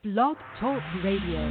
Blog Talk Radio.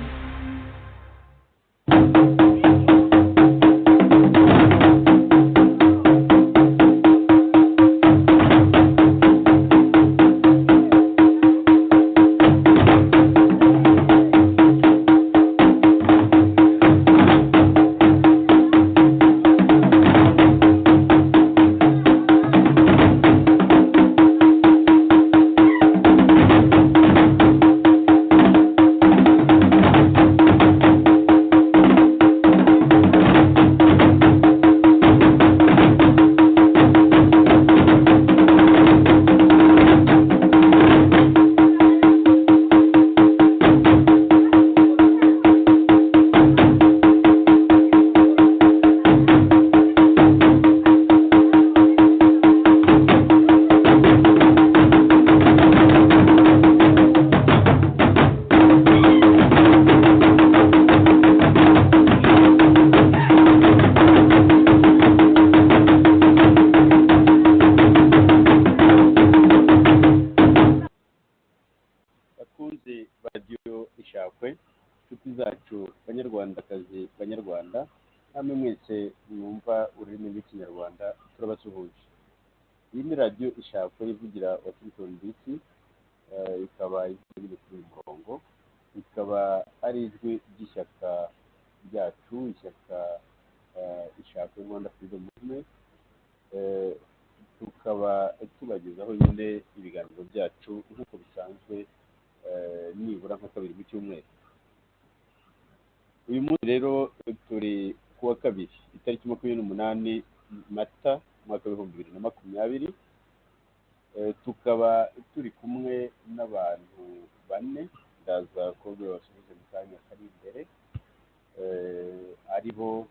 Ishakwe ivugira Washington DC, ikaba iri kuri murongo, ikaba ari ijwi ry'ishyaka ryacu, ishyaka Ishakwe Rwanda Freedom Movement. Tukaba tubagezaho nyine ibiganiro byacu nk'uko bisanzwe, nibura nka kabiri mu cyumweru. Uyu munsi rero turi kuwa kabiri, itariki 28 Mata mwaka wa 2020. Tukaba turi kumwe n'abantu bane, ndaza kubwira basubize mu kanya kari imbere, ari bo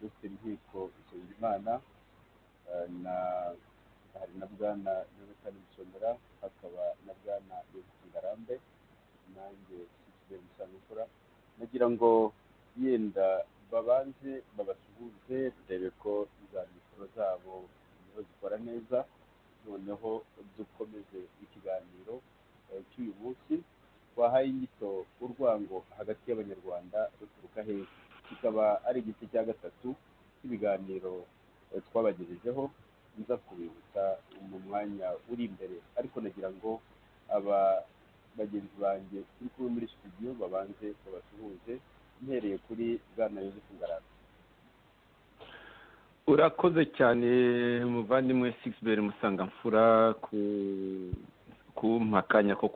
Dr. Nkiko Nsengimana, hari na Bwana Jonathan Musonera, hakaba na Bwana Yozefu Ngarambe, nanjye Sixbert Musangamfura. Nagira ngo yenda babanze babasuhuze, turebe ko za mikoro zabo zikora neza, noneho dukomeze ikiganiro cy'uyu munsi. Twahaye inyito urwango hagati y'abanyarwanda ruturuka hehe. Kikaba ari igice cya gatatu cy'ibiganiro twabagejejeho, nza kubibutsa mu mwanya uri imbere, ariko nagira ngo aba bagenzi banjye turi kumwe muri studio babanze babasuhuze, mpereye kuri Bwana Yozefu Ngarambe. Urakoze cyane muvandimwe Sixbert Musangamfura ku mpakanya ko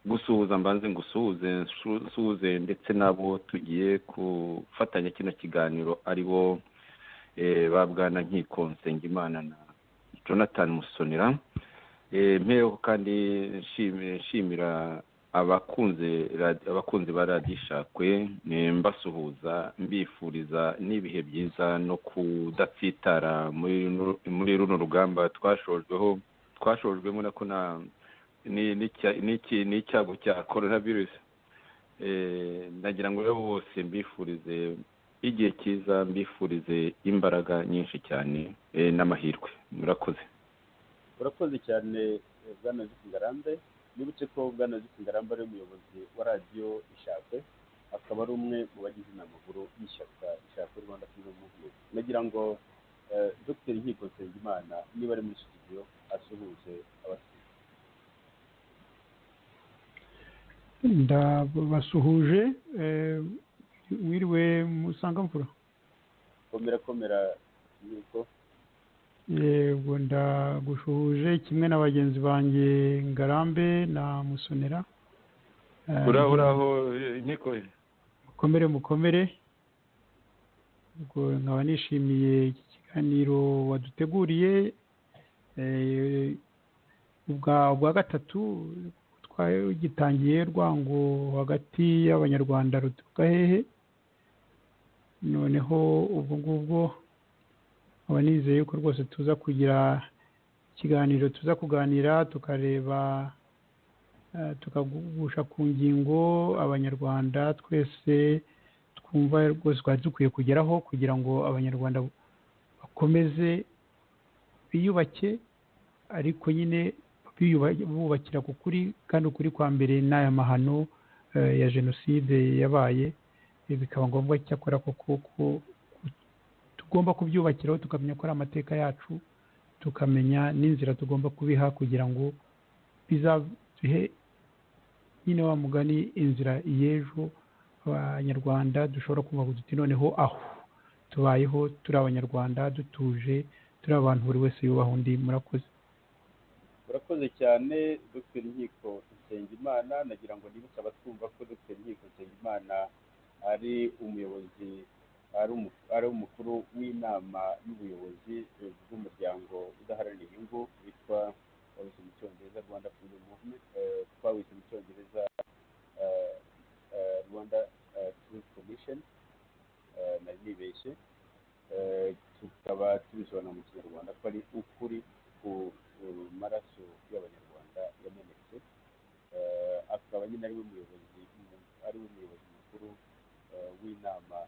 gusuhuza, mbanze ngusuhuze ndetse nabo tugiye kufatanya kino kiganiro, ari bo ba Bwana Nkiko Nsengimana na Jonathan Musonera. Mpeho kandi nshimira abakunzi ba Radio Ishakwe, mbasuhuza mbifuriza n'ibihe byiza no kudatsitara muri runo rugamba twashojwemo nako n'icyago cya coronavirus. Nagira ngo rero bose mbifurize igihe cyiza, mbifurize imbaraga nyinshi cyane n'amahirwe. Murakoze cyane Bwana Yozefu Ngarambe. Nibutse ko Bwana Yozefu Ngarambe ari umuyobozi wa Radio Ishakwe, akaba ari umwe mu bagize inama nkuru y'ishyaka Ishakwe Rwanda Freedom Movement. Nagira ngo Dr. Nkiko Nsengimana niba ari muri studio asuhuze abashyitsi. Ndabasuhuje, wiriwe Musangamfura. Komera Nkiko. Yego, ndagushuhuje kimwe n'abagenzi banjye Ngarambe na Musonera. Uraho Nkiko. Mukomere. Ubwo nkaba nishimiye iki kiganiro waduteguriye, ubwa gatatu twagitangiye rwango hagati y'abanyarwanda ruturuka hehe. Noneho ubwo ngubwo aba nizeye ko rwose tuza kugira ikiganiro, tuza kuganira tukareba, tukagusha ku ngingo abanyarwanda twese twumva rwose twari dukwiye kugeraho, kugira ngo abanyarwanda bakomeze biyubake, ariko nyine bubakira ku kuri, kandi ukuri kwa mbere n'aya mahano ya jenoside yabaye. Bikaba ngombwa cyakora ko tugomba kubyubakiraho, tukamenya ko ari amateka yacu, tukamenya n'inzira tugomba kubiha kugira ngo bizaduhe nyine wa mugani inzira y'ejo abanyarwanda dushobora kumva tuti noneho aho tubayeho turi abanyarwanda dutuje, turi abantu buri wese yubaha undi. Murakoze. murakoze cyane Dr. Nkiko Nsengimana. Nagira ngo nibutse abatwumva ko Dr. Nkiko Nsengimana ari umuyobozi, ari umukuru w'inama y'ubuyobozi bw'umuryango udaharanira inyungu witwa wawise mu cyongereza Rwanda Freedom Movement, twawise mu cyongereza Rwanda Truth Commission, nari nibeshye. Tukaba tubisobanura mu kinyarwanda ko ari ukuri ku maraso y'abanyarwanda yamenetse. Akaba nyine ari we muyobozi mukuru w'inama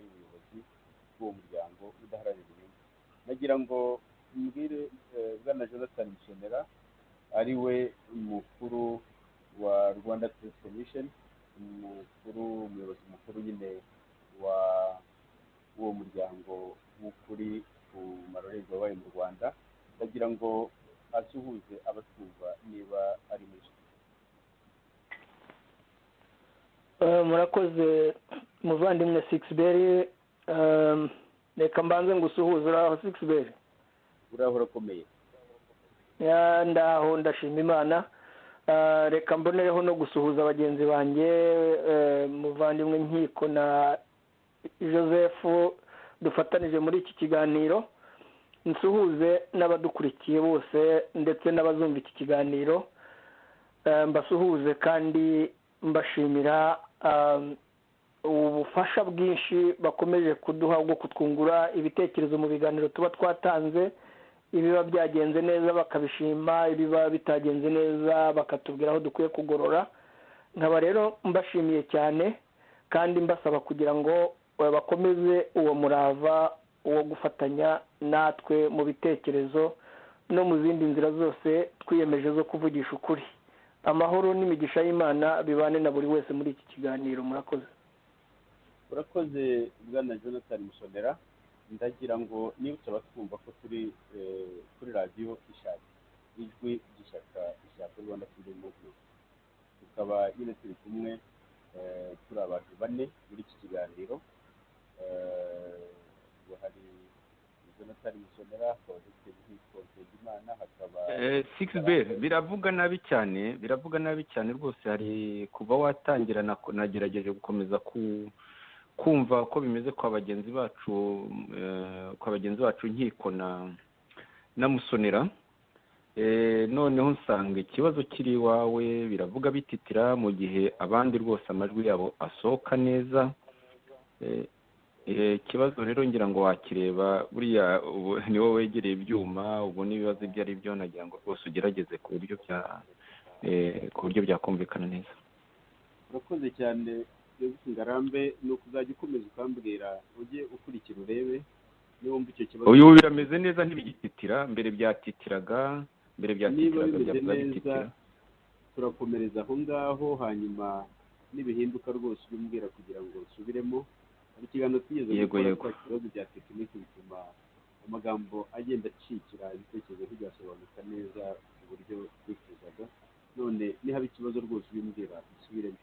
y'ubuyobozi bw'uwo muryango udaharanira inyungu. Nagira ngo mbwire bwana Jonathan Musonera, ari we mukuru wa Rwanda Truth Commission, umuyobozi mukuru nyine w'uwo muryango w'ukuri ku marorerwa wabaye mu Rwanda. Ndagira ngo asuhuze abatwumva niba ari muri murakoze muvandimwe Sixbert. Reka mbanze ngusuhuze. Uraho Sixbert? uraho urakomeye? Ndaho ndashima Imana. Reka mbonereho no gusuhuza abagenzi banjye, muvandimwe Nkiko na Joseph dufatanije muri iki kiganiro. Nsuhuze n'abadukurikiye bose ndetse n'abazumva iki kiganiro. Mbasuhuze kandi mbashimira ubufasha bwinshi bakomeje kuduha bwo kutwungura ibitekerezo mu biganiro tuba twatanze. Ibiba byagenze neza bakabishima, ibiba bitagenze neza bakatubwira aho dukwiye kugorora. Nkaba rero mbashimiye cyane kandi mbasaba kugira ngo bakomeze uwo murava wo gufatanya natwe mu bitekerezo no mu zindi nzira zose twiyemeje zo kuvugisha ukuri. Amahoro n'imigisha y'Imana bibane na buri wese muri iki kiganiro. Murakoze. urakoze bwana Jonathan Musonera. Ndagira ngo nibutse abatwumva ko turi kuri radiyo Ishaka, ijwi ry'ishyaka Rwanda Freedom Movement. Tukaba nyine turi kumwe, turi abantu bane muri iki kiganiro. Hari Jonathan Musonera, hakaba Dr. Nkiko Nsengimana, hakaba Sixbert. Biravuga nabi cyane rwose. Hari kuva watangira nagerageje gukomeza kumva ko bimeze kwa bagenzi bacu Nkiko na Musonera. Noneho nsanga ikibazo kiri iwawe, biravuga bititira mu gihe abandi rwose amajwi yabo asohoka neza. Ikibazo rero ngira ngo wakireba, buriya ni wowe wegereye ibyuma, ubwo n'ibibazo ibyo ari byo, nagira ngo rwose ugerageze ku buryo byakumvikana neza. urakoze cyane Ngarambe. Ni ukuzajya ukomeza ukambwira, ujye ukurikira urebe niba wumva icyo kibazo. Uyu birameze neza ntibigititira, mbere byatitiraga niba bimeze neza turakomereza aho ngaho, hanyuma nibihinduka rwose ubimbwira kugira ngo usubiremo. Hari ikiganiro tugeze gukora kwa kibazo bya tekiniki bituma amagambo agenda acikira, ibitekerezo ntibyasobanuka neza ku buryo twifuzaga. None nihaba ikibazo rwose ubimbwira usubiremo.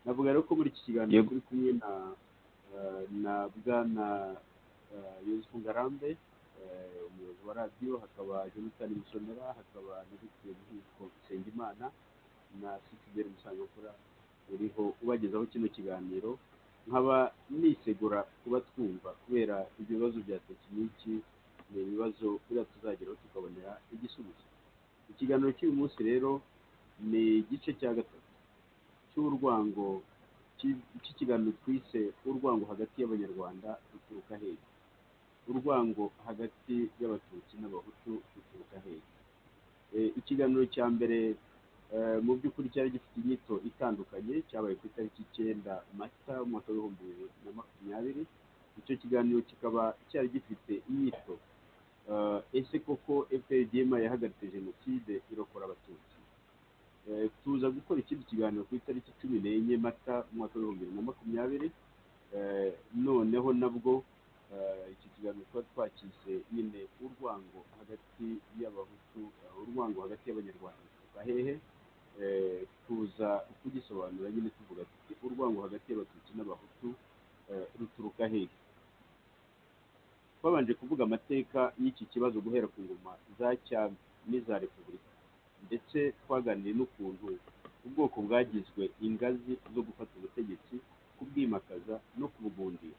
Navuga rero ko muri iki kiganiro turi kumwe na bwana Yozefu Ngarambe, umuyobozi wa radiyo, hakaba Jonathan Musonera, hakaba na Dr. Nkiko Nsengimana na Sixbert Musangamfura uriho ubagezaho kino kiganiro. Nkaba nisegura kuba twumva kubera ibyo bibazo bya tekiniki, ni ibibazo buriya tuzageraho tukabonera igisubizo. Ikiganiro cy'uyu munsi rero ni igice cya gatatu cy'urwango, cy'ikiganiro twise urwango hagati y'abanyarwanda ruturuka hehe. Urwango hagati y'abatutsi n'abahutu ruturuka hehe. Ikiganiro cya mbere mu by'ukuri cyari gifite inyito itandukanye, cyabaye ku itariki 9 Mata umwaka w'2020. Icyo kiganiro kikaba cyari gifite inyito ese koko FPR-DMI yahagaritse jenoside irokora abatutsi? Tuza gukora ikindi kiganiro ku itariki 14 Mata umwaka wa 2020. Noneho nabwo iki kiganiro twakise nyine urwango hagati y'abahutu, urwango hagati y'abanyarwanda bahehe. Tuza kugisobanura nyine tuvuga ati urwango hagati y'abatutsi n'abahutu ruturuka hehe. Babanje kuvuga amateka y'iki kibazo guhera ku ngoma za cyami n'iza repubulika, ndetse twaganiriye n'ukuntu ubwoko bwagizwe ingazi zo gufata ubutegetsi, kubwimakaza no kubugundira.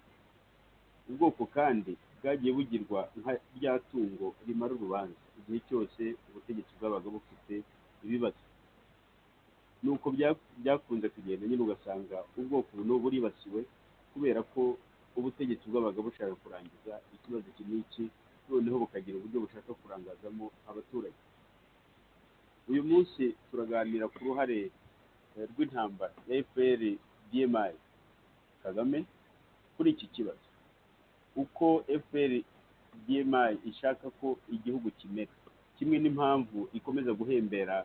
Ubwoko kandi bwagiye bugirwa nka rya tungo rimara urubanza igihe cyose ubutegetsi bwabaga bufite ibibazo. Nuko byakunze kugenda nyine ugasanga ubwoko buno buribasiwe kubera ko ubutegetsi bwabaga bushaka kurangiza ikibazo iki n'iki, noneho bukagira uburyo bushaka kurangazamo abaturage. Uyu munsi turaganira ku ruhare rw'intambara ya FPR-DMI Kagame kuri iki kibazo, uko FPR-DMI ishaka ko igihugu kimera, kimwe n'impamvu ikomeza guhembera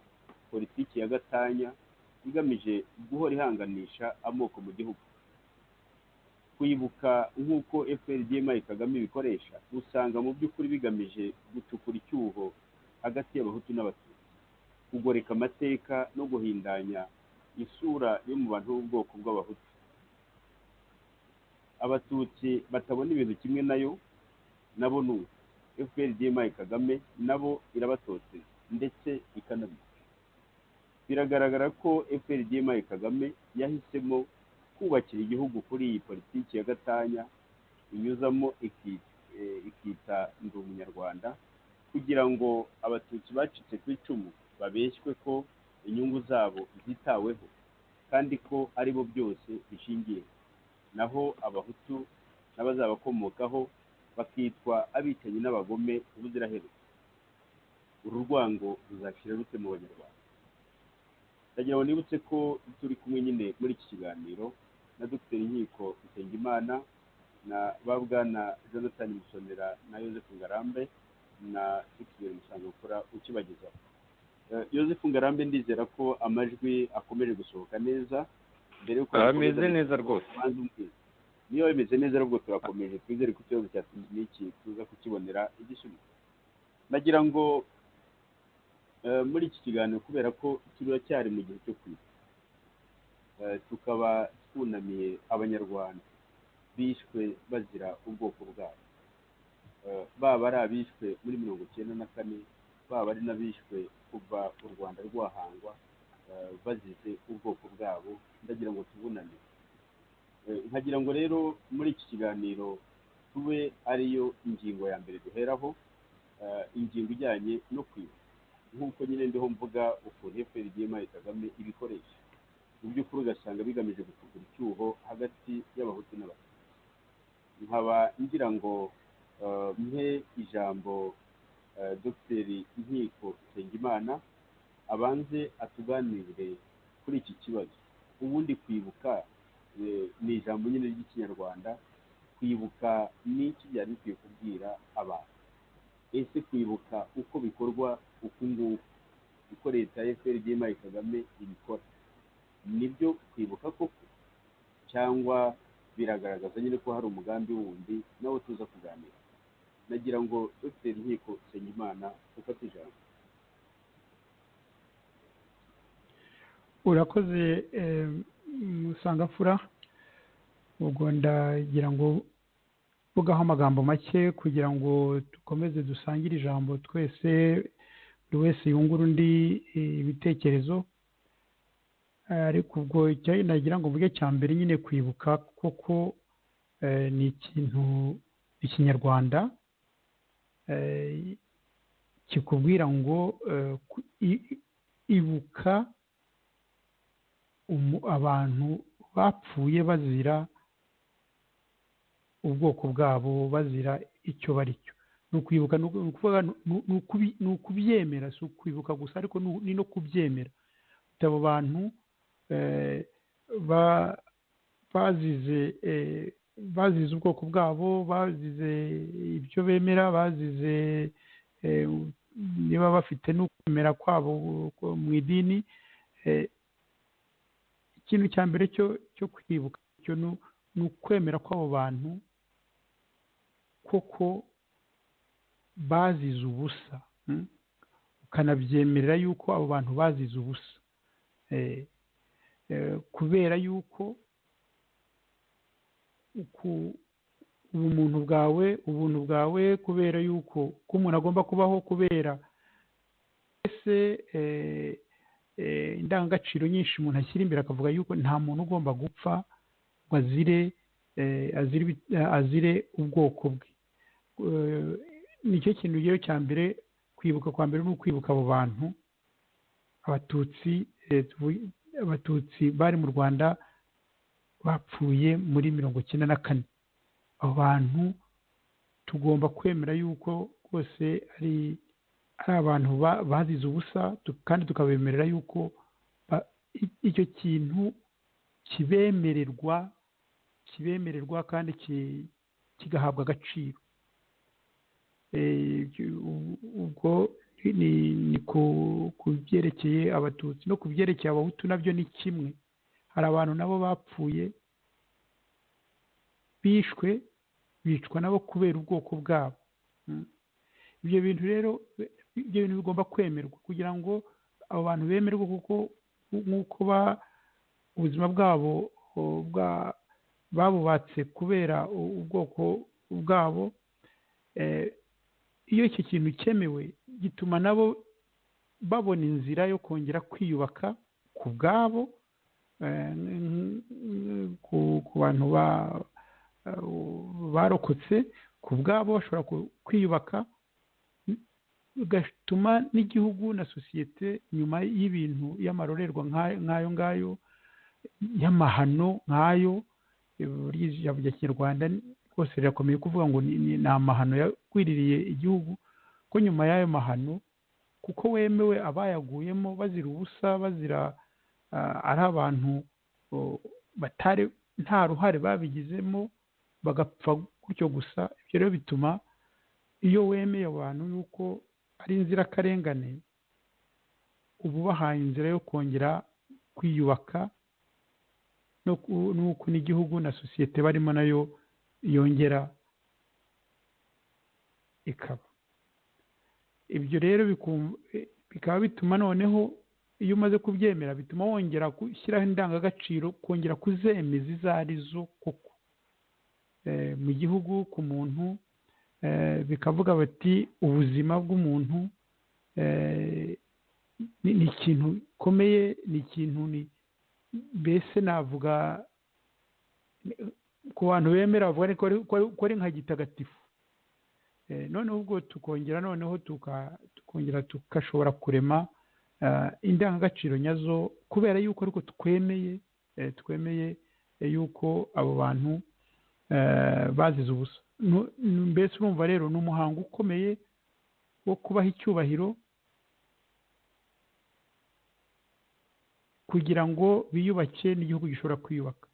politiki ya gatanya igamije guhora ihanganisha amoko mu gihugu. Kwibuka nk'uko FPR-DMI Kagame ibikoresha, usanga mu by'ukuri bigamije gucukura icyuho hagati y'abahutu n'abatutsi, kugoreka amateka no guhindanya isura yo mu bantu b'ubwoko bw'abahutu. Abatutsi batabona ibintu kimwe nayo, nabo n'ubu FPR-DMI Kagame nabo irabatoteza ndetse ikanabica. Biragaragara ko FPR-DMI Kagame yahisemo kubakira igihugu kuri iyi politiki ya gatanya inyuzamo ikita ndi umunyarwanda, kugira ngo abatutsi bacitse ku icumu babeshywe ko inyungu zabo zitaweho kandi ko ari bo byose bishingiye, naho abahutu n'abazabakomokaho bakitwa abicanyi n'abagome ubuziraherezo. Uru rwango ruzashira rute mu banyarwanda? Ndagira ngo nibutse ko turi kumwe nyine muri iki kiganiro na Dr. Nkiko Nsengimana na Bwana Jonathan Musonera na Joseph Ngarambe na Sixbert Musangukura ukibagezaho. Joseph Ngarambe, ndizera ko amajwi akomeje gusohoka neza. Mbere yuko ameze neza rwose. Niyo bimeze neza rubwo turakomeje, twizere ko ikibazo cya n'iki tuza kukibonera igisubizo. Nagira ngo muri iki kiganiro, kubera ko turacyari mu gihe cyo kwibuka, tukaba twunamiye abanyarwanda bishwe bazira ubwoko bwabo, baba ari abishwe muri 1994, baba ari n'abishwe kuva u Rwanda rwahangwa bazize ubwoko bwabo. Ndagira ngo tubunane, nkagira ngo rero muri iki kiganiro tube ariyo ingingo ya mbere duheraho, ingingo ijyanye no kwibuka, nk'uko nyine ndiho mvuga ukuntu FPR-DMI Kagame ibikoresha. Mu by'ukuri ugasanga bigamije gucukura icyuho hagati y'abahutu n'abatutsi. Nkaba ngira ngo mpe ijambo Dr. Nkiko Nsengimana abanze atuganirire kuri iki kibazo. Ubundi kwibuka ni ijambo nyine ry'ikinyarwanda, kwibuka ni iki byari bikwiye kubwira abantu? Ese kwibuka uko bikorwa uku nguku, uko leta ya FPR-DMI Kagame ibikora, nibyo kwibuka koko, cyangwa biragaragaza nyine ko hari umugambi wundi nawo tuza kuganira? Nagira ngo Dr. Nkiko Nsengimana ufate ijambo. Urakoze Musangafura. Ubwo ndagira ngo vugaho amagambo make kugira ngo dukomeze dusangire ijambo twese, buri wese yungura undi ibitekerezo. Ariko ubwo nagira ngo mvuge cya mbere nyine kwibuka koko ni ikintu ikinyarwanda kikubwira ngo ibuka abantu bapfuye bazira ubwoko bwabo, bazira icyo bari cyo. Ni ukwibuka, ni ukubyemera, si ukwibuka gusa ariko ni no kubyemera. Abo bantu bazize bazize ubwoko bwabo, bazize ibyo bemera, bazize niba bafite n'ukwemera kwabo mu idini. Ikintu cya mbere cyo kwibuka cyo ni ukwemera kw'abo bantu koko bazize ubusa, ukanabyemerera yuko abo bantu bazize ubusa, kubera yuko ubuntu bwawe, kubera yuko ko umuntu agomba kubaho, kubera ese indangagaciro nyinshi umuntu ashyira imbere akavuga yuko nta muntu ugomba gupfa ngo azire ubwoko bwe. Nicyo kintu rero cya mbere, kwibuka kwa mbere ni ukwibuka abo bantu, abatutsi bari mu Rwanda bapfuye muri 1994. abo bantu tugomba kwemera yuko rwose ari abantu bazize ubusa, kandi tukabemerera yuko icyo kintu kibemererwa kandi kigahabwa agaciro. Ubwo ni ku byerekeye abatutsi. No ku byerekeye abahutu nabyo ni kimwe. Hari abantu nabo bapfuye, bicwa nabo kubera ubwoko bwabo. Ibyo bintu rero bigomba kwemerwa kugira ngo abo bantu bemerwe, kuko nk'uko ubuzima bwabo babubatse kubera ubwoko bwabo. Iyo icyo kintu cyemewe gituma nabo babona inzira yo kongera kwiyubaka ku bwabo, ku bantu barokotse ku bwabo bashobora kwiyubaka, bigatuma n'igihugu na sosiyete nyuma y'ibintu y'amarorerwa nk'ayo ngayo, y'amahano nk'ayo, ijambo rya Kinyarwanda rwose rirakomeye kuvuga ngo ni amahano yagwiririye igihugu. Ko nyuma y'ayo mahano, kuko wemewe abayaguyemo bazira ubusa, bazira ari abantu nta ruhare babigizemo, bagapfa gutyo gusa. Ibyo rero bituma iyo wemeye abantu yuko ari inzirakarengane, uba ubahaye inzira yo kongera kwiyubaka, n'uko n'igihugu na sosiyete barimo nayo yongera ikaba. Ibyo rero bikaba bituma noneho iyo umaze kubyemera, bituma wongera gushyiraho indangagaciro, kongera kuzemeza izo ari zo koko mu gihugu, ku muntu. Bikavuga bati ubuzima bw'umuntu ni ikintu gikomeye, ni ikintu mbese navuga ku bantu bemera bavuga ko ari nka gitagatifu. Noneho ubwo tukongera tugashobora kurema indangagaciro nyazo, kubera yuko ariko twemeye yuko abo bantu bazize ubusa. Mbese urumva rero ni umuhango ukomeye wo kubaha icyubahiro, kugira ngo biyubake n'igihugu gishobora kwiyubaka.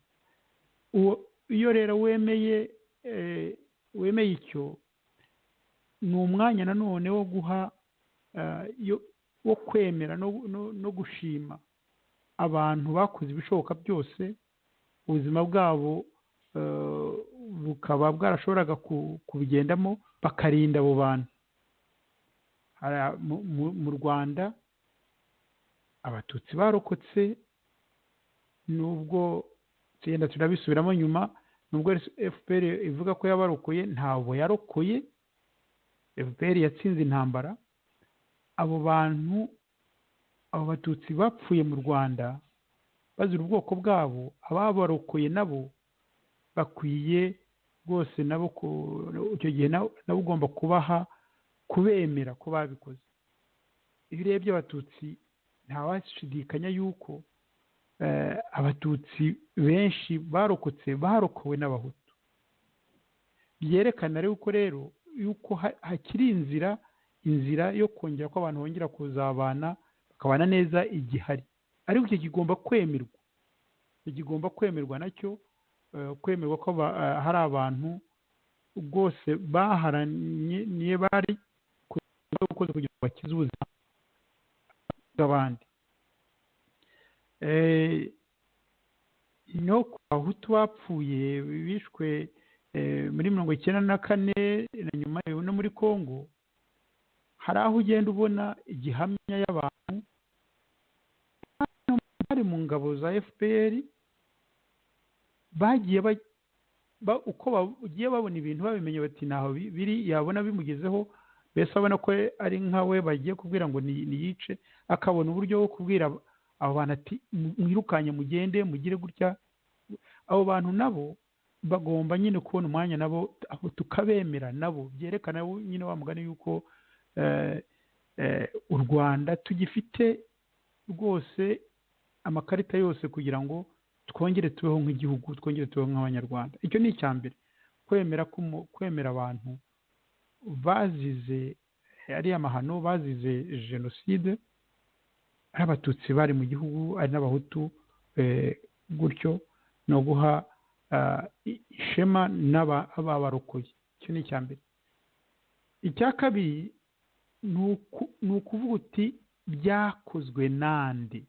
Iyo rero wemeye icyo, ni umwanya nanone wo guha wo kwemera no gushima abantu bakoze ibishoboka byose, ubuzima bwabo bukaba bwarashoboraga kubigendamo, bakarinda abo bantu. Mu Rwanda abatutsi barokotse, nubwo tugenda tunabisubiramo nyuma, nubwo FPR ivuga ko yabarokoye, ntabwo yarokoye. FPR yatsinze intambara. abo batutsi bapfuye mu Rwanda bazira ubwoko bwabo, ababarokoye nabo bakwiye rwose nabo icyo gihe nabo ugomba kubaha, kubemera ko babikoze. Iyo urebye abatutsi, ntawashidikanya yuko abatutsi benshi barokowe n'abahutu. Byerekana rero yuko hakiri inzira yo kongera ko abantu bongera kuzabana, bakabana neza igihari. Ariko icyo kigomba kwemerwa nacyo, kwemerwa ko hari abantu rwose baharaniye bari kugira ngo bakize ubuzima bw'abandi. no ku bahutu bapfuye bishwe muri 1994 na nyuma no muri Congo, hari aho ugenda ubona igihamya y'abantu bari mu ngabo za FPR bagiye uko bagiye babona ibintu babimenye bati naho biri yabona bimugezeho, bese abona ko ari nkawe bagiye kubwira ngo niyice, akabona uburyo bwo kubwira abo bantu ati mwirukanye mugende mugire gutya. Abo bantu nabo bagomba nyine kubona umwanya nabo tukabemera, nabo byerekana nyine wa mugani yuko u Rwanda tugifite rwose amakarita yose kugira ngo twongere tubeho nk'igihugu, twongere tubeho nk'abanyarwanda. Icyo ni icyambere, kwemera abantu bazize ari amahano, bazize jenoside, ari abatutsi bari mu gihugu, ari n'abahutu, gutyo no guha ishema n'ababarokoye. Icyo ni icyambere. Icya kabiri ni ukuvuga uti byakozwe nande,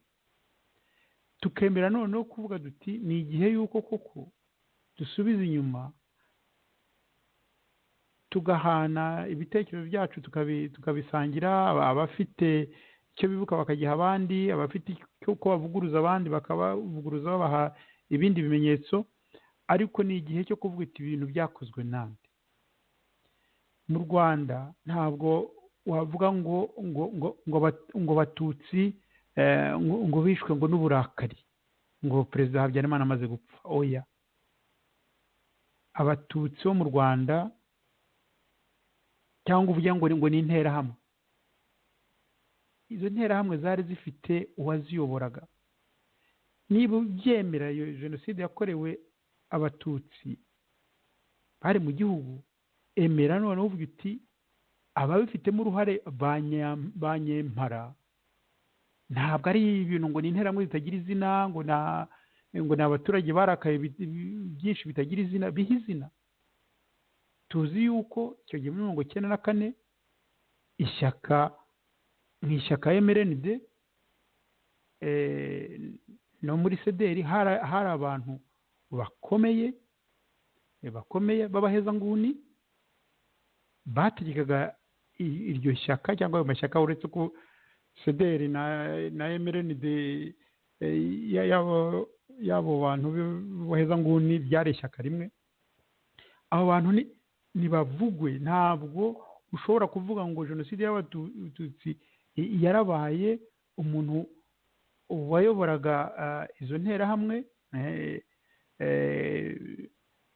tukemera noneho kuvuga duti ni igihe yuko koko dusubiza inyuma tugahana ibitekerezo byacu tukabisangira, abafite icyo bibuka bakagiha abandi, abafite icyo bavuguruza abandi bakabavuguruza babaha ibindi bimenyetso, ariko ni igihe cyo kuvuga iti ibintu byakozwe nande. Mu Rwanda ntabwo wavuga ngo batutsi ngo bishwe ngo n'uburakari, ngo Perezida Habyarimana amaze gupfa. Oya, abatutsi bo mu Rwanda cyangwa uvuga ngo ni interahamwe, izo nterahamwe zari zifite uwaziyoboraga. Niba ubyemera iyo jenoside yakorewe abatutsi bari mu gihugu, emera noneho uvuga uti ababifitemo uruhare ba Nyempara ntabwo ari ibintu ngo ni interahamwe zitagira izina, ngo ni abaturage barakaye byinshi bitagira izina, biha izina. Tuzi yuko icyo gihe muri 1994 ishyaka MRND no muri CDR hari abantu bakomeye b'abahezanguni bategekaga iryo shyaka cyangwa ayo mashyaka, uretse ko CDR na MRND y'abo bantu b'abahezanguni byari ishyaka rimwe. Abo bantu ntibavugwe. Ntabwo ushobora kuvuga ngo jenoside y'abatutsi yarabaye umuntu wayoboraga izo nterahamwe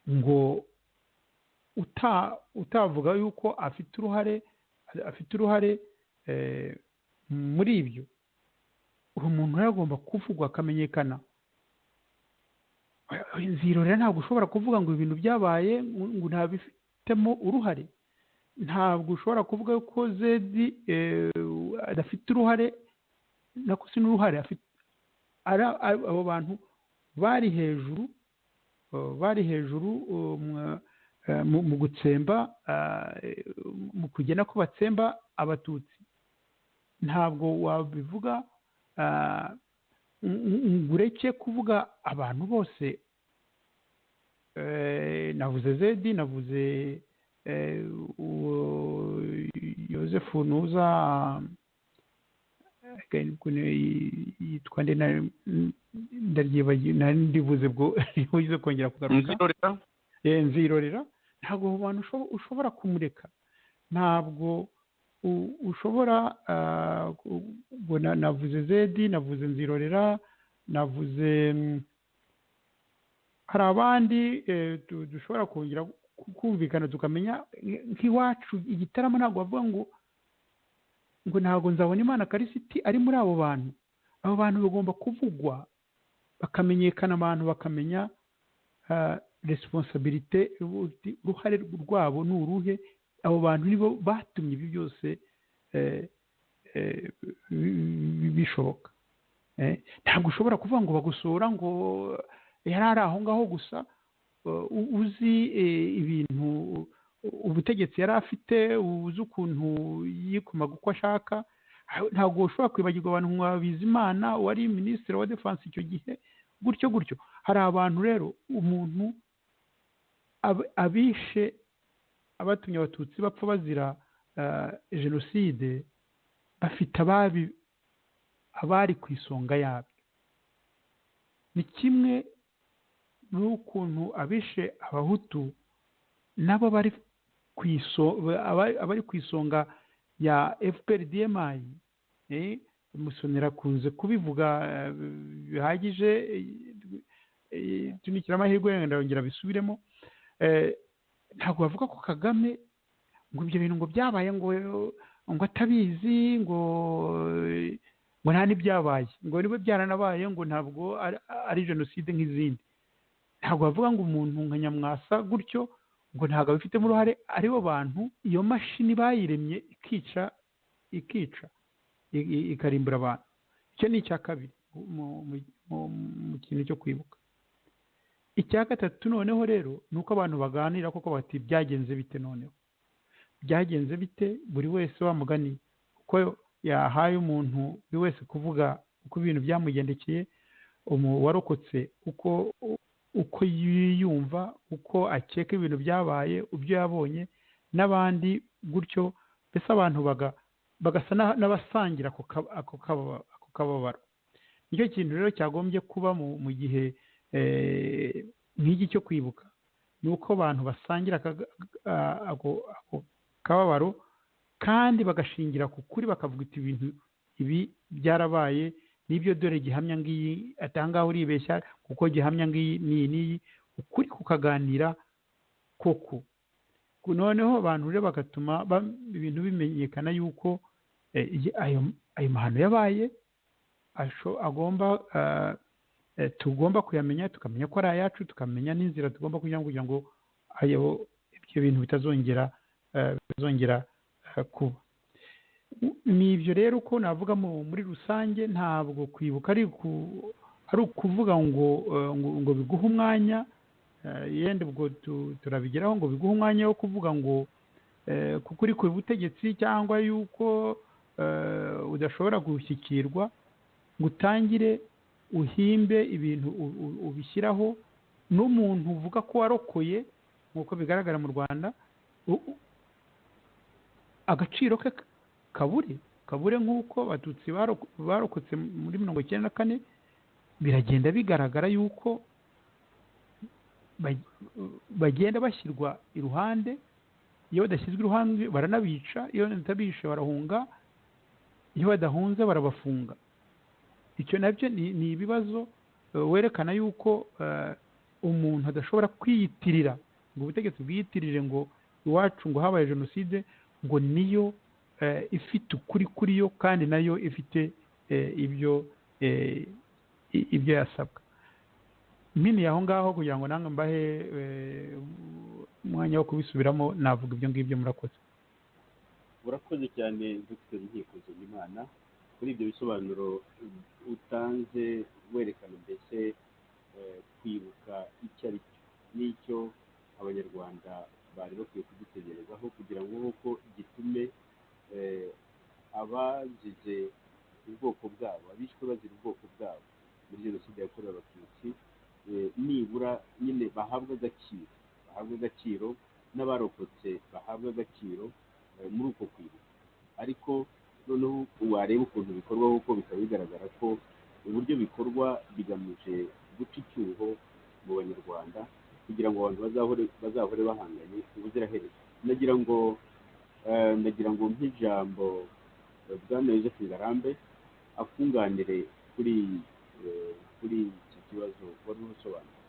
ngo utavuga yuko afite uruhare muri ibyo. Uwo muntu yagomba kuvugwa akamenyekana. Nzirorera ntabwo ushobora kuvuga ngo ibintu byabaye ngo ntabifitemo uruhare. Ntabwo ushobora kuvuga ko Zedi adafite uruhare, nako si n'uruhare afite. Abo bantu bari hejuru mu gutsemba, mu kugena ko batsemba abatutsi. Ntabwo wabivuga ngo ureke kuvuga abantu bose. Navuze Zedi, navuze Yosefu Nuza, yitwa nde ndaryibagiwe, ndivuze bwo ugize kongera kugaruka. Nzirorera. Ntabwo abo bantu ushobora kumureka. Ntabwo ushobora navuze Zedi, navuze Nzirorera, navuze hari abandi dushobora kongera kumvikana tukamenya. Nk'iwacu Igitarama ntabwo bavuga ngo ntabwo Nzabonimana Karisiti ari muri abo bantu. Abo bantu bagomba kuvugwa bakamenyekana, abantu bakamenya responsabilité, uruhare rwabo ni uruhe. Abo bantu nibo batumye ibi byose bishoboka. Ntabwo ushobora kuvuga ngo bagusura ngo yari ari aho ngaho gusa, uzi ibintu ubutegetsi yari afite, uzi ukuntu yikumaga uko ashaka. Ntabwo ushobora kwibagirwa abantu nka Bizimana wari minisitiri wa defense icyo gihe, gutyo. Hari abantu rero, umuntu abishe abatumye abatutsi bapfa bazira jenoside bafite abari ku isonga yabyo. Ni kimwe n'ukuntu abishe abahutu nabo bari ku isonga ya FPR-DMI. Musonera akunze kubivuga bihagije, tunikira amahirwe yenda yongera bisubiremo. Ntabwo bavuga ko Kagame ngo ibyo bintu ngo byabaye ngo atabizi, ngo nta n'ibyabaye, ngo niba byaranabaye ngo ntabwo ari jenoside nk'izindi. Ntabwo bavuga ngo umuntu nka Nyamwasa gutyo ngo ntabwo abifitemo uruhare. Aribo bantu iyo mashini bayiremye ikica ikarimbura abantu. Icyo ni icya kabiri mu kintu cyo kwibuka. Icya gatatu noneho rero ni uko abantu baganira koko bati byagenze bite, noneho byagenze bite, buri wese wamugani uko yahaye umuntu buri wese kuvuga uko ibintu byamugendekeye, warokotse uko yiyumva, uko akeka ibintu byabaye, ibyo yabonye, n'abandi gutyo. Mbese abantu bagasa n'abasangira ako kababaro. Nicyo kintu rero cyagombye kuba mu gihe nk'iki cyo kwibuka, ni uko abantu basangira ako kababaro kandi bagashingira ku kuri, bakavuga ibintu ibi byarabaye, n'ibyo dore gihamya ngiyi, atangaho uribeshya kuko gihamya ngiyi n'iyi, ukuri kukaganira koko. Noneho abantu rero bagatuma ibintu bimenyekana yuko ayo mahano yabaye, tugomba kuyamenya, tukamenya ko ari ayacu, tukamenya n'inzira tugomba kugira ngo ibyo bintu bitazongera kuba. Ni ibyo rero uko navuga muri rusange. Ntabwo kwibuka ari ukuvuga ngo biguhe umwanya, yenda ubwo turabigeraho, ngo biguhe umwanya wo kuvuga ngo kuko uri ku butegetsi cyangwa yuko udashobora gushyikirwa, ngo utangire uhimbe ibintu ubishyiraho n'umuntu uvuga ko warokoye, nk'uko bigaragara mu Rwanda, agaciro ke kabure nk'uko abatutsi barokotse muri 1994. Biragenda bigaragara yuko bagenda bashyirwa iruhande. Iyo badashyizwe iruhande baranabica, iyo batabishe barahunga, iyo badahunze barabafunga. Icyo nabyo ni ibibazo werekana yuko umuntu adashobora kwiyitirira, ngo ubutegetsi bwiyitirire ngo iwacu ngo habaye jenoside, ngo niyo ifite ukuri kuri yo kandi nayo ifite ibyo yasabwa. Mpini aho ngaho kugira ngo nange mbahe umwanya wo kubisubiramo, navuga ibyo ngibyo. Murakoze. urakoze cyane Dr. Nkiko Nsengimana kuri ibyo bisobanuro utanze, werekana mbese kwibuka icyo ari cyo n'icyo abanyarwanda bari bakwiye kudutegerezaho, kugira ngo nk'uko gitume abazize ubwoko bwabo, abishwe bazira ubwoko bwabo muri jenoside yakorewe abatutsi, nibura nyine bahabwa agaciro, n'abarokotse bahabwa agaciro muri uko kwibuka. Ariko noneho wareba ukuntu bikorwa, kuko bikaba bigaragara ko uburyo bikorwa bigamije guca icyuho mu banyarwanda, kugira ngo abantu bazahore bahanganye ubuziraherezo. Nagira ngo nk'ijambo Bwana Joseph Ngarambe akunganire kuri iki kibazo wari usobanura.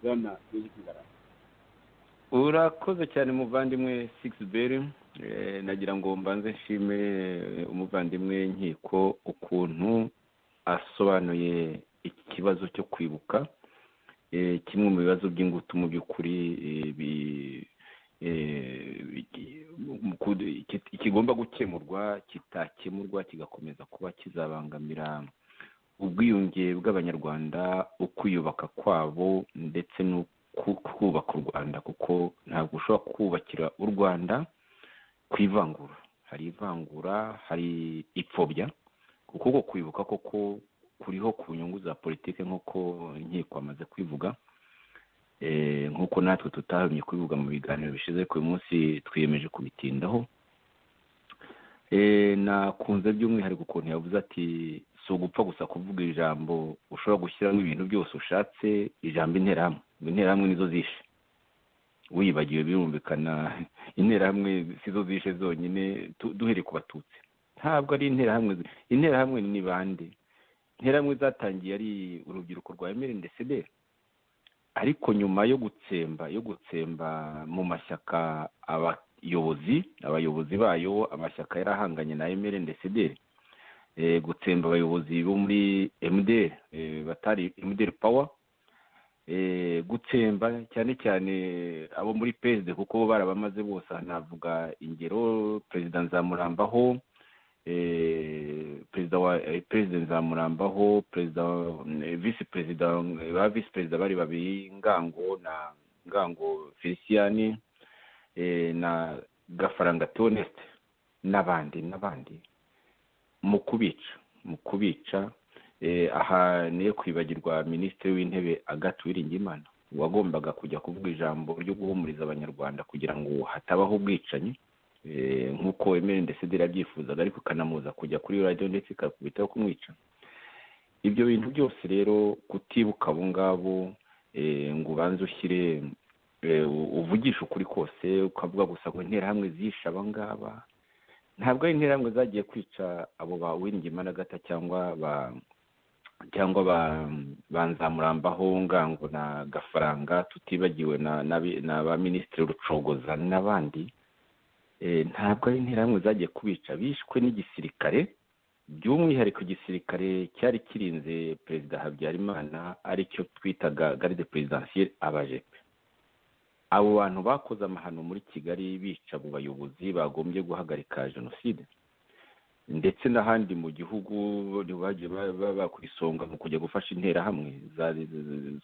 Bwana Joseph Ngarambe. Urakoze cyane muvandimwe Sixbert. Nagira ngo mbanze nshime umuvandimwe Nkiko ukuntu asobanuye ikibazo cyo kwibuka, kimwe mu bibazo by'ingutu mu by'ukuri kigomba gukemurwa, kitakemurwa kigakomeza kuba kizabangamira ubwiyunge bw'abanyarwanda, ukwiyubaka kwabo ndetse no kubaka u Rwanda, kuko ntabwo ushobora kubakira u Rwanda ku ivangura. Hari ivangura, hari ipfobya, kuko uko kwibuka koko kuriho ku nyungu za politiki nk'uko inkiko amaze kwivuga, nk'uko natwe tutahumye kubivuga mu biganiro bishize ku munsi twiyemeje kubitindaho. Nakunze by'umwihariko ukuntu yavuze ati si ugupfa gusa kuvuga ijambo, ushobora gushyiramo ibintu byose ushatse, ijambo interahamwe. Interahamwe nizo zishe, wibagiwe birumvikana. Interahamwe sizo zishe zonyine, duhere ku batutsi. Ntabwo ari interahamwe. Interahamwe ni bande? Interahamwe zatangiye ari urubyiruko rwa MRND-CDR, ariko nyuma yo gutsemba mu mashyaka abayobozi bayo, amashyaka yarahanganye na MRND-CDR, gutsemba abayobozi bo muri MDR, batari MDR Power, gutsemba cyane cyane abo muri PSD, kuko barabamaze bose. Navuga ingero: Perezida Nzamurambaho, Perezida Nzamurambaho, Vice Perezida bari babiri, Ngango Felicien na Gafaranga Theoneste n'abandi mu kubica. Aha niyo kwibagirwa Minisitiri w'Intebe Agathe Uwiringiyimana, wagombaga kujya kuvuga ijambo ryo guhumuriza abanyarwanda kugira ngo hatabaho ubwicanyi nk'uko MRND-CDR yabyifuzaga, ariko kanamuza kujya kuri radio ndetse ikakubitaho kumwica. Ibyo bintu byose rero kutibuka abo ngabo, ngo ubanze ushyire uvugisha ukuri kose, ukavuga gusa ngo interahamwe zishe aba ngaba. Ntabwo ari interahamwe zagiye kwica abo ba Uwiringiyimana Agathe cyangwa ba Nzamurambaho, Ngango na Gafaranga, tutibagiwe na ba Minisitiri Rucogoza n'abandi. Ntabwo ari interahamwe zagiye kubica, bishwe n'igisirikare, by'umwihariko igisirikare cyari kirinze Perezida Habyarimana, aricyo twitaga garde présidentielle, abajepe. Abo bantu bakoze amahano muri Kigali bica abo bayobozi bagombye guhagarika jenoside, ndetse n'ahandi mu gihugu bagiye baba ku isonga mu kujya gufasha interahamwe.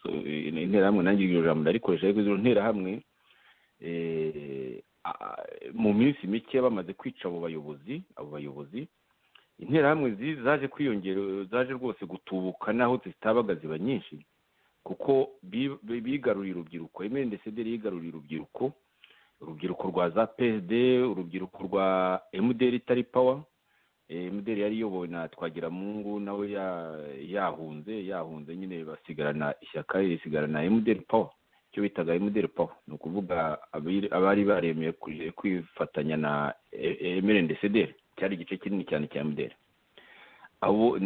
Interahamwe nanjye iryo jambo ndarikoresha, ariko izo interahamwe mu minsi mike bamaze kwica abo bayobozi, interahamwe zaje kwiyongera, zaje rwose gutubuka naho zitabaga ziba nyinshi, kuko bigaruriye urubyiruko. MRND-CDR yigaruriye urubyiruko rwa za PSD, urubyiruko rwa MDR itari Power. MDR yari iyobowe na Twagiramungu, nawe yahunze nyine, basigarana ishyaka risigarana MDR Power, icyo bitaga MDR Power. Ni ukuvuga abari baremeye kwifatanya na MRND-CDR, cyari igice kinini cyane cya MDR. Abo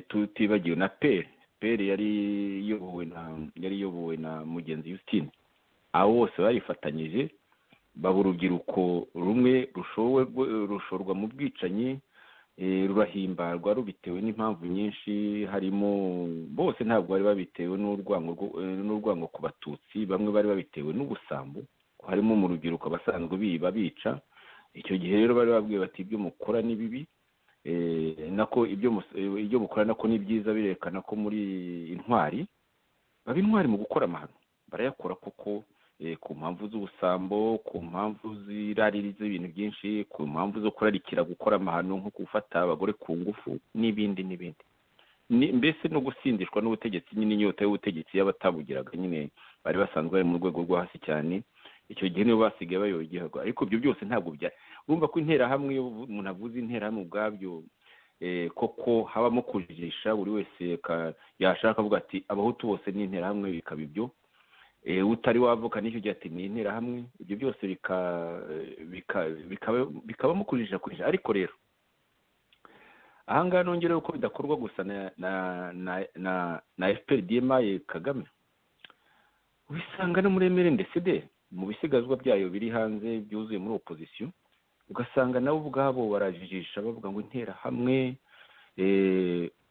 tutibagiwe na PER yari iyobowe na Mugenzi Justine. Abo bose barifatanyije baba urubyiruko rumwe rushorwa mu bwicanyi, rurahimbarwa rubitewe n'impamvu nyinshi, harimo bose ntabwo bari babitewe n'urwango ku batutsi, bamwe bari babitewe n'ubusambo. Harimo mu rubyiruko abasanzwe bica. Icyo gihe rero bari babwiye bati ibyo mukora ni bibi, nako ibyo mukora nako ni byiza, birekana ko muri intwari. Baba intwari mu gukora amahano, barayakora kuko ku mpamvu z'ubusambo, ku mpamvu z'irari z'ibintu byinshi, ku mpamvu zo kurarikira gukora amahano nko gufata abagore ku ngufu n'ibindi. Mbese no gusindishwa n'ubutegetsi, nyine inyota y'ubutegetsi y'abatabugiraga, nyine bari basanzwe bari mu rwego rwo hasi cyane. Icyo gihe nibo basigaye bayoboye igihugu. Ariko ibyo byose ntabwo urumva ko interahamwe, iyo umuntu avuze interahamwe ubwabyo, koko habamo kujijisha. Buri wese yashaka avuga ati abahutu bose ni interahamwe, bikaba ibyo. Utari wavuka n'icyo gihe ati ni interahamwe. Ibyo byose bikabamo kujijisha. Ariko rero ahangaha nongereho ko bidakorwa gusa na FPR-DMI Kagame, ubisanga no muri MRND-CDR mu bisigazwa byayo biri hanze byuzuye muri opposition, ugasanga nabo ubwabo barajijisha bavuga ngo interahamwe,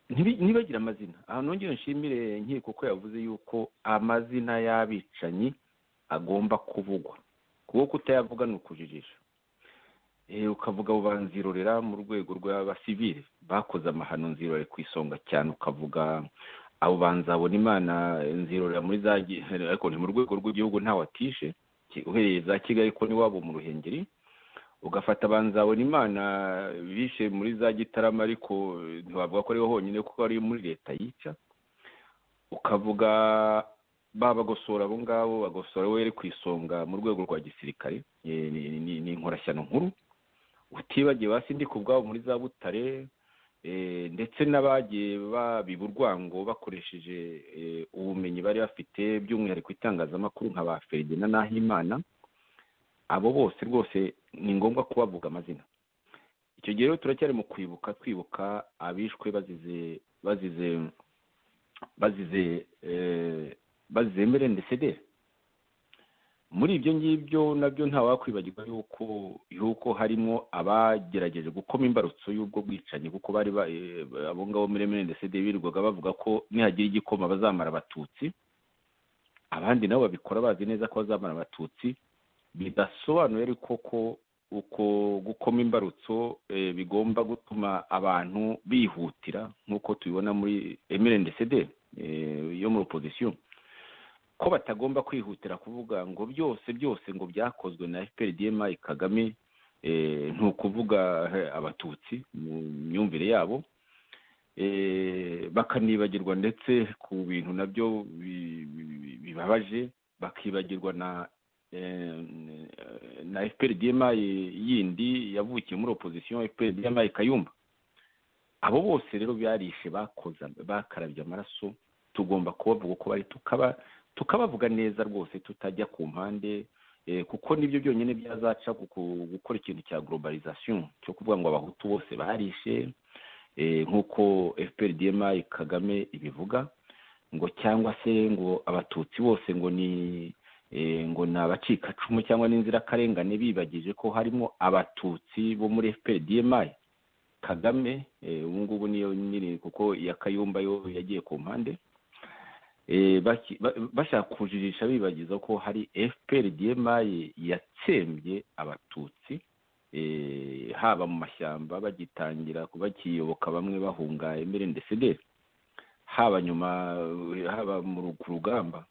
ntibagira amazina. Aha nongere nshimire inkiko ko yavuze yuko amazina y'abicanyi agomba kuvugwa, kuko kutayavuga ni ukujijisha. ukavuga abo banzirorera mu rwego rw'abasivile bakoze amahano nzirore ku isonga cyane, ukavuga abo banzabona imana nzirorera muri za ariko ni mu rwego rw'igihugu ntawatishe uhereye za Kigali ko niwabo mu Ruhengeri, ugafata banzabona imana bishe muri za Gitarama ariko ntiwavuga ko ariho honyine kuko ari muri leta yica, ukavuga babagosora abo ngabo bagosora were ku isonga mu rwego rwa gisirikare, ni inkorashyano nkuru, utibagiwe hasi ndi ku bwabo muri za Butare, ndetse n'abagiye babiba urwango bakoresheje ubumenyi bari bafite by'umwihariko itangazamakuru nka ba Ferdinand Nahimana. Abo bose rwose ni ngombwa kubavuga amazina. Icyo gihe rero turacyari mu twibuka abishwe bazize MRND-CDR. Muri ibyo ngibyo nabyo ntawakwibagirwa yuko harimo abagerageje gukoma imbarutso y'ubwo bwicanyi, kuko bari abo ngabo muri MRND-CDR birirwaga bavuga ko nihagira igikoma bazamara abatutsi, abandi nabo babikora bazi neza ko bazamara abatutsi, bidasobanuye ariko ko uko gukoma imbarutso bigomba gutuma abantu bihutira nk'uko tubibona muri MRND-CDR yo muri opposition, ko batagomba kwihutira kuvuga ngo byose ngo byakozwe na FPRDMI Kagame, ntukuvuga abatutsi mu myumvire yabo, bakanibagirwa ndetse ku bintu nabyo bibabaje, bakibagirwa na FPRDMI yindi yavukiye muri opposition, FPRDMI Kayumba. Abo bose rero byarishe bakarabye amaraso, tugomba kubavuga ko bari tukabavuga neza rwose tutajya ku mpande, kuko nibyo byonyine byazaca gukora ikintu cya globalization cyo kuvuga ngo abahutu bose barishe, nk'uko FPRDMI Kagame ibivuga, ngo cyangwa se ngo abatutsi bose ngo ni abacikacumu cyangwa n'inzirakarengane, bibagije ko harimo abatutsi bo muri FPRDMI Kagame. Ubu ngubu niyo nyiri kuko iya Kayumba yo yagiye ku mpande, bashaka kujijisha bibagiza ko hari FPRDMI yatsembye abatutsi, haba mu mashyamba bagitangira bakiyoboka bamwe bahunga MRND-CDR, haba mu rugamba,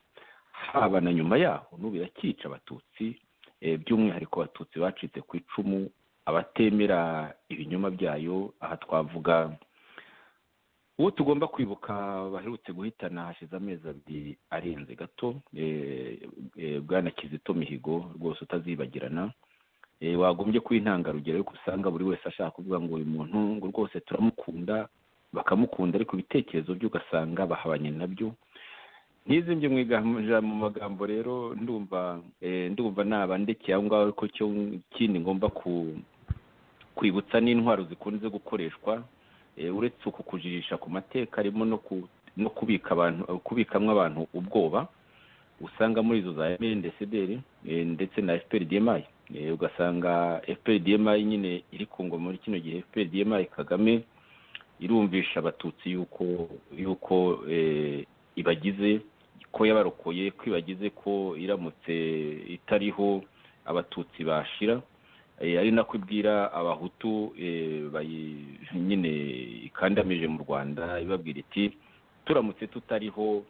haba na nyuma yaho n'ubu irakica abatutsi, by'umwihariko abatutsi bacitse ku icumu, abatemera ibinyoma byayo. Aha twavuga uwo tugomba kwibuka baherutse guhitana hashize amezi abiri arenze gato, Bwana Kizito Mihigo, rwose utazibagirana, wagombye kuba intangarugero, ariko usanga buri wese ashaka kuvuga ngo uyu muntu ngo rwose turamukunda, bakamukunda, ariko ibitekerezo byo ugasanga bahabanye nabyo. Ntizimbye mu magambo rero ndumva nabandekeye aho ngaho, ariko cyo kindi ngomba kwibutsa n'intwaro zikunze gukoreshwa, uretse uku kujirisha ku mateka, harimo no kubikamwo abantu ubwoba, usanga muri izo za MRND-CDR ndetse na FPRDMI. Ugasanga FPRDMI nyine iri ku ngoma muri kino gihe, FPRDMI Kagame irumvisha abatutsi yuko ibagize ko yabarokoye, kwibagize ko iramutse itariho abatutsi bashira, ari nako ibwira abahutu nyine ikandamije mu Rwanda, ibabwira iti turamutse tutariho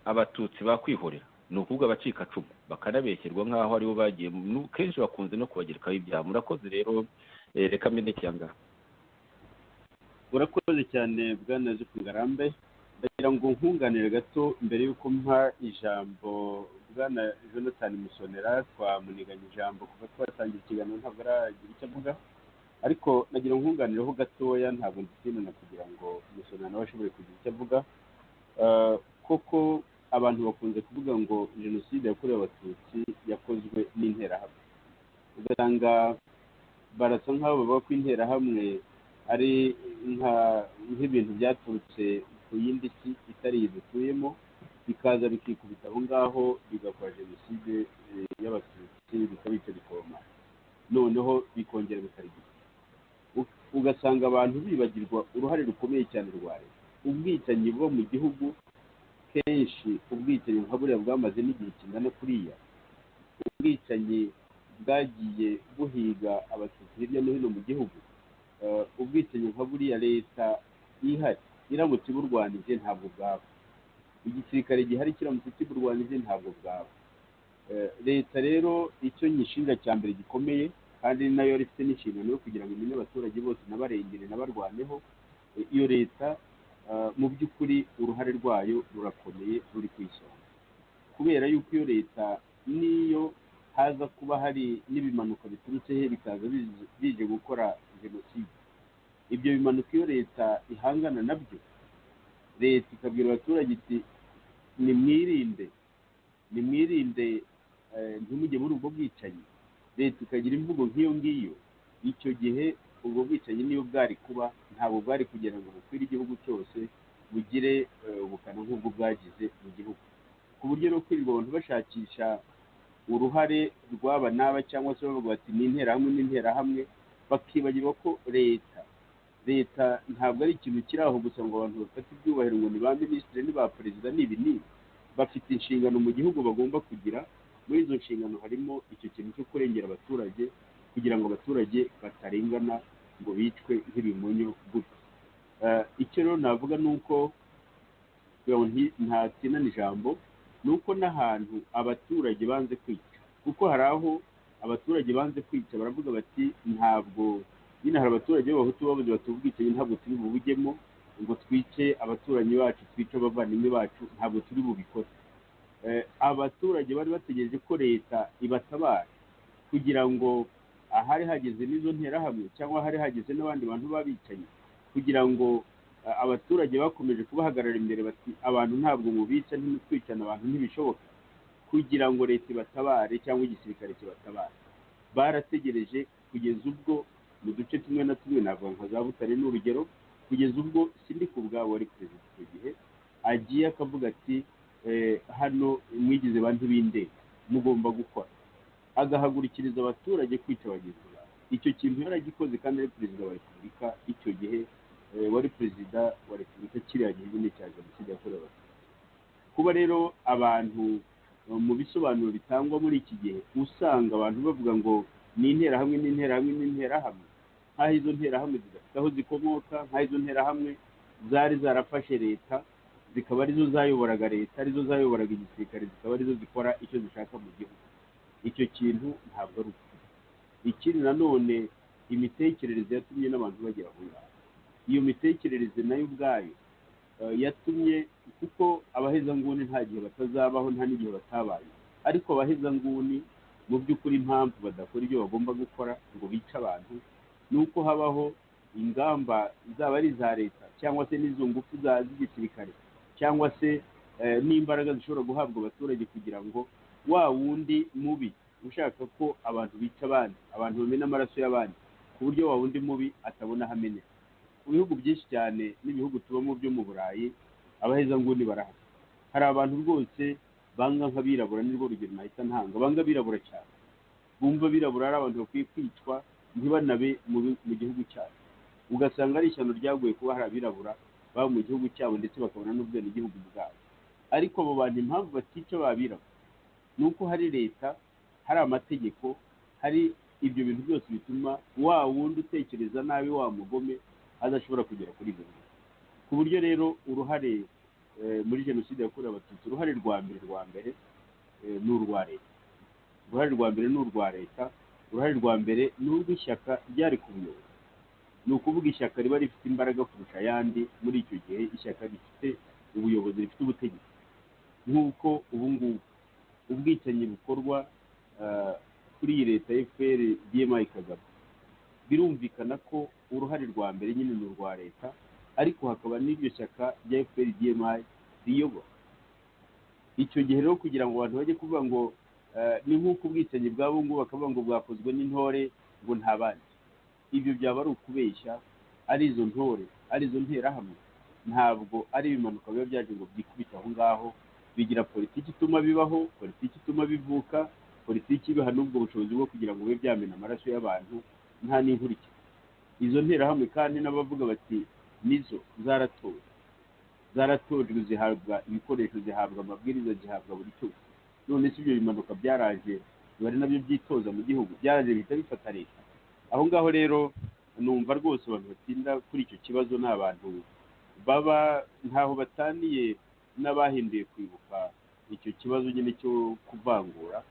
abatutsi bakwihorera, ni ukuvuga abacikacumu, bakanabeshyerwa nk'aho aribo bagiye, kenshi bakunze no kubagerekaho ibyaha. Murakoze rero, reka mbene cyangwa urakoze cyane Bwana Ngarambe. Ndagira ngo nkunganire gato mbere y'uko mpa ijambo Bwana Jonathan Musonera, twamuniganye ijambo kuva twatangira ikiganiro ntabwo aragira icyo avuga, ariko nagira nkunganireho gatoya, ntabwo nzitinana kugira ngo Musonera nawe ashobore kugira icyo avuga. Koko abantu bakunze kuvuga ngo jenoside yakorewe abatutsi yakozwe n'interahamwe, ugasanga barasa nk'aho bavuga ko interahamwe ari nk'ibintu byaturutse ku yindi si itari iyi dutuyemo, bikaza bikikubita aho ngaho bigakora jenoside y'abatutsi, bikabica bikoma, noneho bikongera bikarigita. Ugasanga abantu bibagirwa uruhare rukomeye cyane rwa leta. Ubwicanyi buba mu gihugu, kenshi ubwicanyi nka buriya bwamaze n'igihe kingana kuriya, ubwicanyi bwagiye buhiga abatutsi hirya no hino mu gihugu. Ubwicanyi nka buriya leta ihari iramutse iburwanije ntabwo bwaba, igisirikare gihari kiramutse kiburwanije ntabwo bwaba. Leta rero icyo nyishinga cya mbere gikomeye kandi nayo yari ifite n'inshingano yo kugira ngo imenye abaturage bose n'abarengere n'abarwaneho, iyo leta mu by'ukuri uruhare rwayo rurakomeye ruri ku isonga, kubera yuko iyo leta niyo haza kuba hari n'ibimanuka biturutse he bikaza bije gukora jenoside, ibyo bimanuka iyo leta ihangana nabyo, leta ikabwira abaturage iti nimwirinde ntimujye muri ubwo bwicanyi, leta ikagira imvugo nk'iyo ngiyo, icyo gihe ubwo bwicanyi niyo bwari kuba ntabwo bwari kugira ngo bukwire igihugu cyose bugire ubukana nk'ubwo bwagize mu gihugu, ku buryo rero kwirirwa abantu bashakisha uruhare rw'aba n'aba cyangwa se bavuga bati ni interahamwe bakibagirwa ko leta ntabwo ari ikintu kiri aho gusa ngo abantu bafate ibyubahiro ngo ni ba minisitiri ni ba perezida n'ibi bafite inshingano mu gihugu bagomba kugira. Muri izo nshingano harimo icyo kintu cyo kurengera abaturage kugira ngo abaturage batarengana ngo bicwe nk'ibimonyo gutya. Icyo rero navuga ni uko ntatinana ijambo, ni uko n'ahantu abaturage banze kwica, kuko hari aho abaturage banze kwica baravuga bati ntabwo nyine, hari abaturage b'abahutu babuze bati ubwicanyi ntabwo turi bubujyemo ngo twice abaturanyi bacu, twice abavandimwe bacu, ntabwo turi bubikore. Abaturage bari bategereje ko leta ibatabara kugira ngo ahari hageze n'izo nterahamwe cyangwa ahari hageze n'abandi bantu babicanyi, kugira ngo abaturage bakomeje kubahagarara imbere bati abantu ntabwo mubica, ntimutwicana abantu ntibishoboka, kugira ngo leta ibatabare cyangwa igisirikare kibatabare. Barategereje kugeza ubwo mu duce tumwe na tumwe, navuga nka za Butare n'urugero, kugeza ubwo sindi ku bwabo wari perezida icyo gihe agiye akavuga ati hano mwigize bantu b'indege mugomba gukora, agahagurikiriza abaturage kwica abagenzi babo. Icyo kintu yaragikoze kandi ari perezida wa repubulika icyo gihe, wari perezida wa repubulika kiriya gihe nyine cya jenoside yakorewe abatutsi. Kuba rero abantu mu bisobanuro bitangwa muri iki gihe usanga abantu bavuga ngo ni interahamwe nk'aho izo nterahamwe zidafite aho zikomoka, nk'aho izo nterahamwe zari zarafashe leta, zikaba arizo zayoboraga leta, arizo zayoboraga igisirikare, zikaba arizo zikora icyo zishaka mu gihugu. Icyo kintu ntabwo ari ukuri. Ikindi nanone, imitekerereze yatumye n'abantu bagera aho ngaho. Iyo mitekerereze nayo ubwayo yatumye, kuko abahezanguni nta gihe batazabaho, nta n'igihe batabaye, ariko abahezanguni mu by'ukuri impamvu badakora ibyo bagomba gukora ngo bice abantu, ni uko habaho ingamba zaba ari iza leta cyangwa se n'izo ngufu z'igisirikare cyangwa se n'imbaraga zishobora guhabwa abaturage kugira ngo wa wundi mubi ushaka ko abantu bica abandi, abantu bamena amaraso y'abandi, ku buryo wa wundi mubi atabona aho ameneka. Mu bihugu byinshi cyane n'ibihugu tubamo byo mu Burayi, abahezanguni barahari. Hari abantu rwose banga nk'abirabura, nirwo rugero nahita ntanga, banga abirabura cyane, bumva abirabura ari abantu bakwiye kwicwa ntibanabe mu gihugu cyabo. Ugasanga ari ishyano ryaguye kuba hari abirabura baba mu gihugu cyabo ndetse bakabona n'ubwenegihugu bwabo. Ariko abo bantu impamvu batica abirabura ni uko hari leta, hari amategeko, hari ibyo bintu byose bituma wa wundi utekereza nabi, wa mugome adashobora kugera kuri ibyo bintu. Ku buryo rero uruhare muri jenoside yakorewe abatutsi, uruhare rwa mbere ni urwa leta. Uruhare rwa mbere ni urwa leta, uruhare rwa mbere ni urw'ishyaka ryari ku buyobozi. Ni ukuvuga ishyaka riba rifite imbaraga kurusha ayandi. Muri icyo gihe ishyaka rifite ubuyobozi, rifite ubutegetsi. Nk'uko ubu ngubu ubwicanyi bukorwa kuri iyi leta ya FPR DMI Kagame, birumvikana ko uruhare rwa mbere nyine ni urwa leta, ariko hakaba n'iryo shyaka rya FPR DMI riyobora. Icyo gihe rero kugira ngo abantu bajye kuvuga ngo ni nk'uko ubwicanyi bwabo ngubu bakavuga ngo bwakozwe n'intore ngo nta bandi, ibyo byaba ari ukubeshya. Ari izo ntore, ari izo nterahamwe, ntabwo ari ibimanuka biba byaje ngo byikubite aho ngaho. Bigira politiki ituma bibaho, politiki ituma bivuka, politiki ibiha n'ubwo bushobozi bwo kugira ngo bibe byamena amaraso y'abantu nta n'inkurikije. Izo nterahamwe kandi n'abavuga bati nizo zaratojwe, zihabwa ibikoresho, zihabwa amabwiriza, zihabwa buri cyose. None si ibyo bimanuka byaraje biba ari nabyo byitoza mu gihugu, byaje bihita bifata leta. Aho ngaho rero numva rwose abantu batinda kuri icyo kibazo ni abantu baba ntaho bataniye n'abahinduye kwibuka icyo kibazo nyine cyo kuvangura,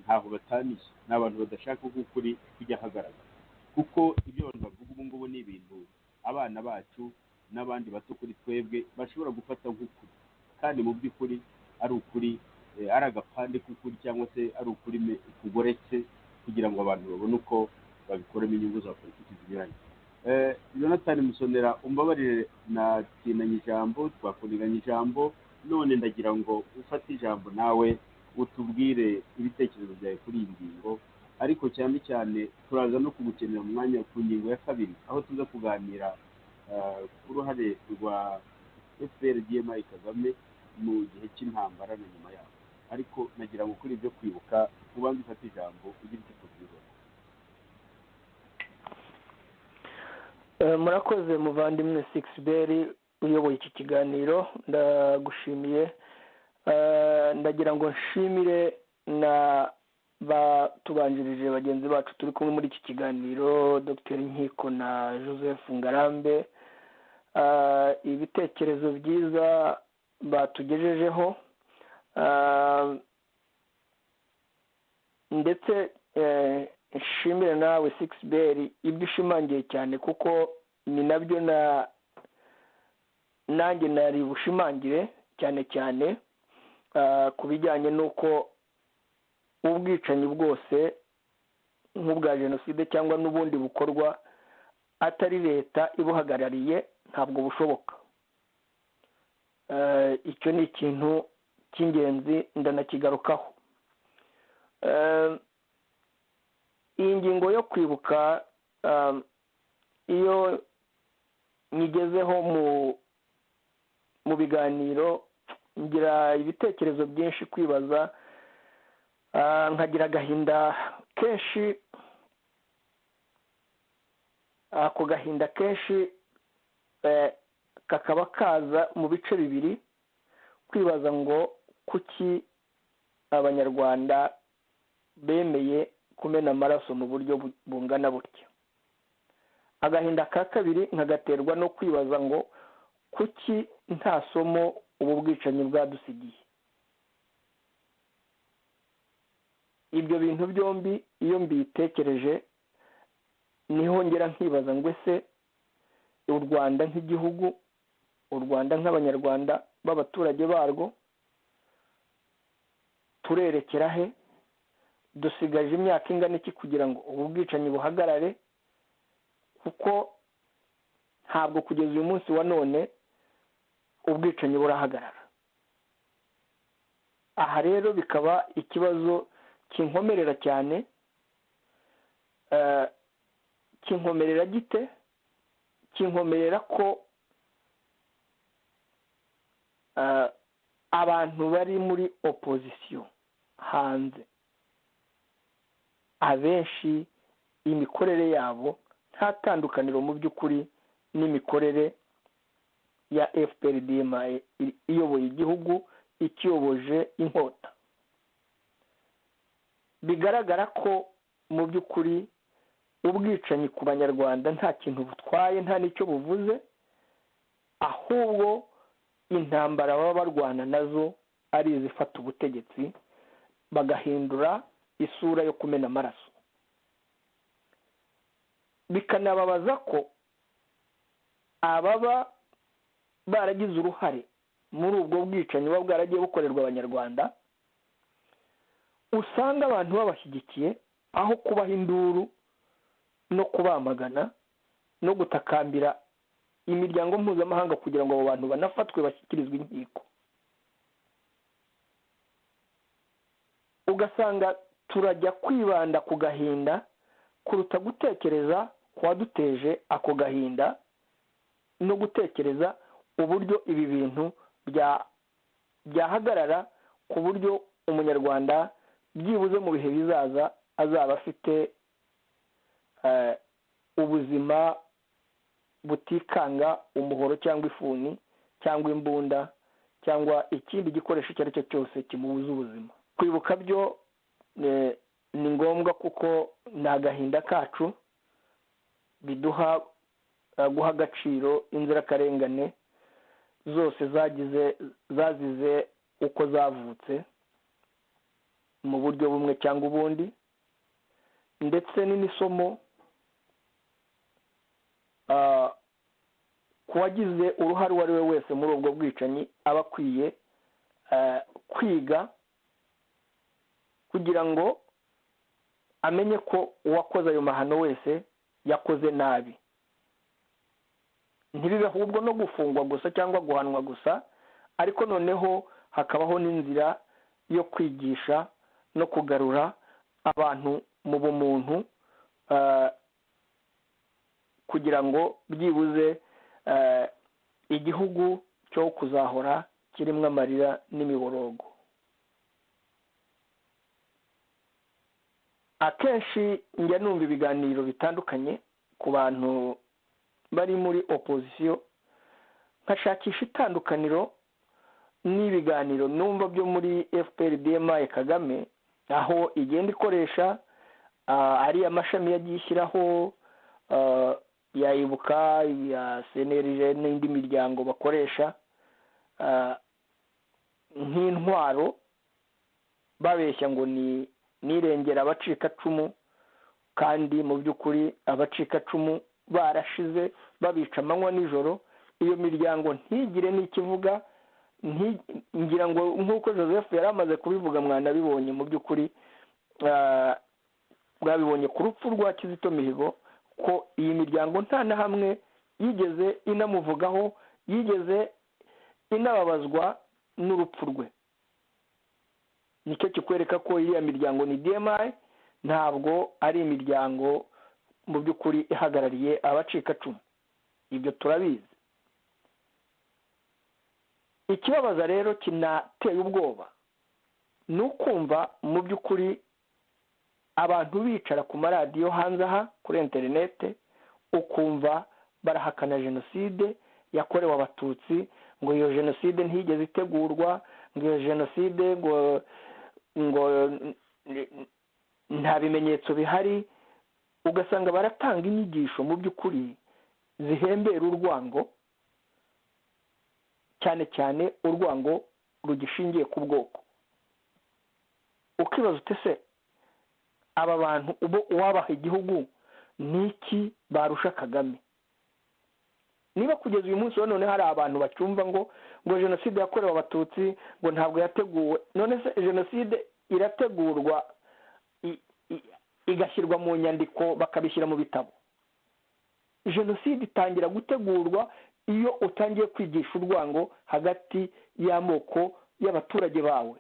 ntaho bataniye. Ni abantu badashaka ukuri kujya ahagaragara, kuko ibyo abantu bavuga ubu ngubu ni ibintu abana bacu n'abandi bato kuri twebwe bashobora gufata nk'ukuri, kandi mu by'ukuri ari ukuri, ari agapande k'ukuri, cyangwa se ari ukuri kugoretse, kugira ngo abantu babone uko babikoramo inyungu za politiki zinyuranye. Jonathan Musonera, umbabarire natinanye ijambo, twakuniganye ijambo, none ndagira ngo ufate ijambo nawe utubwire ibitekerezo byawe kuri iyi ngingo, ariko cyane cyane turaza no kugukenera mu mwanya ku ngingo ya kabiri, aho tuza kuganira ku ruhare rwa FPR-DMI Kagame mu gihe cy'intambara na nyuma yaho. Ariko nagira ngo kuri ibyo kwibuka ubanze ufate ijambo ugira icyo tubwira. Murakoze muvandimwe Sixbert uyoboye iki kiganiro, ndagushimiye. Ndagira ngo nshimire na batubanjirije bagenzi bacu turi kumwe muri iki kiganiro, Dr Nkiko na Joseph Ngarambe, ibitekerezo byiza batugejejeho, ndetse nshimire nawe Sixbert ibyo ushimangiye cyane, kuko ni nabyo nanjye nari bushimangire cyane cyane ku bijyanye n'uko ubwicanyi bwose nk'ubwa jenoside cyangwa n'ubundi bukorwa atari leta ibuhagarariye ntabwo bushoboka. Icyo ni ikintu cy'ingenzi ndanakigarukaho. Iyi ngingo yo kwibuka iyo nyigezeho mu biganiro ngira ibitekerezo byinshi, kwibaza, nkagira agahinda kenshi. Ako gahinda kenshi kakaba kaza mu bice bibiri, kwibaza ngo kuki abanyarwanda bemeye kumena amaraso mu buryo bungana butya. Agahinda ka kabiri nkagaterwa no kwibaza ngo kuki nta somo ubu bwicanyi bwadusigiye. Ibyo bintu byombi iyo mbitekereje niho ngera nkibaza ngo ese u Rwanda nk'igihugu, u Rwanda nk'abanyarwanda b'abaturage barwo, turerekera he? Dusigaje imyaka ingana iki kugira ngo ubu bwicanyi buhagarare? Kuko ntabwo kugeza uyu munsi wa none ubwicanyi burahagarara. Aha rero bikaba ikibazo kinkomerera cyane. Kinkomerera gite? Kinkomerera ko abantu bari muri opposition hanze, abenshi imikorere yabo nta tandukaniro mu by'ukuri n'imikorere ya FPR-DMI iyoboye igihugu, ikiyoboje inkota. Bigaragara ko mu by'ukuri ubwicanyi ku banyarwanda nta kintu butwaye, nta n'icyo buvuze, ahubwo intambara baba barwana nazo ari izifata ubutegetsi bagahindura isura yo kumena amaraso. Bikanababaza ko ababa baragize uruhare muri ubwo bwicanyi buba bwaragiye bukorerwa abanyarwanda, usanga abantu babashyigikiye aho kubaha induru no kubamagana no gutakambira imiryango mpuzamahanga kugira ngo abo bantu banafatwe bashyikirizwe inkiko. Ugasanga turajya kwibanda ku gahinda kuruta gutekereza ku waduteje ako gahinda no gutekereza uburyo ibi bintu byahagarara, ku buryo umunyarwanda byibuze mu bihe bizaza azaba afite ubuzima butikanga umuhoro cyangwa ifuni cyangwa imbunda cyangwa ikindi gikoresho icyo ari cyo cyose kimubuza ubuzima. Kwibuka byo ni ngombwa kuko ni agahinda kacu biduha guha agaciro inzirakarengane zose zazize uko zavutse mu buryo bumwe cyangwa ubundi, ndetse n'isomo ku wagize uruhare uwo ari we wese muri ubwo bwicanyi aba akwiye kwiga kugira ngo amenye ko uwakoze ayo mahano wese yakoze nabi. ntibibe ahubwo no gufungwa gusa cyangwa guhanwa gusa, ariko noneho hakabaho n'inzira yo kwigisha no kugarura abantu mu bumuntu, kugira ngo byibuze igihugu cyo kuzahora kirimo amarira n'imiborogo. akenshi njya numva ibiganiro bitandukanye ku bantu bari muri opozisiyo, nkashakisha itandukaniro n'ibiganiro numva byo muri FPR-DMI Kagame, aho igenda ikoresha ari amashami yagiye ishyiraho ya Ibuka, ya CNRG n'indi miryango bakoresha nk'intwaro, babeshya ngo ni nirengera abacikacumu, kandi mu by'ukuri abacikacumu barashize babica amanywa nijoro. iyo miryango ntigire n'ikivuga, ngira ngo nk'uko Joseph yari amaze kubivuga, mwanabibonye mu by'ukuri, mwabibonye ku rupfu rwa Kizito Mihigo ko iyi miryango nta na hamwe yigeze inamuvugaho, yigeze inababazwa n'urupfu rwe. nicyo kikwereka ko iriya miryango ni DMI, ntabwo ari imiryango mu by'ukuri ihagarariye abacikacumu. ibyo turabizi. ikibabaza rero kinateye ubwoba ni ukumva mu by'ukuri abantu bicara ku maradiyo hanze aha kuri interinete, ukumva barahakana jenoside yakorewe abatutsi, ngo iyo jenoside ntiyigeze itegurwa, ngo iyo jenoside ngo nta bimenyetso bihari. ugasanga baratanga inyigisho mu by'ukuri zihembera urwango, cyane cyane urwango rugishingiye ku bwoko. ukibaza ute se aba bantu uwabaha igihugu niki barusha Kagame? niba kugeza uyu munsi none hari abantu bacyumva ngo jenoside yakorewe abatutsi ngo ntabwo yateguwe, none se jenoside irategurwa igashyirwa mu nyandiko bakabishyira mu bitabo? jenoside itangira gutegurwa iyo utangiye kwigisha urwango hagati y'amoko y'abaturage bawe,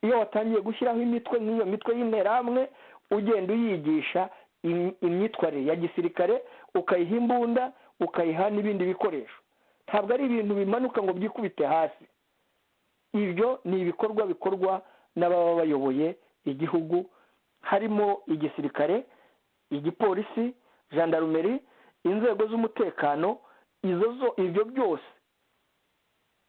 iyo watangiye gushyiraho imitwe nk'iyo mitwe y'interahamwe, ugenda uyigisha imyitwarire ya gisirikare, ukayiha imbunda, ukayiha n'ibindi bikoresho. ntabwo ari ibintu bimanuka ngo byikubite hasi. ibyo ni ibikorwa bikorwa n'ababa bayoboye igihugu, harimo igisirikare, igipolisi, gendarmerie, inzego z'umutekano. ibyo byose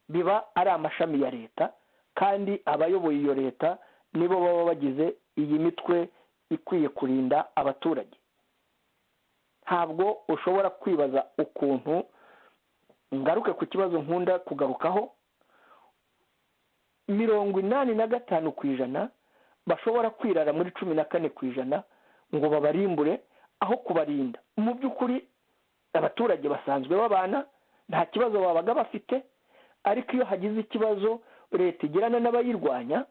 biba ari amashami ya leta, kandi abayoboye iyo leta nibo baba bagize iyi mitwe ikwiye kurinda abaturage. ntabwo ushobora kwibaza ukuntu, ngaruke ku kibazo nkunda kugarukaho, 85% bashobora kwirara muri 14% ngo babarimbure aho kubarinda. mu by'ukuri abaturage basanzwe babana, nta kibazo babaga bafite, ariko iyo hagize ikibazo leta igirana n'abayirwanya,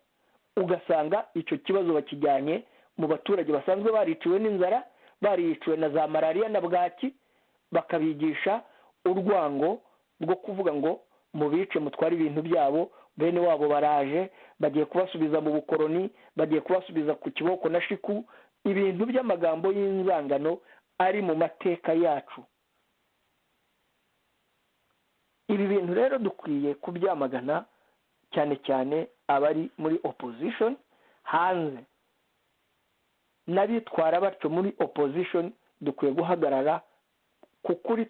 ugasanga icyo kibazo bakijyanye mu baturage basanzwe bariciwe n'inzara, bariciwe na za malariya na bwaki, bakabigisha urwango rwo kuvuga ngo mubice mutware ibintu byabo, bene wabo baraje, bagiye kubasubiza mu bukoroni, bagiye kubasubiza ku kiboko na shiku, ibintu by'amagambo y'inzangano ari mu mateka yacu. ibi bintu rero dukwiye kubyamagana, cyane cyane abari muri opposition hanze, n'abitwara batyo muri opposition dukwiye guhagarara ku kuri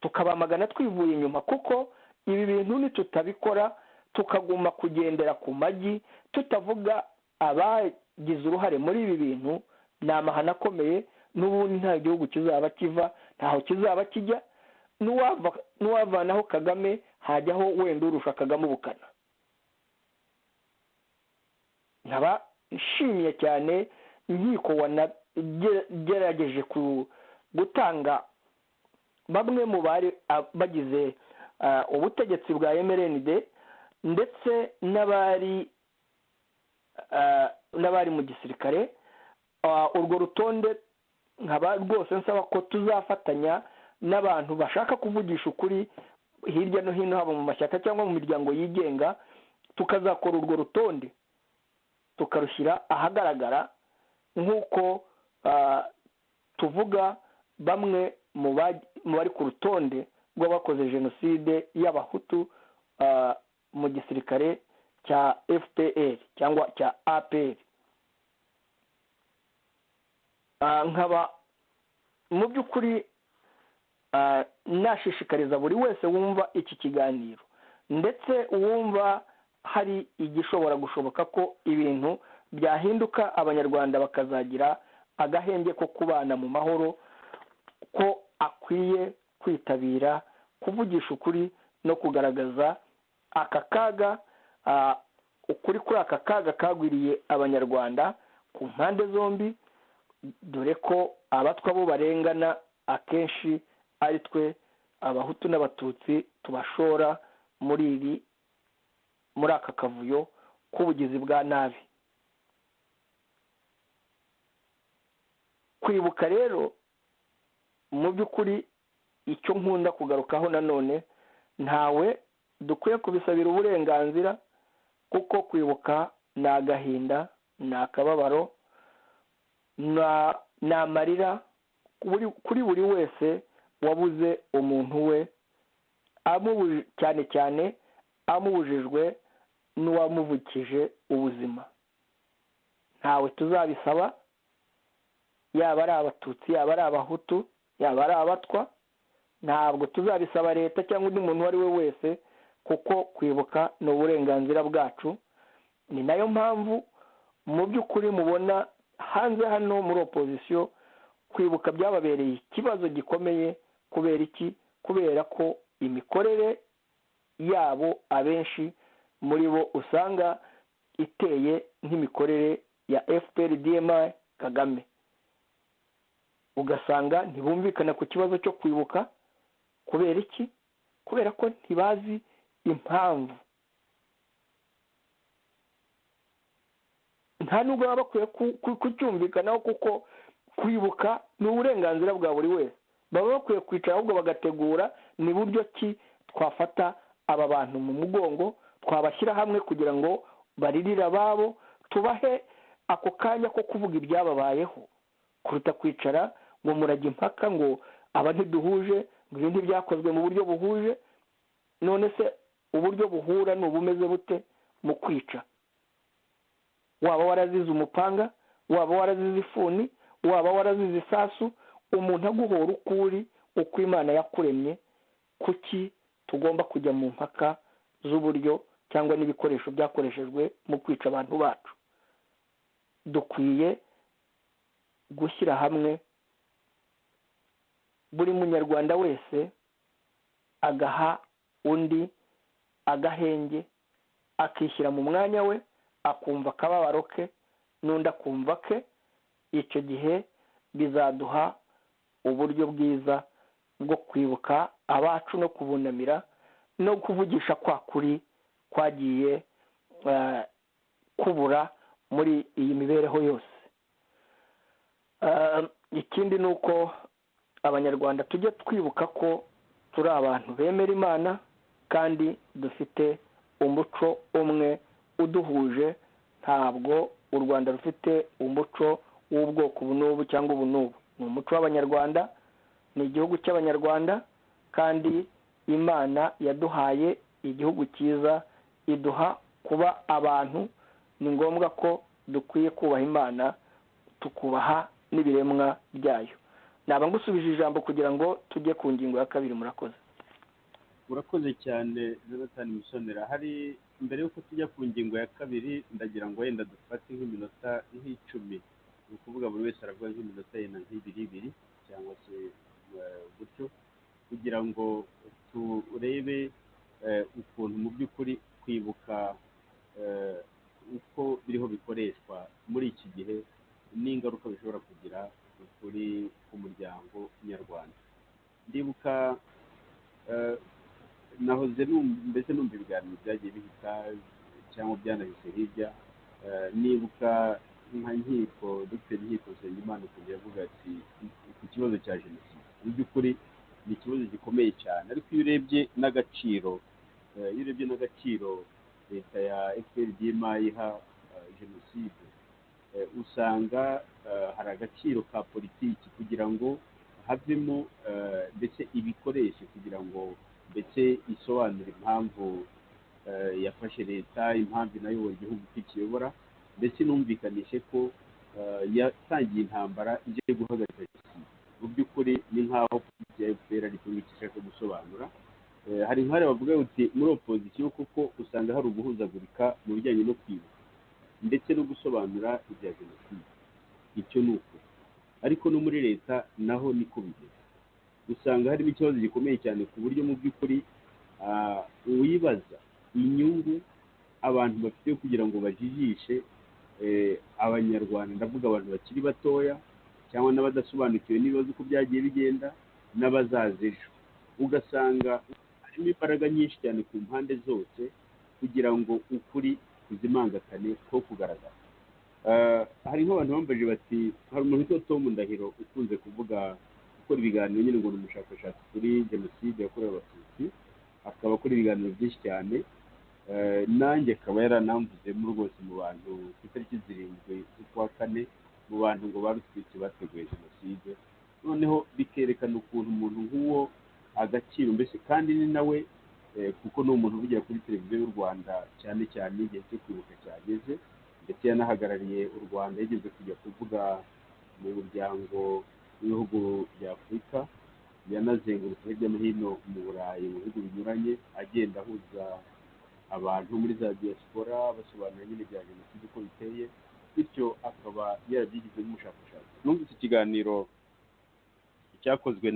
tukabamagana twivuye inyuma, kuko ibi bintu nitutabikora tukaguma kugendera ku magi tutavuga abagize uruhare muri ibi bintu, ni amahano akomeye. N'ubundi nta gihugu kizaba kiva, ntaho kizaba kijya. N'uwavanaho Kagame hajyaho wenda urusha Kagame ubukana. nkaba nshimiye cyane inkiko wanagerageje gutanga bamwe mu bari bagize ubutegetsi bwa MRND ndetse n'abari mu gisirikare. Urwo rutonde nkaba rwose nsaba ko tuzafatanya n'abantu bashaka kuvugisha ukuri hirya no hino, haba mu mashyaka cyangwa mu miryango yigenga, tukazakora urwo rutonde tukarushyira ahagaragara, nk'uko tuvuga bamwe mu bari ku rutonde rw'abakoze jenoside y'abahutu mu gisirikare cya FPR cyangwa cya APR. Nkaba mu by'ukuri nashishikariza buri wese wumva iki kiganiro ndetse wumva hari igishobora gushoboka ko ibintu byahinduka, abanyarwanda bakazagira agahenge ko kubana mu mahoro, ko akwiye kwitabira kuvugisha ukuri no kugaragaza aka kaga, ukuri kuri aka kaga kagwiriye abanyarwanda ku mpande zombi, dore ko abatwa bo barengana akenshi ari twe abahutu n'abatutsi tubashora muri aka kavuyo k'ubugizi bwa nabi. Kwibuka rero mu by'ukuri icyo nkunda kugarukaho nanone, ntawe dukwiye kubisabira uburenganzira, kuko kwibuka ni agahinda, ni akababaro, ni amarira kuri buri wese wabuze umuntu we, cyane cyane amubujijwe n'uwamuvukije ubuzima. Ntawe tuzabisaba, yaba ari abatutsi, yaba ari abahutu, yaba ari abatwa. Ntabwo tuzabisaba leta cyangwa undi muntu uwo ari we wese, kuko kwibuka ni uburenganzira bwacu. Ni nayo mpamvu mu by'ukuri mubona hanze hano muri opozisiyo kwibuka byababereye ikibazo gikomeye. Kubera iki? Kubera ko imikorere yabo abenshi muri bo usanga iteye nk'imikorere ya FPR-DMI Kagame. Ugasanga ntibumvikana ku kibazo cyo kwibuka. Kubera iki? Kubera ko ntibazi impamvu. Nta nubwo baba bakwiye kucyumvikanaho, kuko kwibuka ni uburenganzira bwa buri wese. Baba bakwiye kwicara ahubwo bagategura ni buryo ki twafata aba bantu mu mugongo, twabashyira hamwe kugira ngo baririre ababo, tubahe ako kanya ko kuvuga ibyababayeho, kuruta kwicara ngo murajya impaka ngo aba ntiduhuje, ngo ibindi byakozwe mu buryo buhuje. None se uburyo buhura ni ubumeze bute mu kwica? Waba warazize umupanga, waba warazize ifuni, waba warazize isasu, umuntu aguhora ukuri uko Imana yakuremye. Kuki tugomba kujya mu mpaka z'uburyo cyangwa n'ibikoresho byakoreshejwe mu kwica abantu bacu? Dukwiye gushyira hamwe, buri munyarwanda wese agaha undi agahenge, akishyira mu mwanya we, akumva akababaro ke n'undi akumva ke. Icyo gihe bizaduha uburyo bwiza bwo kwibuka abacu no kubunamira no kuvugisha kwa kuri kwagiye kubura muri iyi mibereho yose. Ikindi ni uko abanyarwanda tujye twibuka ko turi abantu bemera Imana kandi dufite umuco umwe uduhuje. Ntabwo u Rwanda rufite umuco w'ubwoko ubu n'ubu cyangwa ubu n'ubu. Ni umuco w'abanyarwanda, ni igihugu cy'abanyarwanda, kandi Imana yaduhaye igihugu cyiza, iduha kuba abantu. Ni ngombwa ko dukwiye kubaha Imana, tukubaha n'ibiremwa byayo. Naba ngusubije ijambo kugira ngo tujye ku ngingo ya kabiri. Murakoze. urakoze cyane Jonathan Musonera. Hari mbere y'uko tujya ku ngingo ya kabiri ndagira ngo wenda dufate nk'iminota nk'icumi, ni ukuvuga buri wese aravuga nk'iminota yenda nk'ibiri cyangwa se gutyo, kugira ngo turebe ukuntu mu by'ukuri kwibuka uko biriho bikoreshwa muri iki gihe n'ingaruka bishobora kugira kuri umuryango nyarwanda. Ndibuka nahoze mbese numva ibiganiro byagiye bihita cyangwa byanahise hirya, nibuka nka nkiko Dr Nkiko Nsengimana ukuntu yavuga ati ku kibazo cya jenoside mu by'ukuri ni ikibazo gikomeye cyane, ariko iyo urebye n'agaciro leta ya FPR iha jenoside, usanga hari agaciro ka politiki kugira ngo havemo ndetse ibikoresho kugira ngo ndetse isobanura impamvu yafashe leta, impamvu inayoboye igihugu kikiyobora, ndetse numvikanishe ko yatangiye intambara igiye guhagarika jenoside. Mu by'ukuri ni nk'aho ya FPR ari cyo gishaka gusobanura. Hari nk'are bavuga uti muri opozisiyo kuko usanga hari uguhuzagurika mu bijyanye no kwibuka ndetse no gusobanura ibya jenoside. Icyo ni uko, ariko no muri leta naho niko bigeze. Usanga harimo ikibazo gikomeye cyane ku buryo mu by'ukuri wibaza inyungu abantu bafite kugira ngo bajijishe abanyarwanda, ndavuga abantu bakiri batoya cyangwa n'abadasobanukiwe n'ibibazo uko byagiye bigenda n'abazaza ejo. Ugasanga harimo imbaraga nyinshi cyane ku mpande zose kugira ngo ukuri kuzimangatane ko kugaragara. Hari nk'abantu bambaje bati hari umuntu witwa Tom Ndahiro ukunze kuvuga gukora ibiganiro nyine ngo ni umushakashatsi kuri jenoside yakorewe abatutsi, akaba akora ibiganiro byinshi cyane, nanjye akaba yaranamvuzemo rwose mu bantu ku itariki 7 z'ukwa kane mu bantu ngo barutwitse bateguye jenoside. Noneho bikerekana ukuntu umuntu nk'uwo agaciro mbese, kandi ni nawe kuko ni umuntu uvugira kuri televiziyo y'u Rwanda cyane cyane igihe cyo kwibuka cyageze, ndetse yanahagarariye u Rwanda, yigeze kujya kuvuga mu muryango w'ibihugu bya Afurika, yanazengurutse hirya no hino mu Burayi mu bihugu binyuranye, agenda ahuza abantu muri za diaspora basobanura nyine bya jenoside uko biteye, bityo akaba yarabyigize nk'umushakashatsi. Numvise ikiganiro cyakozwe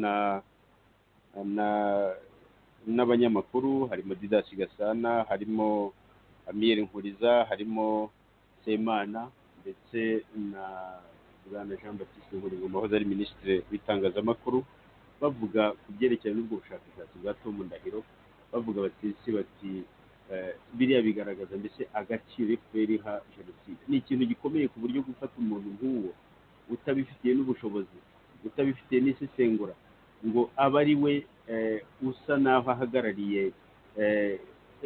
n'abanyamakuru, harimo Didasi Gasana, harimo Amiyeri Nkuriza, harimo Semana, ndetse na Bwana Jean Baptiste Nkuringoma wahoze ari minisitiri w'itangazamakuru, bavuga ku byerekeranye n'ubwo bushakashatsi bwa Tom Ndahiro, bavuga bati biriya bigaragaza mbese agaciro FPR iha jenoside. Ni ikintu gikomeye ku buryo gufata umuntu nk'uwo utabifitiye n'ubushobozi, utabifitiye n'isesengura, ngo aba ari we usa n'aho ahagarariye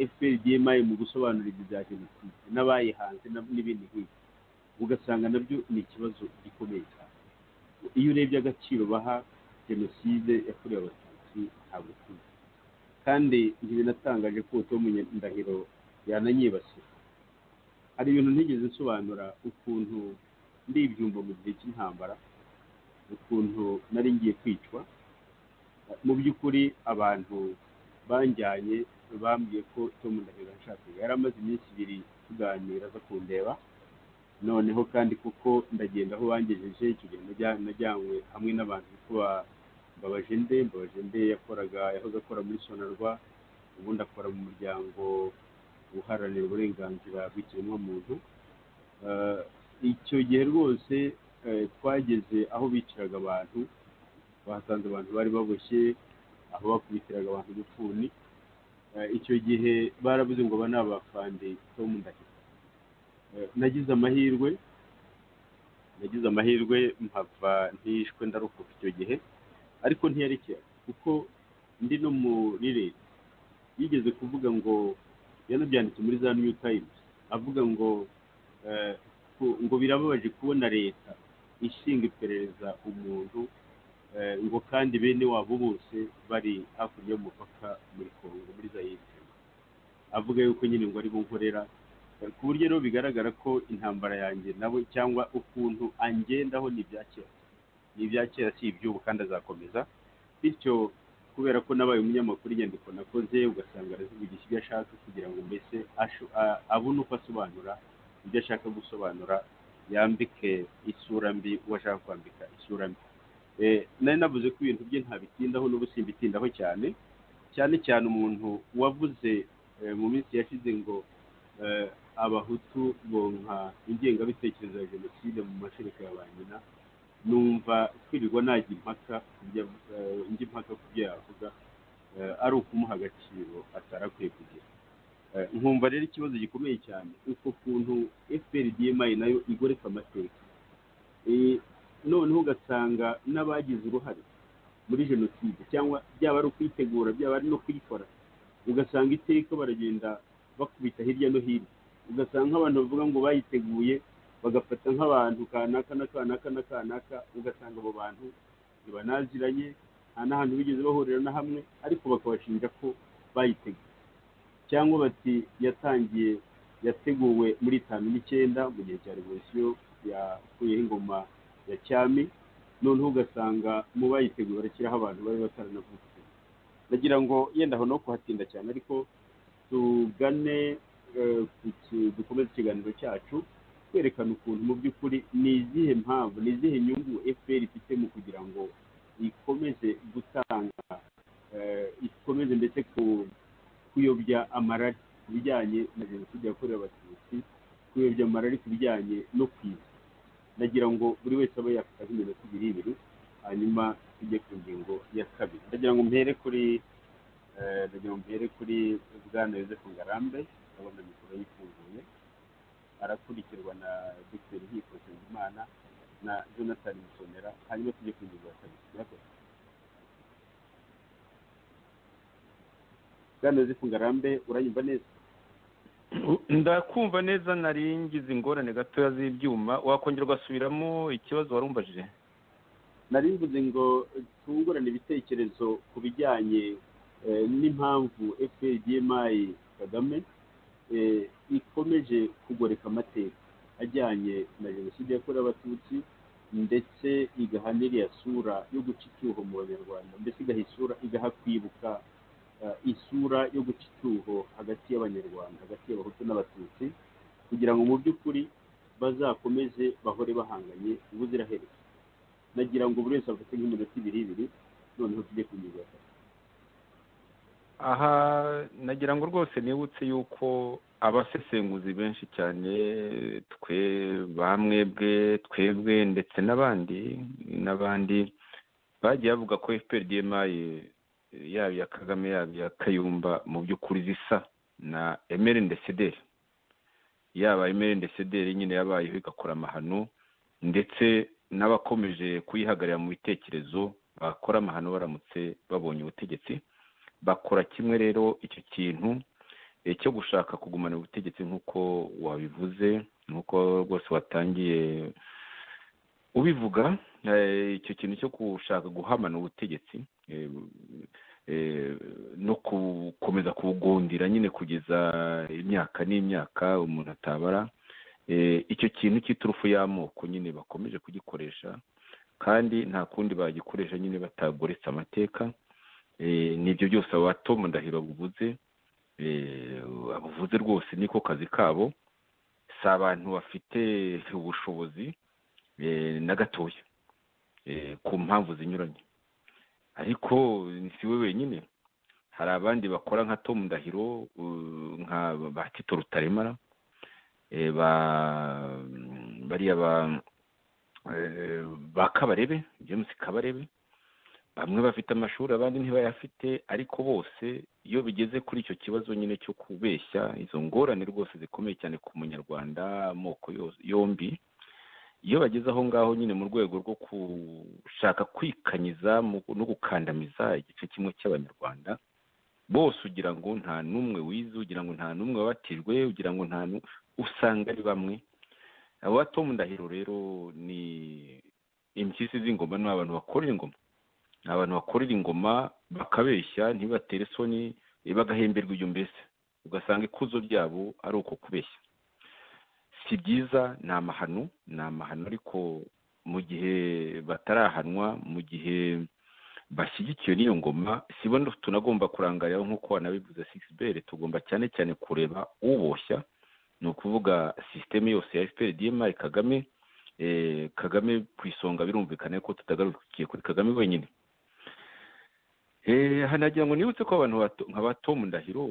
FPR mu gusobanura ibya jenoside n'abayihanze n'ibindi nk'ibyo, ugasanga nabyo ni ikibazo gikomeye cyane. Iyo urebye agaciro baha jenoside yakorewe abatutsi ntabwo tuzi, kandi ntibinatangaje ko Tom Ndahiro yananyibasira. Hari ibintu ntigeze nsobanura ukuntu ndi ibyumva mu gihe cy'intambara, ukuntu nari ngiye kwicwa. Mu by'ukuri abantu banjyanye bambwiye ko Tom Ndahiro yashakaga, yari amaze iminsi 2 tuganira aza kundeba, noneho kandi kuko ndagenda aho bangejeje icyo gihe najyanywe hamwe n'abantu bitwa Mbabajende yahoze akora muri Sonarwa, ubundi akora mu muryango uharanira uburenganzira bw'ikiremwamuntu. Icyo gihe rwose twageze aho biciraga abantu, bahasanze abantu bari baboshye, aho bakubitiraga abantu udufuni. Icyo gihe baravuze ngo aba ni abafande Tom Ndahiro. Nagize amahirwe mpava ntishwe ndarokoka icyo gihe, ariko ntiyarekera kuko ndi no muri leta. Yigeze kuvuga ngo, yanabyanditse muri za New Times, avuga ngo birababaje kubona leta ishinga iperereza umuntu ngo kandi bene wabo bose bari hakurya y'umupaka muri Kongo, muri Zaire. Avuga yuko nyine ngo ari bunkorera, ku buryo rero bigaragara ko intambara yanjye nawe cyangwa ukuntu angendaho ni ibya kera si iby'ubu, kandi azakomeza. Bityo kubera ko nabaye umunyamakuru inyandiko nakoze ugasanga arazivugisha ibyo ashaka kugira ngo mbese abone uko asobanura ibyo ashaka gusobanura yambike isura mbi uwo ashaka kwambika isura mbi. Nari navuze ko ibintu bye ntabitindaho n'ubu simbitindaho cyane cyane umuntu wavuze mu minsi yashize ngo abahutu bonka ingengabitekerezo ya jenoside mu mashereka ya ba nyina, numva twirirwa najya impaka ku byo yavuga ari ukumuha agaciro atarakwiye kugira. Nkumva rero ikibazo gikomeye cyane uko kuntu FPR-DMI nayo igoreka amateka, noneho ugasanga n'abagize uruhare muri jenoside cyangwa byaba ari ukuyitegura byaba ari no kuyikora, ugasanga iteka baragenda bakubita hirya no hino, ugasanga nk'abantu bavuga ngo bayiteguye bagafata nk'abantu kanaka, ugasanga abo bantu ntibanaziranye nta n'ahantu bigeze bahurira na hamwe, ariko bakabashinja ko bayiteguye, cyangwa bati yateguwe muri 1959 mu gihe cya revolisiyo yakuyeho ingoma ya cyami, noneho ugasanga mu bayiteguye barakiraho abantu bari bataranavutse. Ndagira ngo yenda aho no kuhatinda cyane, ariko tugane dukomeze ikiganiro cyacu twerekana ukuntu mu by'ukuri ni izihe mpamvu ni izihe nyungu FPR ifite mu kugira ngo ikomeze gutanga ikomeze ndetse kuyobya amarari ku bijyanye na jenoside yakorewe abatutsi, kuyobya amarari ku bijyanye no kwiza. Ndagira ngo buri wese abe yafata iminota ibiri hanyuma tujye ku ngingo ya kabiri. Ndagira ngo mpere kuri Bwana Yozefu Ngarambe, abona mikoro yifunguye, arakurikirwa na Dr. Nkiko Nsengimana na Jonathan Musonera, hanyuma tujye ku ngingo ya kabiri. Murakoze. Bwana Yozefu Ngarambe, uranyumva neza? Ndakumva neza, nari ngize ingorane gatoya z'ibyuma. Wakongera ugasubiramo ikibazo warumbajije? Nari mvuze ngo tungurane ibitekerezo ku bijyanye n'impamvu FPR-DMI Kagame ikomeje kugoreka amateka ajyanye na jenoside yakorewe abatutsi, ndetse igaha n'iriya sura yo guca icyuho mu banyarwanda, mbese igaha kwibuka isura yo guca icyuho hagati y'abanyarwanda, hagati y'abahutu n'abatutsi, kugira ngo mu by'ukuri bazakomeze bahore bahanganye ubuziraherezo. Nagira ngo buri wese afate nk'iminota ibiri, noneho tujye ku ngingo ya kabiri. Aha nagira ngo rwose nibutse yuko abasesenguzi benshi cyane twebwe ndetse n'abandi bagiye bavuga ko FPR-DMI yaba iya Kagame yaba iya Kayumba mu by'ukuri zisa na MRND-CDR, yaba MRND-CDR nyine yabayeho igakora amahano, ndetse n'abakomeje kuyihagarira mu bitekerezo bakora amahano baramutse babonye ubutegetsi. Bakora kimwe rero icyo kintu cyo gushaka kugumana ubutegetsi nk'uko wabivuze, nk'uko rwose watangiye ubivuga, icyo kintu cyo gushaka guhamana ubutegetsi no gukomeza kubugundira nyine kugeza imyaka n'imyaka umuntu atabara. Icyo kintu cy'iturufu y'amoko nyine bakomeje kugikoresha, kandi nta kundi bagikoresha nyine batagoretse amateka. Nibyo byose aba Tom Ndahiro abuvuze rwose, niko kazi kabo. Si abantu bafite ubushobozi na gatoya ku mpamvu zinyuranye, ariko si we wenyine. Hari abandi bakora nka Tom Ndahiro, nka ba Tito Rutaremara, bariya ba Kabarebe, James Kabarebe. Bamwe bafite amashuri abandi ntibayafite, ariko bose iyo bigeze kuri icyo kibazo nyine cyo kubeshya, izo ngorane rwose zikomeye cyane ku munyarwanda amoko yombi, iyo bageze aho ngaho nyine mu rwego rwo gushaka kwikanyiza no gukandamiza igice kimwe cy'abanyarwanda bose, ugira ngo nta n'umwe wize, ugira ngo nta n'umwe wabatijwe, ugira ngo usanga ari bamwe. Abo ba Tom Ndahiro rero ni impyisi z'ingoma, ni abantu bakorera ingoma, abantu bakorera ingoma bakabeshya ntibatere isoni, bagahemberwa ibyo, mbese ugasanga ikuzo ryabo ari uko kubeshya. Si byiza, ni amahano, ariko mu gihe batarahanwa, mu gihe bashyigikiwe n'iyo ngoma sibo tunagomba kurangarira nk'uko wanabivuze Sixbert, tugomba cyane cyane kureba uboshya, ni ukuvuga sisiteme yose ya FPR-DMI Kagame. Kagame ku isonga birumvikana ko tutagarukiye kuri Kagame wenyine. Hanagira ngo nibutse ko abantu nka Tom Ndahiro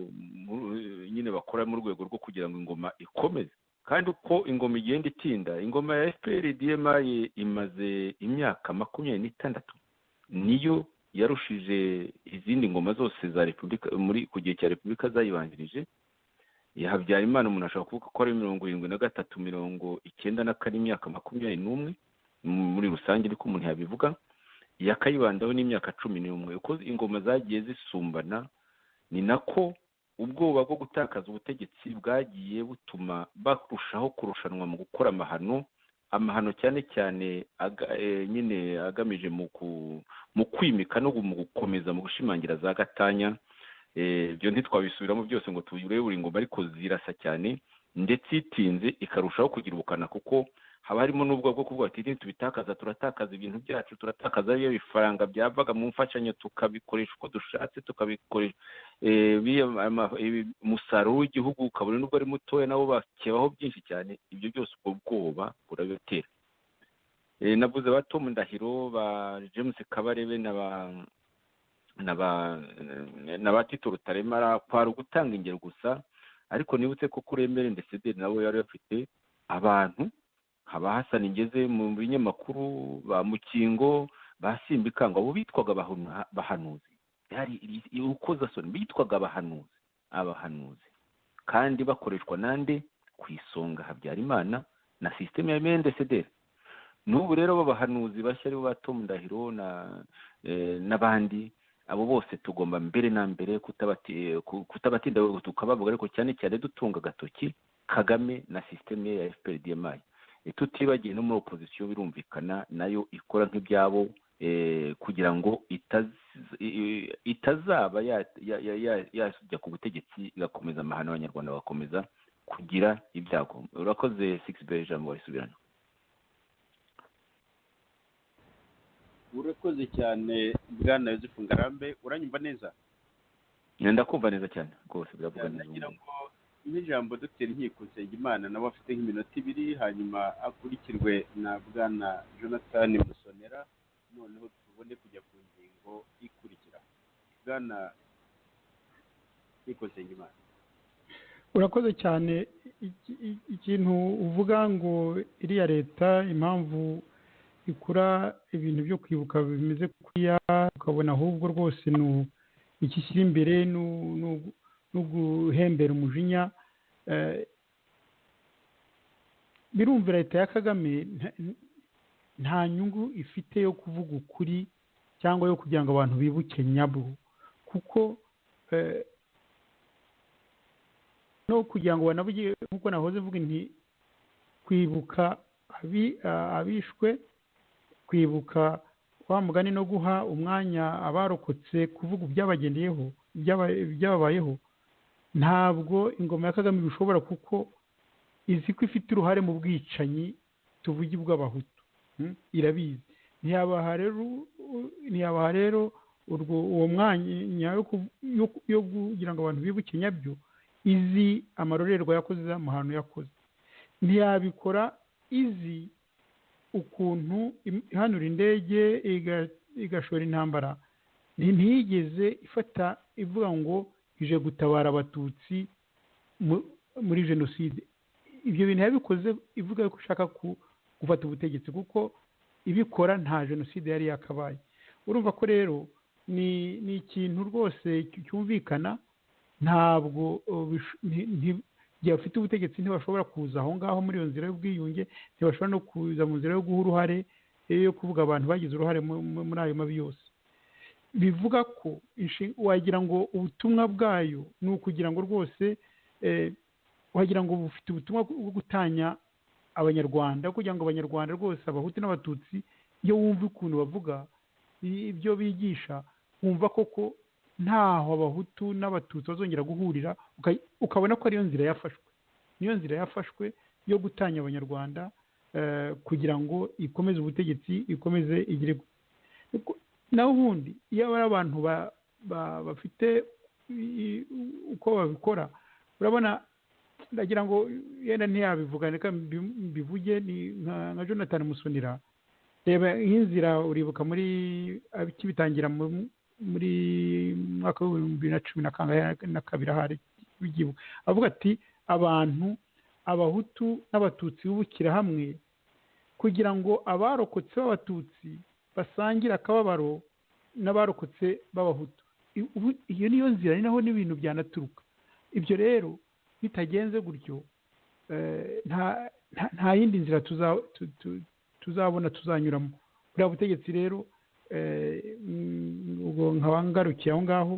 nyine bakora mu rwego rwo kugira ngo ingoma ikomeze, kandi uko ingoma igenda itinda, ingoma ya FPR-DMI imaze imyaka 26, niyo yarushije izindi ngoma zose za repubulika muri ku gihe cya repubulika zayibanjirije. Habyarimana umuntu ashobora kuvuga ko ari 73, 94 imyaka 21 muri rusange, ariko umuntu yabivuga yakayibandaho n'imyaka 11. Uko ingoma zagiye zisumbana, ni nako ubwoba bwo gutakaza ubutegetsi bwagiye butuma barushaho kurushanwa mu gukora amahano cyane cyane nyine agamije mu kwimika no mu gukomeza mu gushimangira za gatanya. Byo ntitwabisubiramo byose ngo tuyure buri ngoma, ariko zirasa cyane ndetse itinze ikarushaho kugira ubukana, kuko haba harimo n'ubwo bwo kuvuga ati tubitakaza, turatakaza ibintu byacu, turatakaza iyo bifaranga byavaga mu mfashanyo tukabikoresha uko dushatse, tukabikoresha umusaruro w'igihugu ukabona nubwo ari mutoya nabo bakebaho byinshi cyane. Ibyo byose ubwo bwoba burabatera. Navuze ba Tom Ndahiro, ba James Kabarebe na ba Tito Rutaremara, kwari ugutanga ingero gusa, ariko nibutse ko kuri Emile Ndesede nawe yari afite abantu haba Hasani Ngeze mu binyamakuru, ba Mukingo, ba Simbikangwa, abo bitwaga abahanuzi. Yari ukozasoni bitwaga abahanuzi kandi bakoreshwa nande ku isonga Habyarimana na system ya Ndesede. N'ubu rero babahanuzi bashya ari ba Tom Ndahiro n'abandi, abo bose tugomba mbere na mbere kutabatinda tukabavuga, ariko cyane cyane dutunga gatoki Kagame na system ya FPR-DMI. Tutibagiye no muri opposition birumvikana nayo ikora nk'ibyabo, kugira ngo itazaba yajya ku butegetsi igakomeza amahano y'Abanyarwanda bakomeza kugira ibyago. Urakoze Sixbert, ijambo warisubirana. Urakoze cyane Bwana Yozefu Ngarambe, uranyumva neza? Ndakumva neza cyane rwose, biravuga neza. Nagira ngo n'ijambo Dr. Nkiko Nsengimana nawe afite nk'iminota 2, hanyuma akurikirwe na Bwana Jonathan Musonera, noneho tubone kujya ku ngingo ikurikira. Bwana Nkiko Nsengimana. Urakoze cyane. Ikintu uvuga ngo iriya leta impamvu ikora ibintu byo kwibuka bimeze kuriya, ukabona ahubwo rwose ikishyira imbere no guhembera umujinya, birumvira leta ya Kagame nta nyungu ifite yo kuvuga ukuri cyangwa yo kugira ngo abantu bibuke nyabwo, kuko no kugira ngo banavuge nk'uko nahoze mvuga nti kwibuka abishwe, kwibuka wa mugani no guha umwanya abarokotse kuvuga ibyabagendeyeho byababayeho, ntabwo ingoma ya Kagame bishobora, kuko izi ko ifite uruhare mu bwicanyi tuvuge bw'abahutu. Irabizi. Ntiyabaha rero uwo mwanya yo kugira ngo abantu bibuke nyabyo, izi amarorerwa yakoze, amahano yakoze. Ntiyabikora izi ukuntu ihanura indege igashora intambara, ntiyigeze ifata ivuga ngo ije gutabara abatutsi muri jenoside. Ibyo bintu yabikoze ivuga ko ushaka gufata ubutegetsi, kuko ibikora nta jenoside yari yakabaye. Urumva ko rero ni ikintu rwose cyumvikana. Ntabwo bafite ubutegetsi ntibashobora kuza aho ngaho muri iyo nzira y'ubwiyunge, ntibashobora no kuza mu nzira yo guha uruhare, yo kuvuga abantu bagize uruhare muri ayo mabi yose. Bivuga ko wagira ngo ubutumwa bwayo ni ukugira ngo rwose wagira ngo bufite ubutumwa bwo gutanya Abanyarwanda, kugira ngo Abanyarwanda rwose abahutu n'abatutsi iyo wumva ukuntu bavuga ibyo bigisha, wumva koko ntaho abahutu n'abatutsi bazongera guhurira, ukabona ko ariyo nzira yafashwe, niyo nzira yafashwe yo gutanya Abanyarwanda, kugira ngo ikomeze ubutegetsi, ikomeze igire. naho ubundi iyo ari abantu bafite uko babikora urabona ndagira ngo yenda ntiyabivuga reka mbivuge ni nka Jonathan Musonera reba nk'inzira uribuka muri kibitangira muri mwaka wa 2012 ahari bigibu avuga ati abantu abahutu n'abatutsi bubukira hamwe kugira ngo abarokotse b'abatutsi basangira akababaro n'abarokotse b'abahutu. Iyo niyo nzira ni naho n'ibintu byanaturuka. Ibyo rero bitagenze gutyo nta yindi nzira tuzabona tuzanyuramo. Buriya butegetsi rero ubwo nkabangarukiye aho ngaho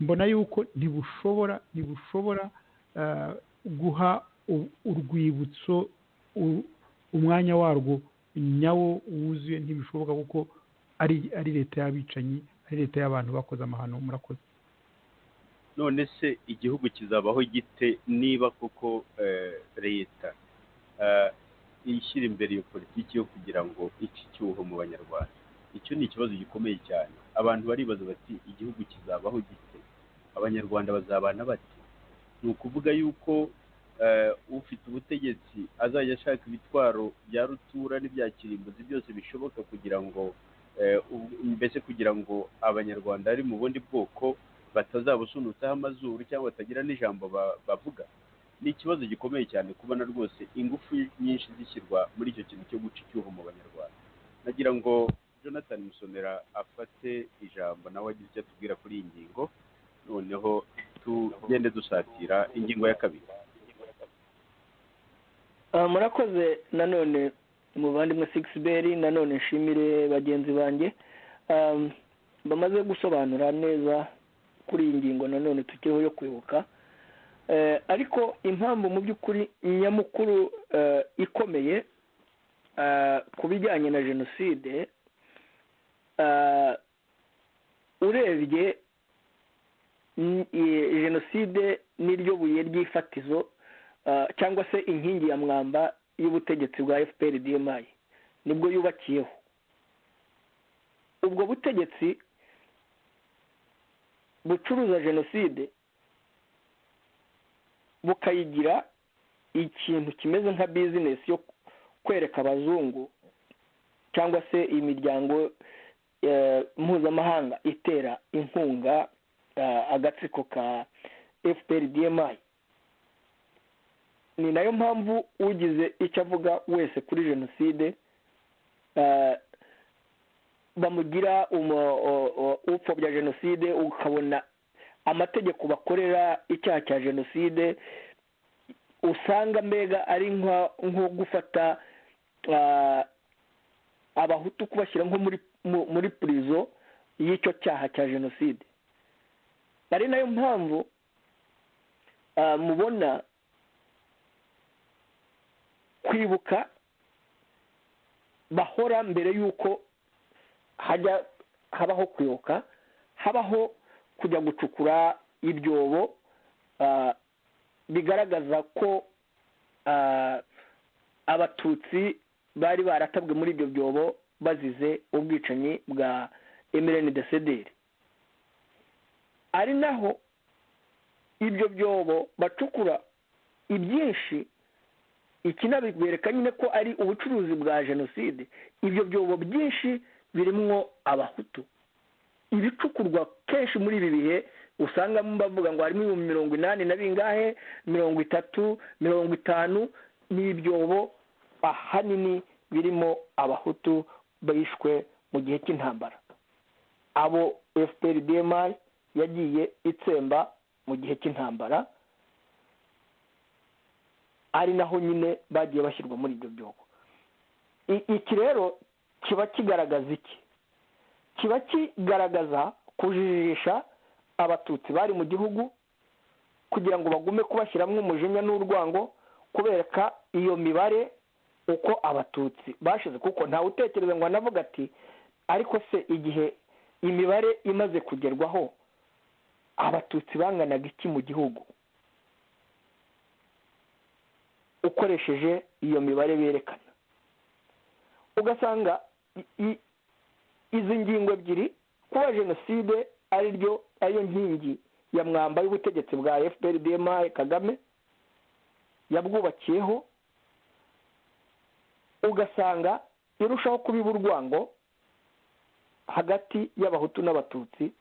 mbona yuko ntibushobora guha urwibutso umwanya warwo nyawo wuzuye, ntibishoboka kuko ari leta y'abicanyi, ari leta y'abantu bakoze amahano. Murakoze. none se igihugu kizabaho gite niba koko leta ishyira imbere iyo politiki yo kugira ngo iki cyuho mu banyarwanda? Icyo ni ikibazo gikomeye cyane. Abantu baribaza bati igihugu kizabaho gite, abanyarwanda bazabana bate? Ni ukuvuga yuko ufite ubutegetsi azajya ashaka ibitwaro bya rutura n'ibya kirimbuzi byose bishoboka kugira ngo mbese kugira ngo abanyarwanda ari mu bundi bwoko batazabusunutsaho amazuru cyangwa batagira n'ijambo bavuga. Ni ikibazo gikomeye cyane kubona rwose ingufu nyinshi zishyirwa muri icyo kintu cyo guca icyuho mu banyarwanda. Nagira ngo Jonathan Musonera afate ijambo nawe agira icyo atubwira kuri iyi ngingo, noneho tugende dusatira ingingo ya kabiri. Murakoze nanone umuvandimwe Sixbert, nanone nshimire bagenzi banjye bamaze gusobanura neza kuri iyi ngingo nanone tukiriho yo kwibuka. Ariko impamvu mu by'ukuri nyamukuru ikomeye ku bijyanye na jenoside, urebye jenoside n'iryo buye ry'ifatizo cyangwa se inkingi ya mwamba y'ubutegetsi bwa FPR-DMI nibwo yubakiyeho. Ubwo butegetsi bucuruza jenoside bukayigira ikintu kimeze nka bizinesi yo kwereka abazungu cyangwa se imiryango mpuzamahanga itera inkunga agatsiko ka FPR-DMI. Ni nayo mpamvu ugize icyo avuga wese kuri jenoside bamugira upfobya jenoside, ukabona amategeko bakorera icyaha cya jenoside usanga mbega ari nko gufata abahutu kubashyira nko muri prison y'icyo cyaha cya jenoside. Ari nayo mpamvu mubona kwibuka bahora mbere y'uko habaho kwibuka, habaho kujya gucukura ibyobo bigaragaza ko abatutsi bari baratabwe muri ibyo byobo bazize ubwicanyi bwa MRND-CDR. Ari naho ibyo byobo bacukura ibyinshi ikinabigwereka nyine ko ari ubucuruzi bwa jenoside. Ibyo byobo byinshi birimwo abahutu. Ibicukurwa kenshi muri ibi bihe usanga bavuga ngo harimo 80 na bingahe 30 50 n'ibyobo ahanini birimo abahutu bishwe mu gihe cy'intambara, abo FPR-DMI yagiye itsemba mu gihe cy'intambara. Ari naho nyine bagiye bashyirwa muri ibyo byobo. Iki rero kiba kigaragaza iki? Kiba kigaragaza kujijisha abatutsi bari mu gihugu kugira ngo bagume kubashyiramo umujinya n'urwango, kubereka iyo mibare uko abatutsi bashize. Kuko ntawe utekereza ngo anavuga ati ariko se igihe imibare imaze kugerwaho abatutsi banganaga iki mu gihugu, ukoresheje iyo mibare berekana. Ugasanga izi ngingo ebyiri kuba jenoside ariyo nkingi ya mwamba y'ubutegetsi bwa FPR-DMI Kagame yabwubakiyeho, ugasanga irushaho kubiba urwango hagati y'abahutu n'abatutsi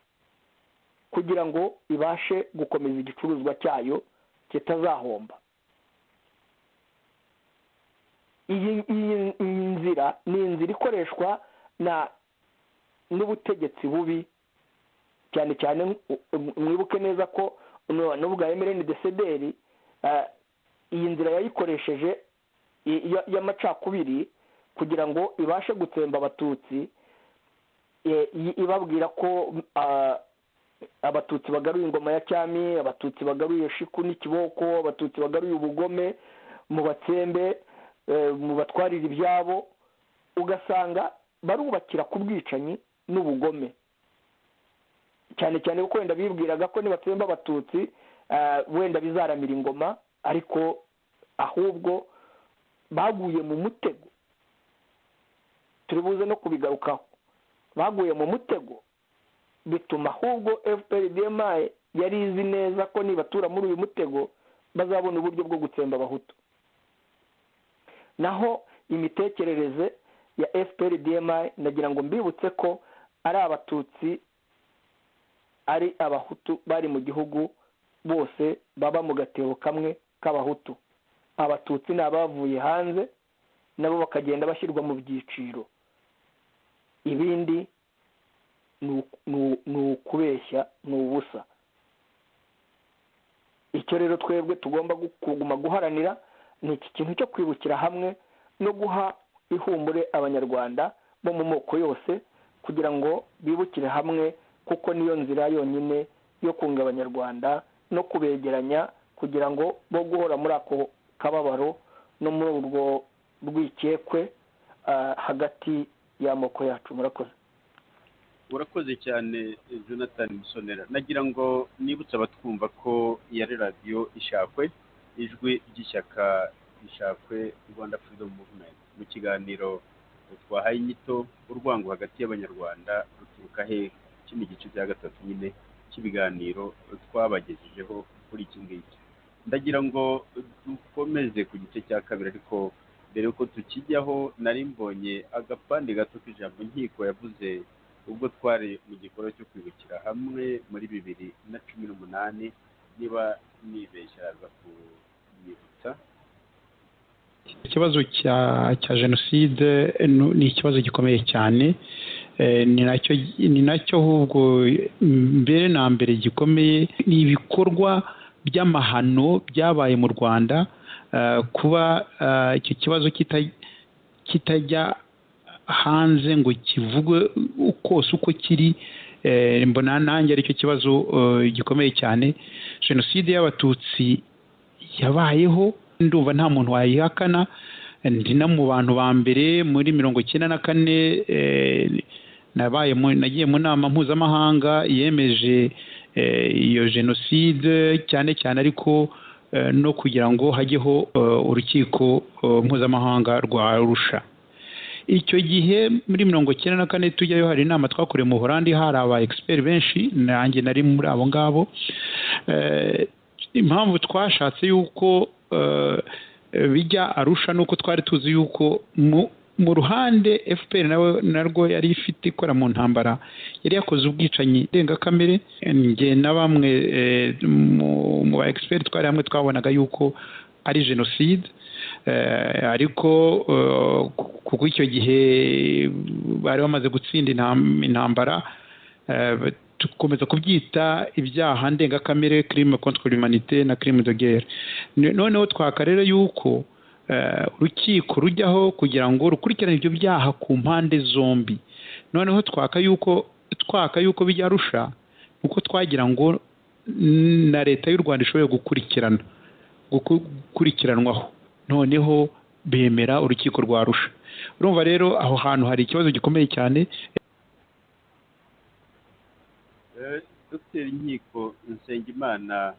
kugira ngo ibashe gukomeza igicuruzwa cyayo kitazahomba. iyi nzira ni inzira ikoreshwa n'ubutegetsi bubi, cyane cyane mwibuke neza ko n'ubwa Emeline Desederi iyi nzira yayikoresheje y'amacakubiri kugira ngo ibashe gutsemba abatutsi, ibabwira ko abatutsi bagaruye ingoma ya cyami, abatutsi bagaruye shiku n'ikiboko, abatutsi bagaruye ubugome, mu batsembe, mu batwarira ibyabo. Ugasanga barubakira ku bwicanyi n'ubugome, cyane cyane kuko wenda bibwiraga ko nibatsemba abatutsi wenda bizaramira ingoma, ariko ahubwo baguye mu mutego. Turibuze no kubigarukaho, baguye mu mutego, bituma ahubwo FPR-DMI yari izi neza ko nibatura muri uyu mutego bazabona uburyo bwo gutsemba abahutu. Naho imitekerereze ya FPR-DMI nagira ngo mbibutse ko ari abatutsi ari abahutu bari mu gihugu bose baba mu gatebo kamwe k'abahutu. Abatutsi ni abavuye hanze nabo bakagenda bashyirwa mu byiciro, ibindi ni ukubeshya, ni ubusa. Icyo rero twebwe tugomba kuguma guharanira ni iki kintu cyo kwibukira hamwe no guha ihumure abanyarwanda bo mu moko yose kugira ngo bibukire hamwe, kuko niyo nzira yonyine yo kunga abanyarwanda no kubegeranya kugira ngo bo guhora muri ako kababaro no muri urwo rwikekwe hagati y'amoko yacu. Murakoze. urakoze cyane Jonathan Musonera. Nagira ngo nibutse abatwumva ko yari radiyo Ishakwe, ijwi ry'ishyaka Ishakwe Rwanda Freedom Movement. Mu kiganiro twahaye inyito urwango hagati y'abanyarwanda ruturuka he, kino gice cya gatatu nyine cy'ibiganiro twabagejejeho kuri iki ngiki. Ndagira ngo dukomeze ku gice cya kabiri, ariko mbere yuko tukijyaho nari mbonye agapande gato k'ijambo nkiko yavuze ubwo twari mu gikorwa cyo kwibukira hamwe muri 2018, niba nibeshya aza kunyibutsa. Ikibazo cya jenoside ni ikibazo gikomeye cyane, ni nacyo ahubwo mbere na mbere gikomeye ni ibikorwa by'amahano byabaye mu Rwanda. Kuba icyo kibazo kitajya hanze ngo kivugwe kose uko kiri, mbona nanjye aricyo kibazo gikomeye cyane. Jenoside y'abatutsi yabayeho, ndumva nta muntu wayihakana. Ndi no mu bantu ba mbere muri 1994 nagiye mu nama mpuzamahanga yemeje iyo jenoside, cyane cyane ariko no kugira ngo hajyeho urukiko mpuzamahanga rwa Arusha. Icyo gihe muri 1994 tujyayo, hari inama twakoreye mu Buholandi, hari aba expert benshi, nanjye nari muri abo ngabo. Impamvu twashatse yuko bijya Arusha nuko twari tuzi yuko mu ruhande FPR narwo yari ifite ikora mu ntambara, yari yakoze ubwicanyi ndengakamere. Nge na bamwe mu ba expert twari hamwe twabonaga yuko ari jenoside, ariko kuko icyo gihe bari bamaze gutsinda intambara, tukomeza kubyita ibyaha ndengakamere, crime contre l'humanité na crime de guerre. Noneho twakarera yuko urukiko rujyaho kugira ngo rukurikirane ibyo byaha ku mpande zombi. Noneho twaka yuko bijya Arusha, uko twagira ngo na leta y'u Rwanda ishoboye gukurikiranwaho. Noneho bemera urukiko rwa Arusha. Urumva rero aho hantu hari ikibazo gikomeye cyane. Dr. Nkiko Nsengimana,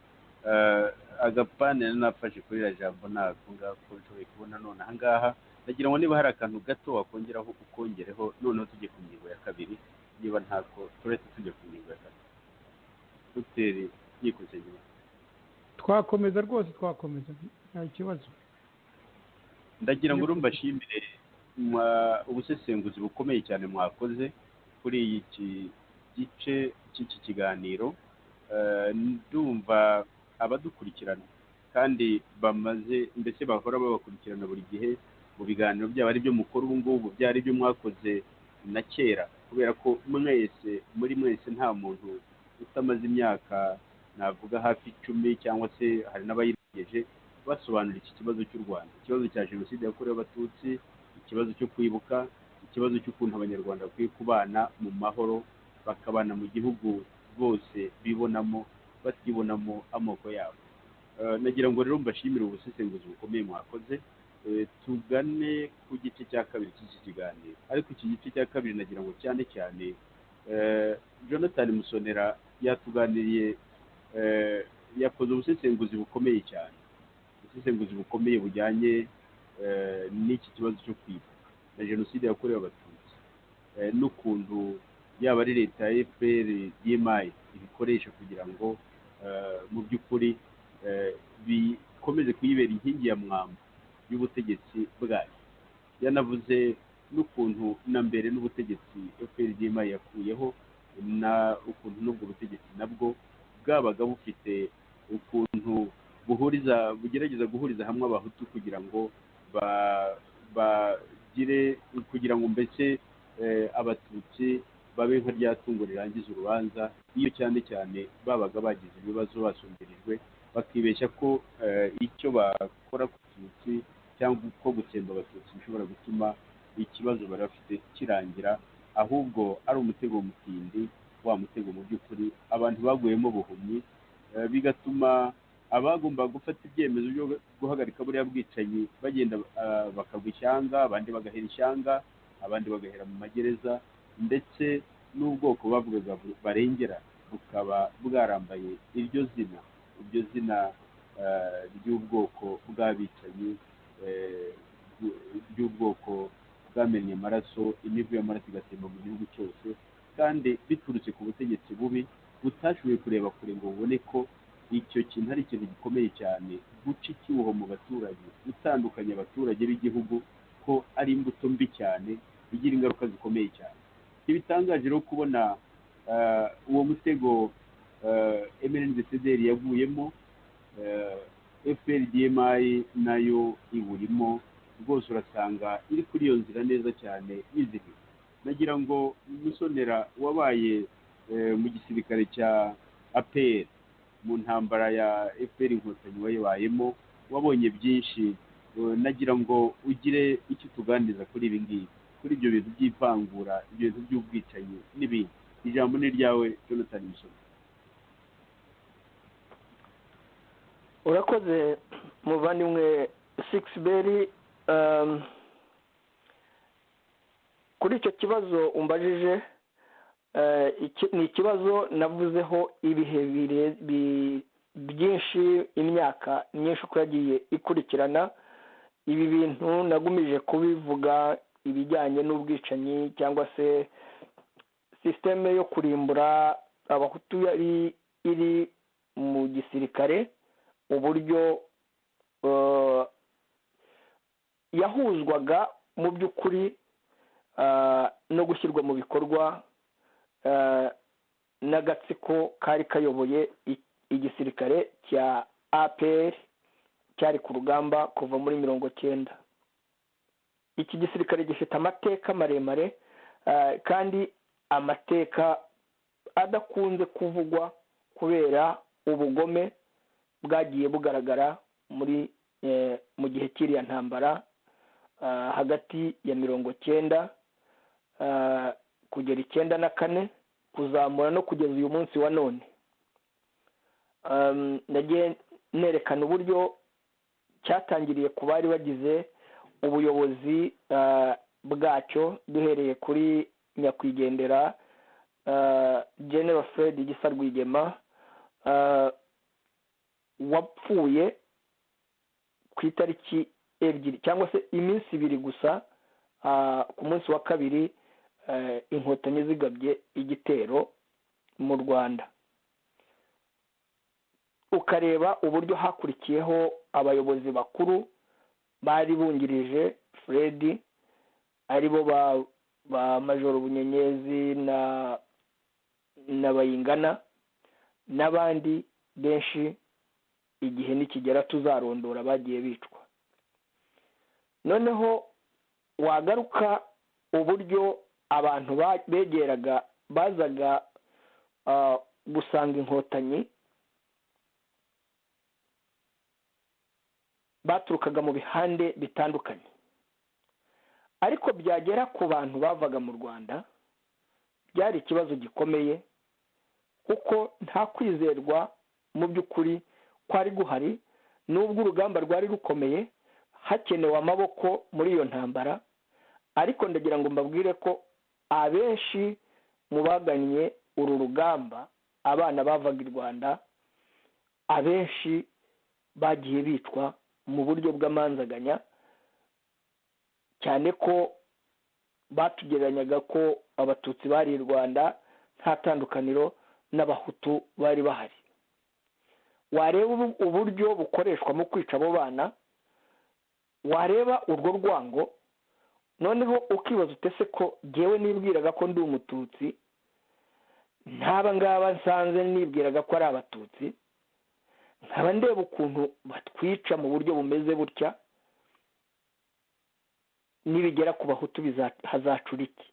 agapane nafashe kuri ira jambo nako ngako nshoboye kubona none ahangaha. Ndagira ngo niba hari akantu gato wakongeraho ukongereho, noneho tujye ku ngingo ya kabiri niba ntako turetse tujya ku ngingo ya kane. Dogiteri Nkiko Nsengimana. twakomeza rwose twakomeza nta kibazo. Ndagira ngo mbashimire ubusesenguzi bukomeye cyane mwakoze kuri iki gice cy'iki kiganiro. Ndumva abadukurikirana kandi bamaze mbese bahora babakurikirana buri gihe mu biganiro byabo ari byo mukora ubu ngubu byari byo mwakoze na kera, kubera ko muri mwese nta muntu utamaze imyaka navuga hafi 10 cyangwa se hari n'abayirengeje basobanura iki kibazo cy'u Rwanda, ikibazo cya jenoside yakorewe abatutsi, ikibazo cyo kwibuka, ikibazo cy'ukuntu abanyarwanda bakwiye kubana mu mahoro, bakabana mu gihugu bose bibonamo batibonamo amoko yabo. Nagira ngo rero mbashimire ubusesenguzi bukomeye mwakoze. Tugane ku gice cya kabiri cy'iki kiganiro, ariko iki gice cya kabiri nagira ngo cyane cyane Jonathan Musonera yatuganiriye, yakoze ubusesenguzi bukomeye cyane, ubusesenguzi bukomeye bujyanye n'iki kibazo cyo kwibuka na jenoside yakorewe abatutsi, n'ukuntu yaba ari leta ya FPR DMI ibikoresha kugira ngo mu by'ukuri bikomeze kuyibera inkingi ya mwamba y'ubutegetsi bwayo. Yanavuze n'ukuntu na mbere n'ubutegetsi FPR DMI yakuyeho na ukuntu n'ubwo butegetsi nabwo bwabaga bufite ukuntu bugerageza guhuriza hamwe abahutu kugira ngo kugira ngo mbese abatutsi babe nka rya tungo rirangiza urubanza, iyo cyane cyane babaga bagize ibibazo basumbirijwe bakibeshya ko icyo bakora ku Tutsi cyangwa uko gutsemba abatutsi bishobora gutuma ikibazo bari bafite kirangira, ahubwo ari umutego mutindi, wa mutego mu by'ukuri abantu baguyemo buhumyi, bigatuma abagomba gufata ibyemezo byo guhagarika buriya bwicanyi bagenda bakagwa ishyanga, abandi bagahera ishyanga, abandi bagahera mu magereza, ndetse n'ubwoko bavugaga barengera bukaba bwarambaye iryo zina ry'ubwoko bw'abicanyi, ry'ubwoko bwamennye amaraso, imivu y'amaraso igatemba mu gihugu cyose, kandi biturutse ku butegetsi bubi butashoboye kureba kure ngo bubone ko icyo kintu ari ikintu gikomeye cyane, guca icyuho mu baturage, gutandukanya abaturage b'igihugu, ko ari imbuto mbi cyane igira ingaruka zikomeye cyane. Ntibitangaje rero kubona uwo mutego MNDCDR yaguyemo, FPR DMI nayo iwurimo, rwose urasanga iri kuri iyo nzira neza cyane yizihiwe. Nagira ngo Musonera wabaye mu gisirikare cya APR mu ntambara ya FPR Inkotanyi wayibayemo, wabonye byinshi, nagira ngo ugire icyo tuganiriza kuri ibi ngibi, kuri ibyo bintu by'ivangura, ibyo bintu by'ubwicanyi n'ibindi. Ijambo ni ryawe Jonathan Musonera. urakoze muvandimwe Sixbert. Kuri icyo kibazo umbajije, ni ikibazo navuzeho ibihe byinshi, imyaka myinshi uko yagiye ikurikirana. Ibi bintu nagumije kubivuga, ibijyanye n'ubwicanyi cyangwa se sisiteme yo kurimbura abahutu yari iri mu gisirikare, uburyo yahuzwaga mu by'ukuri no gushyirwa mu bikorwa n'agatsiko kari kayoboye igisirikare cya APR cyari ku rugamba kuva muri 1990. Iki gisirikare gifite amateka maremare, kandi amateka adakunze kuvugwa kubera ubugome bwagiye bugaragara mu gihe cy'iriya ntambara hagati ya 1990 kugera 1994 kuzamura no kugeza uyu munsi wa none. Nagiye nerekana uburyo cyatangiriye ku bari bagize ubuyobozi bwacyo, duhereye kuri nyakwigendera General Fred Gisa Rwigema, wapfuye ku itariki 2 cyangwa se iminsi 2 gusa, ku munsi wa 2 inkotanyi zigabye igitero mu Rwanda, ukareba uburyo hakurikiyeho abayobozi bakuru bari bungirije Fred, aribo ba Majoro Bunyenyezi na Bayingana n'abandi benshi, igihe nikigera tuzarondora bagiye bicwa. Noneho wagaruka uburyo abantu begeraga bazaga gusanga inkotanyi, baturukaga mu bihande bitandukanye, ariko byagera ku bantu bavaga mu Rwanda byari ikibazo gikomeye, kuko nta kwizerwa mu by'ukuri kwari guhari, n'ubwo urugamba rwari rukomeye hakenewe amaboko muri iyo ntambara. Ariko ndagira ngo mbabwire ko abenshi mu bagannye uru rugamba, abana bavaga i Rwanda, abenshi bagiye bicwa mu buryo bw'amanzaganya, cyane ko batugereranyaga ko abatutsi bari i Rwanda nta tandukaniro n'abahutu bari bahari. Wareba uburyo bukoreshwa mu kwica abo bana, wareba urwo rwango, noneho ukibaza utese ko jyewe nibwiraga ko ndi umututsi, ntaba ngaba nsanze nibwiraga ko ari abatutsi, nkaba ndeba ukuntu batwica mu buryo bumeze butya, nibigera ku bahutu hazacura iki?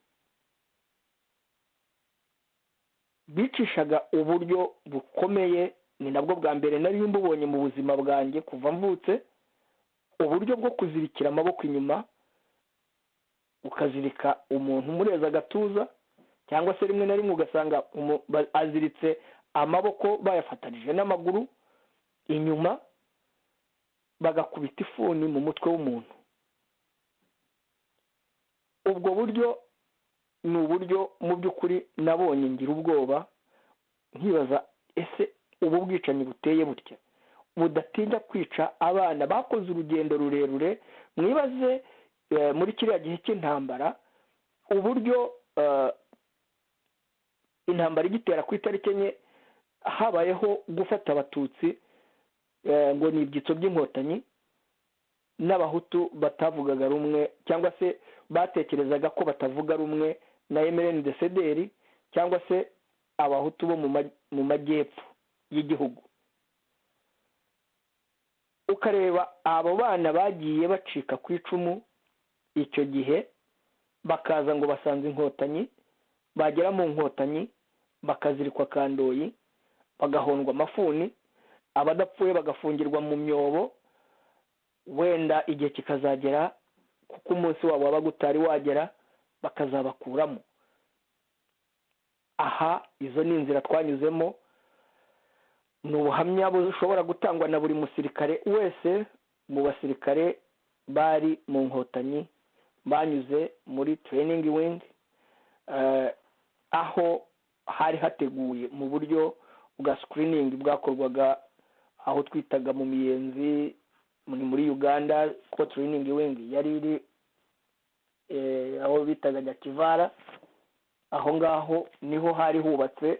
Bicishaga uburyo bukomeye, ni nabwo bwa mbere nari mbubonye mu buzima bwanjye kuva mvutse, uburyo bwo kuzirikira amaboko inyuma, ukazirika umuntu umureza agatuza, cyangwa se rimwe na rimwe ugasanga aziritse amaboko bayafatanije n'amaguru inyuma, bagakubita ifuni mu mutwe w'umuntu. Ubwo buryo ni uburyo mu by'ukuri nabonye ngira ubwoba, nkibaza ese ubu bwicanyi buteye butya budatinya kwica abana bakoze urugendo rurerure. Mwibaze muri kiriya gihe cy'intambara uburyo intambara igitera ku itariki enye habayeho gufata abatutsi ngo ni ibyitso by'inkotanyi, n'abahutu batavugaga rumwe cyangwa se batekerezaga ko batavuga rumwe na MRND-CDR cyangwa se abahutu bo mu majyepfo y'igihugu. Ukareba abo bana bagiye bacika ku icumu icyo gihe, bakaza ngo basanze inkotanyi, bagera mu nkotanyi bakazirikwa kandoyi, bagahondwa amafuni, abadapfuye bagafungirwa mu myobo, wenda igihe kikazagera kuko umunsi wabo wabaga utari wagera bakazabakuramo. Aha izo ni inzira twanyuzemo, ni ubuhamya bushobora gutangwa na buri musirikare wese mu basirikare bari mu nkotanyi banyuze muri training wing, aho hari hateguye mu buryo bwa screening bwakorwaga aho twitaga mu Miyenzi muri Uganda, ko training wing yari iri aho bitaga Nyakivara. Aho ngaho niho hari hubatse,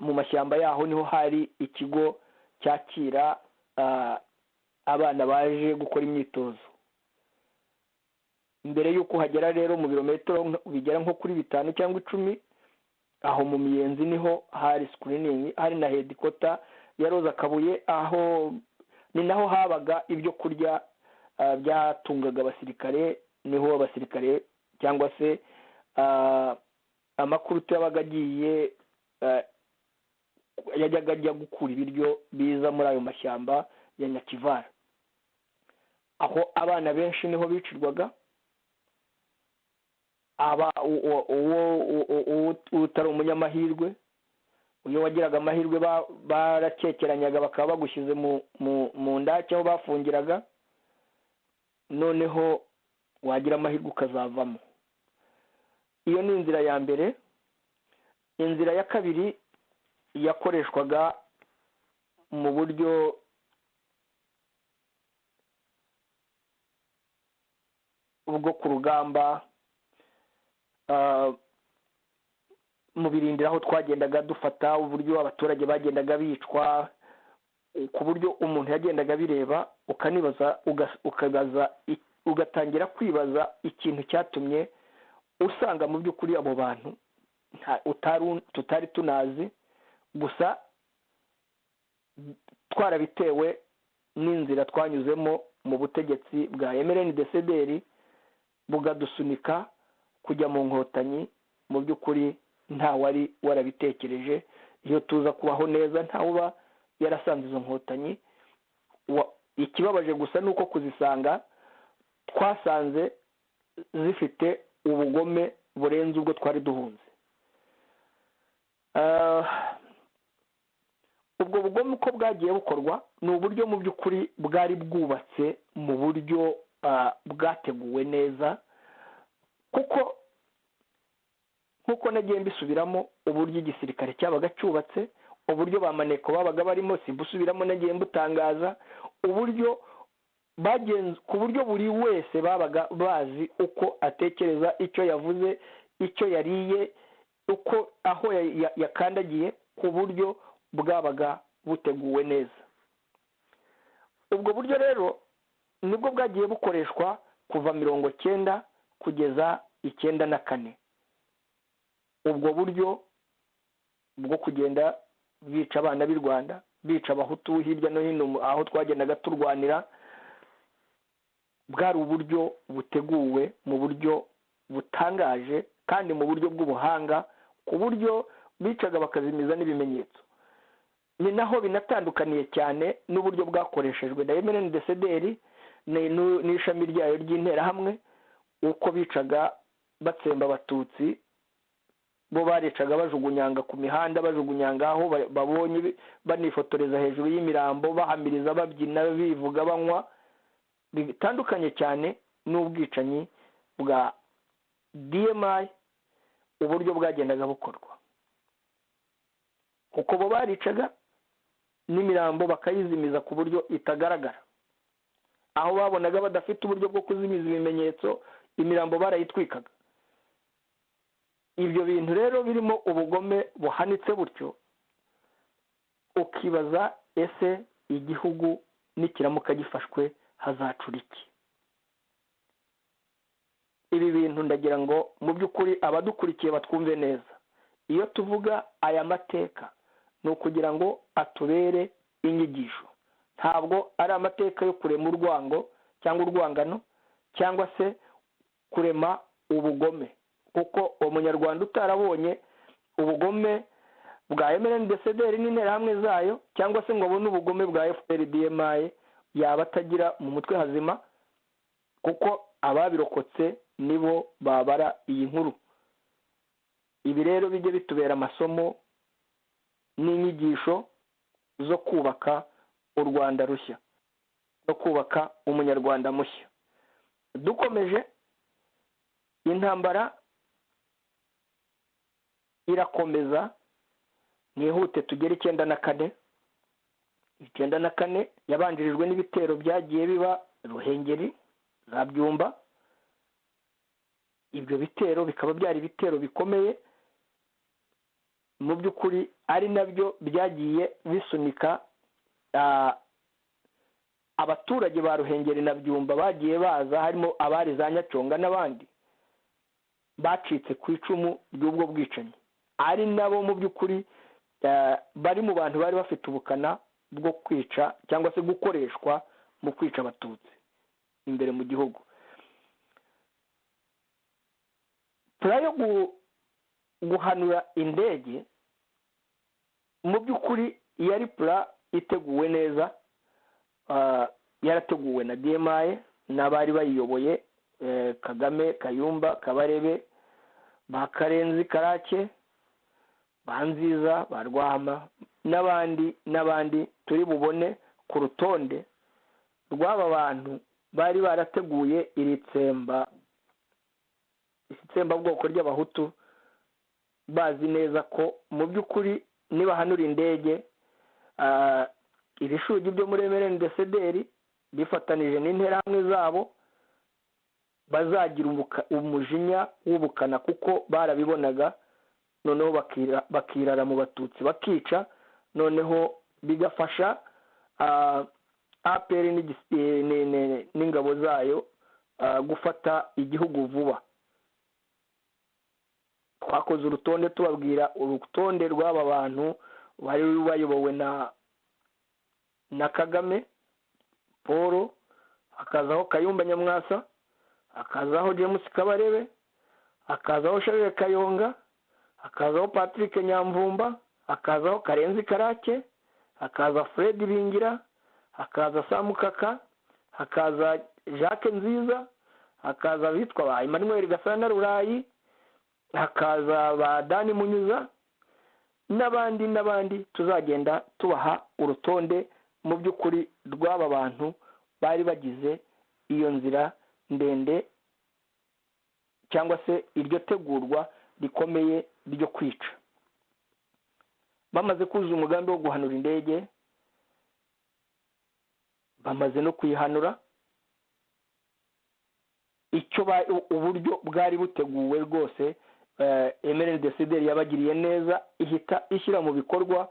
mu mashyamba yaho niho hari ikigo cyakira abana baje gukora imyitozo. Mbere y'uko hagera rero mu birometero bigera nko kuri 5 cyangwa 10, aho mu Miyenzi niho hari screening, hari na headquarter ya Roza Kabuye, aho ni naho habaga ibyo kurya byatungaga abasirikare. Niho abasirikare cyangwa se amakuru yabaga agiye yajyaga ajya gukura ibiryo biza muri ayo mashyamba ya Nyakivara. Aho abana benshi niho bicirwaga, utari umunyamahirwe, uyo wagiraga amahirwe barakekeranyaga bakaba bagushyize mu ndake aho bafungiraga, noneho wagira amahirwe ukazavamo. Iyo ni inzira ya mbere. Inzira ya kabiri yakoreshwaga mu buryo bwo ku rugamba, mu birindiro aho twagendaga dufata, uburyo abaturage bagendaga bicwa, ku buryo umuntu yagendaga bireba ukanibaza ugatangira kwibaza ikintu cyatumye usanga mu by'ukuri abo bantu tutari tunazi, gusa twarabitewe n'inzira twanyuzemo mu butegetsi bwa MRND-CDR bugadusunika kujya mu nkotanyi. Mu by'ukuri nta wari warabitekereje, iyo tuza kubaho neza ntawuba yarasanze izo nkotanyi. Ikibabaje gusa ni uko kuzisanga twasanze zifite ubugome burenze ubwo twari duhunze. ubwo bugome uko bwagiye bukorwa ni uburyo mu by'ukuri bwari bwubatse mu buryo bwateguwe neza, kuko nk'uko nagiye mbisubiramo uburyo igisirikare cyabaga cyubatse, uburyo ba maneko babaga barimo, simbusubiramo nagiye mbutangaza, uburyo bagenze ku buryo buri wese babaga bazi uko atekereza, icyo yavuze, icyo yariye, uko aho yakandagiye, ku buryo bwabaga buteguwe neza. Ubwo buryo rero nibwo bwagiye bukoreshwa kuva 1990 kugeza 1994. ubwo buryo bwo kugenda bica abana b'i Rwanda, bica abahutu hirya no hino aho twagendaga turwanira, bwari uburyo buteguwe mu buryo butangaje kandi mu buryo bw'ubuhanga, ku buryo bicaga bakazimiza n'ibimenyetso. Ni naho binatandukaniye cyane n'uburyo bwakoreshejwe na MRND-CDR n'ishami ryayo ry'interahamwe, uko bicaga batsemba abatutsi. Bo baricaga bajugunyanga ku mihanda, bajugunyanga aho babonye, banifotoreza hejuru y'imirambo, bahamiriza, babyina, bivuga, banywa. Bitandukanye cyane n'ubwicanyi bwa DMI uburyo bwagendaga bukorwa, kuko bo baricaga n'imirambo bakayizimiza ku buryo itagaragara. Aho babonaga badafite uburyo bwo kuzimiza ibimenyetso, imirambo barayitwikaga. Ibyo bintu rero birimo ubugome buhanitse butyo, ukibaza ese igihugu nikiramuka gifashwe hazacura iki? Ibi bintu ndagira ngo mu by'ukuri abadukurikiye batwumve neza. Iyo tuvuga aya mateka ni ukugira ngo atubere inyigisho, ntabwo ari amateka yo kurema urwango cyangwa urwangano cyangwa se kurema ubugome, kuko umunyarwanda utarabonye ubugome bwa MRND-CDR n'interahamwe zayo, cyangwa se ngo abone ubugome bwa FPR-DMI, yaba atagira mu mutwe hazima, kuko ababirokotse nibo babara iyi nkuru. Ibi rero bijye bitubera amasomo n'inyigisho zo kubaka u Rwanda rushya no kubaka umunyarwanda mushya. Dukomeje, intambara irakomeza, mwihute tugere 1994. 1994 yabanjirijwe n'ibitero byagiye biba Ruhengeri, za Byumba. Ibyo bitero bikaba byari ibitero bikomeye mu by'ukuri, ari nabyo byagiye bisunika abaturage ba Ruhengeri na Byumba bagiye baza, harimo abari za Nyacyonga n'abandi bacitse ku icumu ry'ubwo bwicanyi, ari nabo mu by'ukuri bari mu bantu bari bafite ubukana bwo kwica cyangwa se gukoreshwa mu kwica abatutsi imbere mu gihugu. Yo guhanura indege mu by'ukuri yari pura iteguwe neza, yarateguwe na DMI n'abari bayiyoboye, Kagame, Kayumba, Kabarebe, ba Karenzi Karake, ba Nziza, ba Rwahama n'abandi turi bubone ku rutonde rw'aba bantu bari barateguye iri tsembabwoko ry'abahutu, bazi neza ko mu by'ukuri nibahanura indege, ibishugi byo muri MRND-CDR bifatanije n'interahamwe zabo bazagira umujinya w'ubukana kuko barabibonaga, noneho bakirara mu batutsi bakica, noneho bigafasha APR n'ingabo zayo gufata igihugu vuba. Twakoze urutonde tubabwira urutonde rw'aba bantu bari bayobowe na Kagame Paul, hakazaho Kayumba Nyamwasa, hakazaho James Kabarebe, hakazaho Charles Kayonga, hakazaho Patrick Nyamvumba, hakazaho Karenzi Karake, hakaza Fred Bingira, hakaza Samukaka, hakaza Jacques Nziza, hakaza abitwa ba Emmanuel Gasana Rurayi, hakaza ba Dani Munyuza n'abandi tuzagenda tubaha urutonde mu by'ukuri rw'aba bantu bari bagize iyo nzira ndende cyangwa se iryo tegurwa rikomeye ryo kwica. Bamaze kuzuza umugambi wo guhanura indege, bamaze no kuyihanura, uburyo bwari buteguwe rwose. MRND yabagiriye neza, ihita ishyira mu bikorwa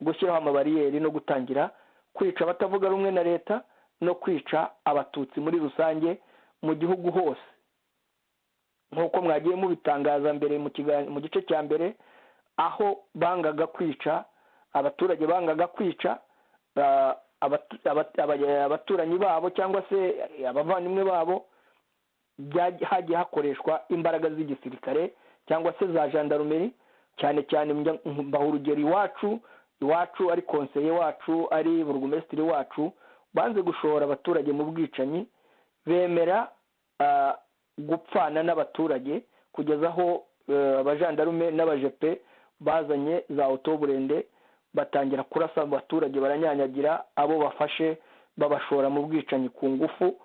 gushyiraho amabariyeri no gutangira kwica abatavuga rumwe na leta no kwica abatutsi muri rusange mu gihugu hose, nk'uko mwagiye mubitangaza mbere mu gice cya mbere, aho bangaga kwica abaturage, bangaga kwica abaturanyi babo cyangwa se abavandimwe babo, hagiye hakoreshwa imbaraga z'igisirikare cyangwa se za gendarmerie, cyane cyane mbaha urugero iwacu ari konseye wacu, ari burugumesitiri wacu, banze gushora abaturage mu bwicanyi, bemera gupfana n'abaturage kugeza aho abajandarume n'abajepe bazanye za otoburende batangira kurasa abaturage, baranyanyagira abo bafashe babashora mu bwicanyi ku ngufu,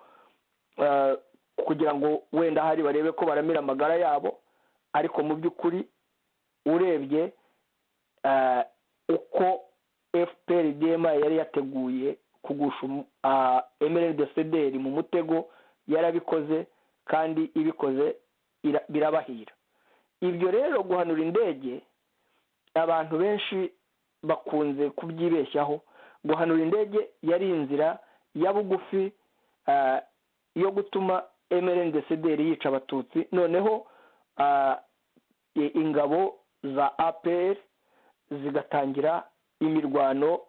kugira ngo wenda hari barebe ko baramira amagara yabo. Ariko mu by'ukuri urebye uko FPR-DMI yari yateguye kugusha MRND mu mutego, yarabikoze kandi ibikoze birabahira. Ibyo rero guhanura indege, abantu benshi bakunze kubyibeshyaho. Guhanura indege yari inzira ya bugufi yo gutuma MRND yica abatutsi, noneho ingabo za APR zigatangira imirwano,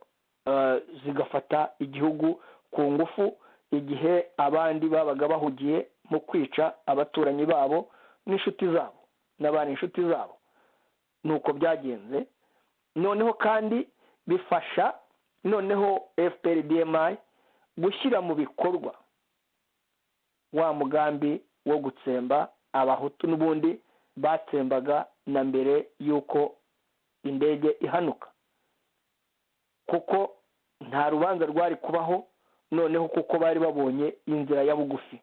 zigafata igihugu ku ngufu, igihe abandi babaga bahugiye mu kwica abaturanyi babo n'inshuti zabo n'abandi inshuti zabo. Nuko byagenze. Noneho kandi bifasha noneho FPR-DMI gushyira mu bikorwa wa mugambi wo gutsemba abahutu n'ubundi batsembaga na mbere y'uko indege ihanuka, kuko nta rubanza rwari kubaho noneho kuko bari babonye inzira ya bugufi.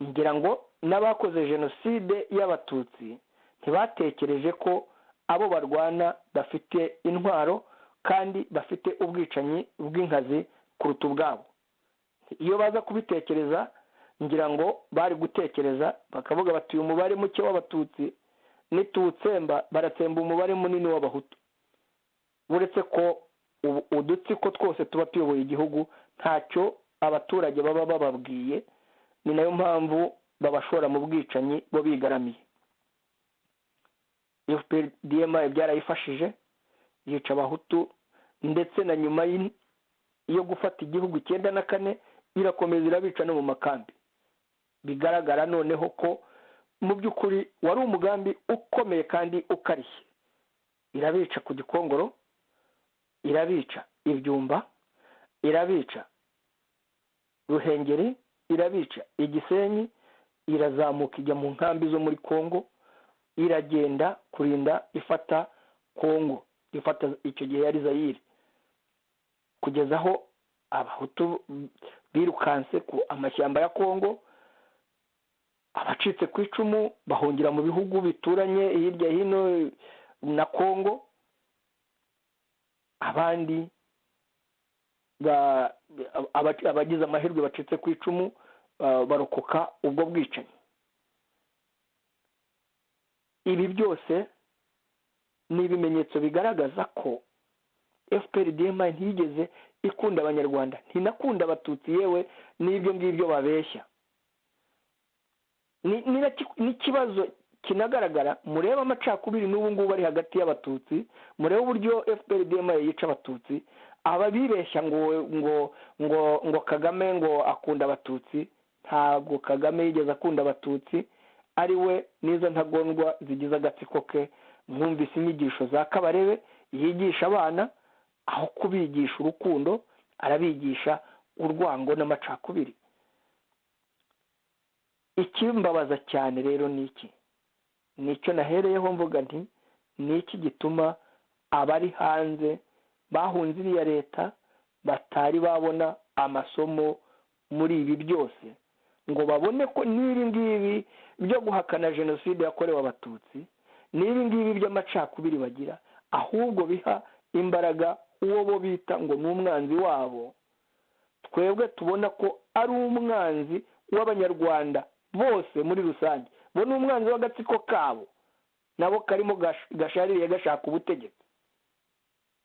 Ngira ngo n'abakoze jenoside y'abatutsi ntibatekereje ko abo barwana bafite intwaro kandi bafite ubwicanyi bw'inkazi kuruta ubwabo. Iyo baza kubitekereza, ngira ngo bari gutekereza bakavuga bati uyu mubare muke w'abatutsi nituwutsemba baratsemba umubare munini w'abahutu, uretse ko udutsiko twose tuba tuyoboye igihugu ntacyo abaturage baba bababwiye. Ni nayo mpamvu babashora mu bwicanyi bo bigaramiye. FPR-DMI byarayifashije, yica abahutu, ndetse na nyuma yo gufata igihugu 94 irakomeza irabica no mu makambi. Bigaragara noneho ko mu by'ukuri wari umugambi ukomeye kandi ukarishye. Irabica ku Gikongoro, irabica Ibyumba, irabica Ruhengeri, irabica Igisenyi, irazamuka ijya mu nkambi zo muri Kongo, iragenda kurinda ifata Kongo, ifata icyo gihe yari Zaire, kugeza aho abahutu birukanse ku amashyamba ya Kongo, abacitse ku icumu bahungira mu bihugu bituranye hirya hino na Kongo, abandi abagize amahirwe bacitse ku icumu barokoka ubwo bwicanyi. Ibi byose ni ibimenyetso bigaragaza ko FPRDM ntiyigeze ikunda abanyarwanda, ntinakunda abatutsi, yewe n'ibyo ngibyo babeshya. Ni ikibazo kinagaragara. Murebe amacakubiri n'ubu ngubu ari hagati y'abatutsi, murebe uburyo FPRDM yica abatutsi. Aba bibeshya ngo Kagame ngo akunda abatutsi. Ntabwo Kagame yigeze akunda abatutsi, ari we n'izo ntagondwa zigize agatsiko ke. Mwumvise inyigisho za Kabarebe yigisha abana, aho kubigisha urukundo arabigisha urwango n'amacakubiri. Ikimbabaza cyane rero ni iki, nicyo nahereyeho mvuga nti ni iki gituma abari hanze bahunze iriya leta batari babona amasomo muri ibi byose, ngo babone ko n'ibi ngibi byo guhakana jenoside yakorewe abatutsi, n'ibi ngibi by'amacakubiri bagira, ahubwo biha imbaraga uwo bo bita ngo ni umwanzi wabo. Twebwe tubona ko ari umwanzi w'abanyarwanda bose muri rusange, bo ni umwanzi w'agatsiko kabo nabo karimo gashaririye gashaka ubutegetsi,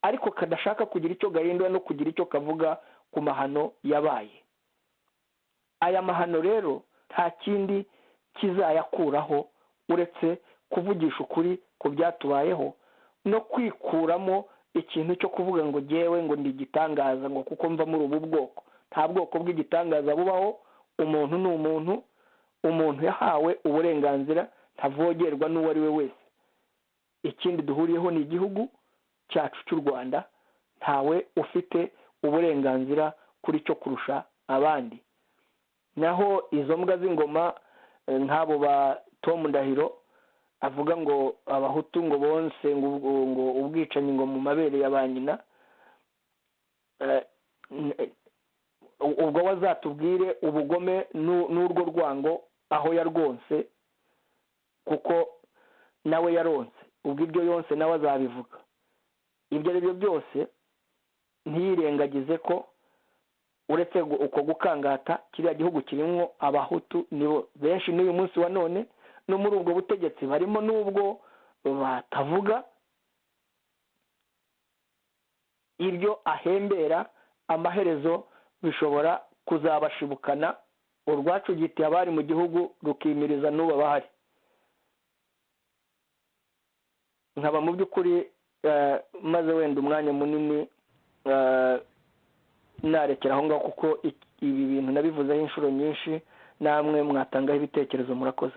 ariko kadashaka kugira icyo gahindura no kugira icyo kavuga ku mahano yabaye. Aya mahano rero nta kindi kizayakuraho uretse kuvugisha ukuri ku byatubayeho no kwikuramo ikintu cyo kuvuga ngo jyewe ngo ndi igitangaza, ngo kuko mva muri ubu bwoko. Nta bwoko bw'igitangaza bubaho. Umuntu ni umuntu, umuntu yahawe uburenganzira ntavogerwa n'uwo ari we wese. Ikindi duhuriyeho ni igihugu cyacu cy'u Rwanda, ntawe ufite uburenganzira kuri cyo kurusha abandi. Naho izo mbwa z'ingoma nk'abo ba Tom Ndahiro avuga ngo abahutu ngo bonse ngo ubwicanyi ngo mu mabere ya ba nyina, ubwo wazatubwire ubugome n'urwo rwango aho yarwonse, kuko nawe yaronse. Ubwo ibyo yonse nawe azabivuga. Ibyo ari byo byose ntiyirengagize ko uretse uko gukangata kiriya gihugu kirimo abahutu nibo benshi n'uyu munsi wa none, no muri ubwo butegetsi barimo n'ubwo batavuga ibyo ahembera, amaherezo bishobora kuzabashibukana. Urwacu gitiye abari mu gihugu rukimiriza n'ubu bahari. Nkaba mu by'ukuri maze wenda umwanya munini narekera aho ngaho, kuko ibi bintu nabivuzeho inshuro nyinshi, namwe mwatangaho ibitekerezo. Murakoze.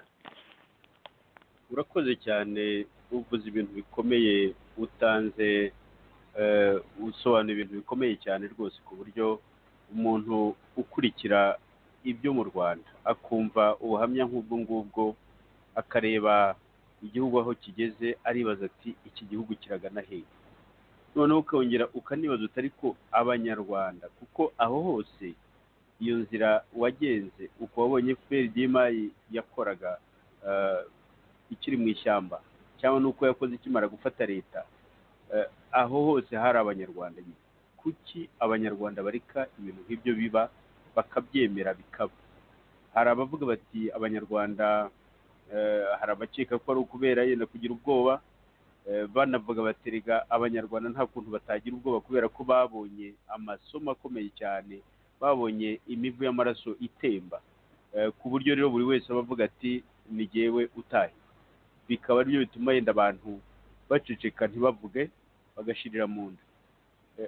urakoze cyane, uvuze ibintu bikomeye, utanze usobanura ibintu bikomeye cyane rwose, ku buryo umuntu ukurikira ibyo mu Rwanda akumva ubuhamya nk'ubwo ngubwo, akareba igihugu aho kigeze, aribaza ati iki gihugu kiragana hehe. Noneho ukongera ukanibaza utari ko abanyarwanda, kuko aho hose iyo nzira wagenze, uko wabonye FPRDM yakoraga ikiri mu ishyamba, cyangwa nuko yakoze ikimara gufata leta, aho hose hari abanyarwanda. Kuki abanyarwanda bareka ibintu nk'ibyo biba bakabyemera bikaba? Hari abavuga bati abanyarwanda, hari abakeka ko ari ukubera yenda kugira ubwoba, banavuga baterega abanyarwanda nta kuntu batagira ubwoba kubera ko babonye amasomo akomeye cyane, babonye imivu y'amaraso itemba, ku buryo rero buri wese abavuga ati ni jyewe utahe. Bikaba aribyo bituma yenda abantu baceceka ntibavuge, bagashirira mu nda.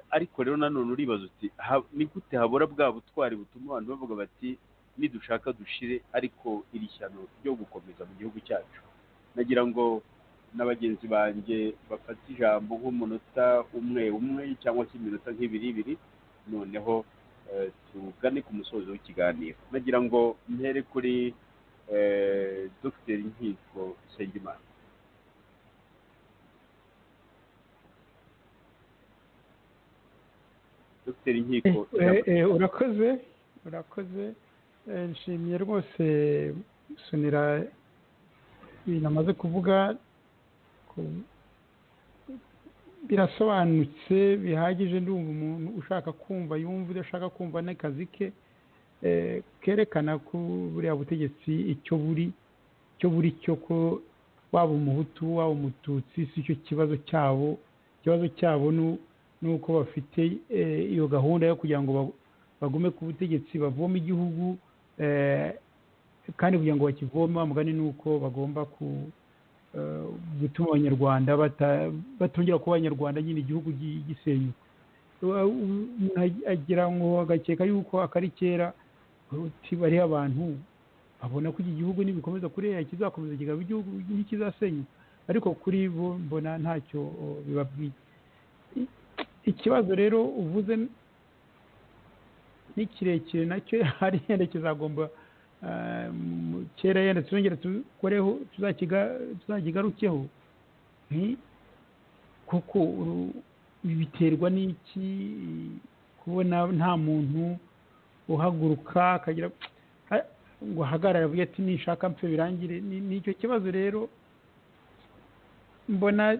Ariko rero nanone uribaza uti ni gute habura bwa butwari butuma abantu bavuga bati nidushaka dushire, ariko iri shyano ryo gukomeza mu gihugu cyacu. Nagira ngo na bagenzi banjye bafata ijambo nk'umunota umwe cyangwa se iminota nk'ibiri, noneho tugane ku musozo w'ikiganiro. Nagira ngo mpere kuri Dr. Nkiko Nsengimana. Dr. Nkiko, urakoze. Nshimiye rwose Sunira ibintu amaze kuvuga, birasobanutse bihagije. Ndumva umuntu ushaka kumva yumva, udashaka kumva n'akazi ke. kerekana ko buriya butegetsi icyo buri cyo ko waba umuhutu waba umututsi si cyo kibazo cyabo. Ikibazo cyabo ni uko bafite iyo gahunda yo kugira ngo bagume ku butegetsi bavome igihugu, kandi kugira ngo bakivome mugani ni uko bagomba gutuma abanyarwanda batongera kuba abanyarwanda, nyine igihugu gisenyuka. agira ngo agakeka yuko akari kera bariho abantu babona ko iki gihugu nibikomeza kuriya kizakomeza kigaba igihugu ntikizasenyuka, ariko kuri bo mbona ntacyo bibabwiye. Ikibazo rero uvuze ni kirekire, nacyo hari yenda kizagomba kera yenda tuzongera tukoreho tuzakigarukeho, kuko biterwa n'iki kubona nta muntu uhaguruka akagira ngo ahagarare avuge ati nishaka mpfe birangire. Nicyo kibazo rero mbona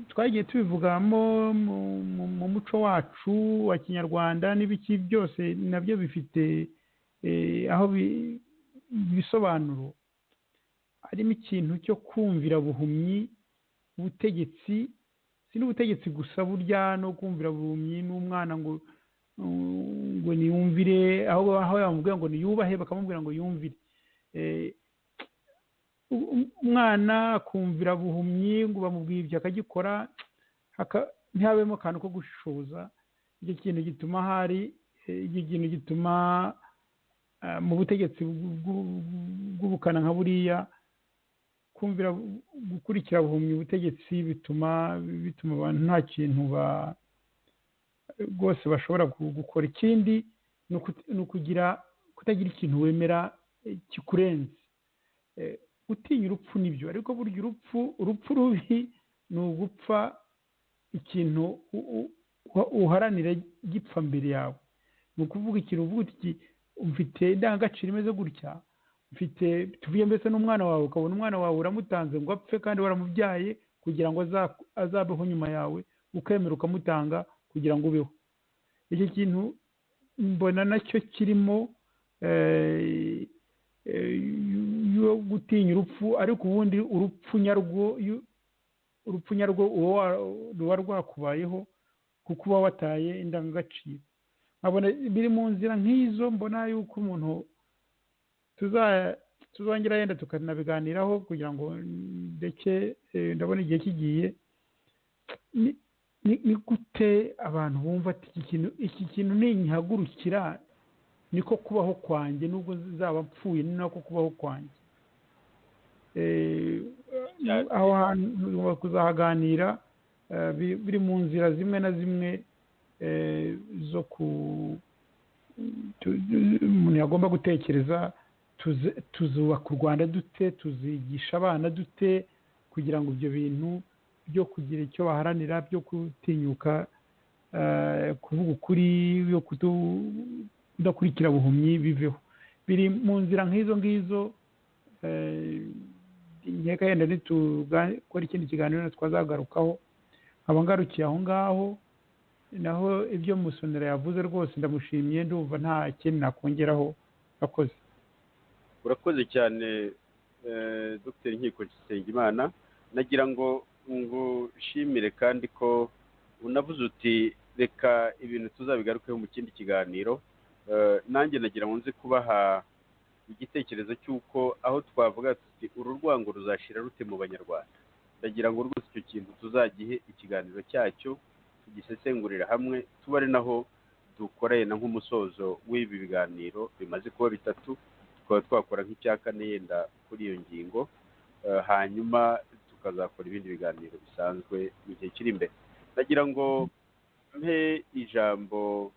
twagiye tubivugamo mu muco wacu wa kinyarwanda, n'ibiki byose nabyo bifite aho ibisobanuro. Harimo ikintu cyo kumvira buhumyi ubutegetsi, si n'ubutegetsi gusa, burya no kumvira buhumyi n'umwana ngo niyumvire, aho bamubwira ngo niyubahe bakamubwira ngo yumvire. Umwana akumvira buhumyi ngo bamubwiye ibyo akagikora, ntihabemo akantu ko gushishoza. Icyo kintu gituma mu butegetsi bw'ubukana nka buriya kumvira gukurikira buhumyi ubutegetsi bituma abantu nta kintu rwose bashobora gukora. Ikindi ni ukugira kutagira ikintu wemera kikurenze. Gutinya urupfu nibyo, ariko burya urupfu rubi ni ugupfa ikintu uharanira gipfa mbere yawe. Ni ukuvuga ikintu uvuga uti mfite indangagaciro imeze gutya, tuvuye mbese n'umwana wawe, ukabona umwana wawe uramutanze ngo apfe kandi waramubyaye kugira ngo azabeho nyuma yawe, ukemera ukamutanga kugira ngo ubeho. Icyo kintu mbona nacyo kirimo yo gutinya urupfu, ariko ubundi urupfu nyarwo ruba rwakubayeho kuko uba wataye indangagaciro. nkabona biri mu nzira nk'izo, mbona yuko umuntu tuzongera yenda tukanabiganiraho kugira ngo ndeke, ndabona igihe kigiye. Ni gute abantu bumva ati iki kintu ninkihagurukira niko kubaho kwanjye, nubwo zaba mpfuye ni nako kubaho kwanjye. Aho hantu kuzahaganira biri mu nzira zimwe na zimwe zo umuntu yagomba gutekereza. Tuzubaka u Rwanda dute, tuzigisha abana dute kugira ngo ibyo bintu byo kugira icyo baharanira, byo gutinyuka kuvuga ukuri, yo kudakurikira buhumyi biveho. Biri mu nzira nk'izo ngizo. Nkeka yenda nitugakora ikindi kiganiro twazagarukaho. Abangarukiye aho ngaho, naho ibyo Musonera yavuze rwose ndamushimiye, ndumva nta kintu nakongeraho. Akoze. Urakoze cyane Dr. Nkiko Nsengimana. Nagira ngo ngushimire kandi ko unavuze uti reka ibintu tuzabigarukeho mu kindi kiganiro. Nanjye nagira ngo nze kubaha igitekerezo cy'uko aho twavuga tuti uru rwango ruzashira rute mu Banyarwanda. Ndagira ngo rwose icyo kintu tuzagihe ikiganiro cyacyo, tugisesengurira hamwe, tuba ari naho dukoreye na nk'umusozo w'ibi biganiro bimaze kuba bitatu. Tukaba twakora nk'icya kane yenda kuri iyo ngingo, hanyuma tukazakora ibindi biganiro bisanzwe mu gihe kiri imbere. Nagira ngo mpe ijambo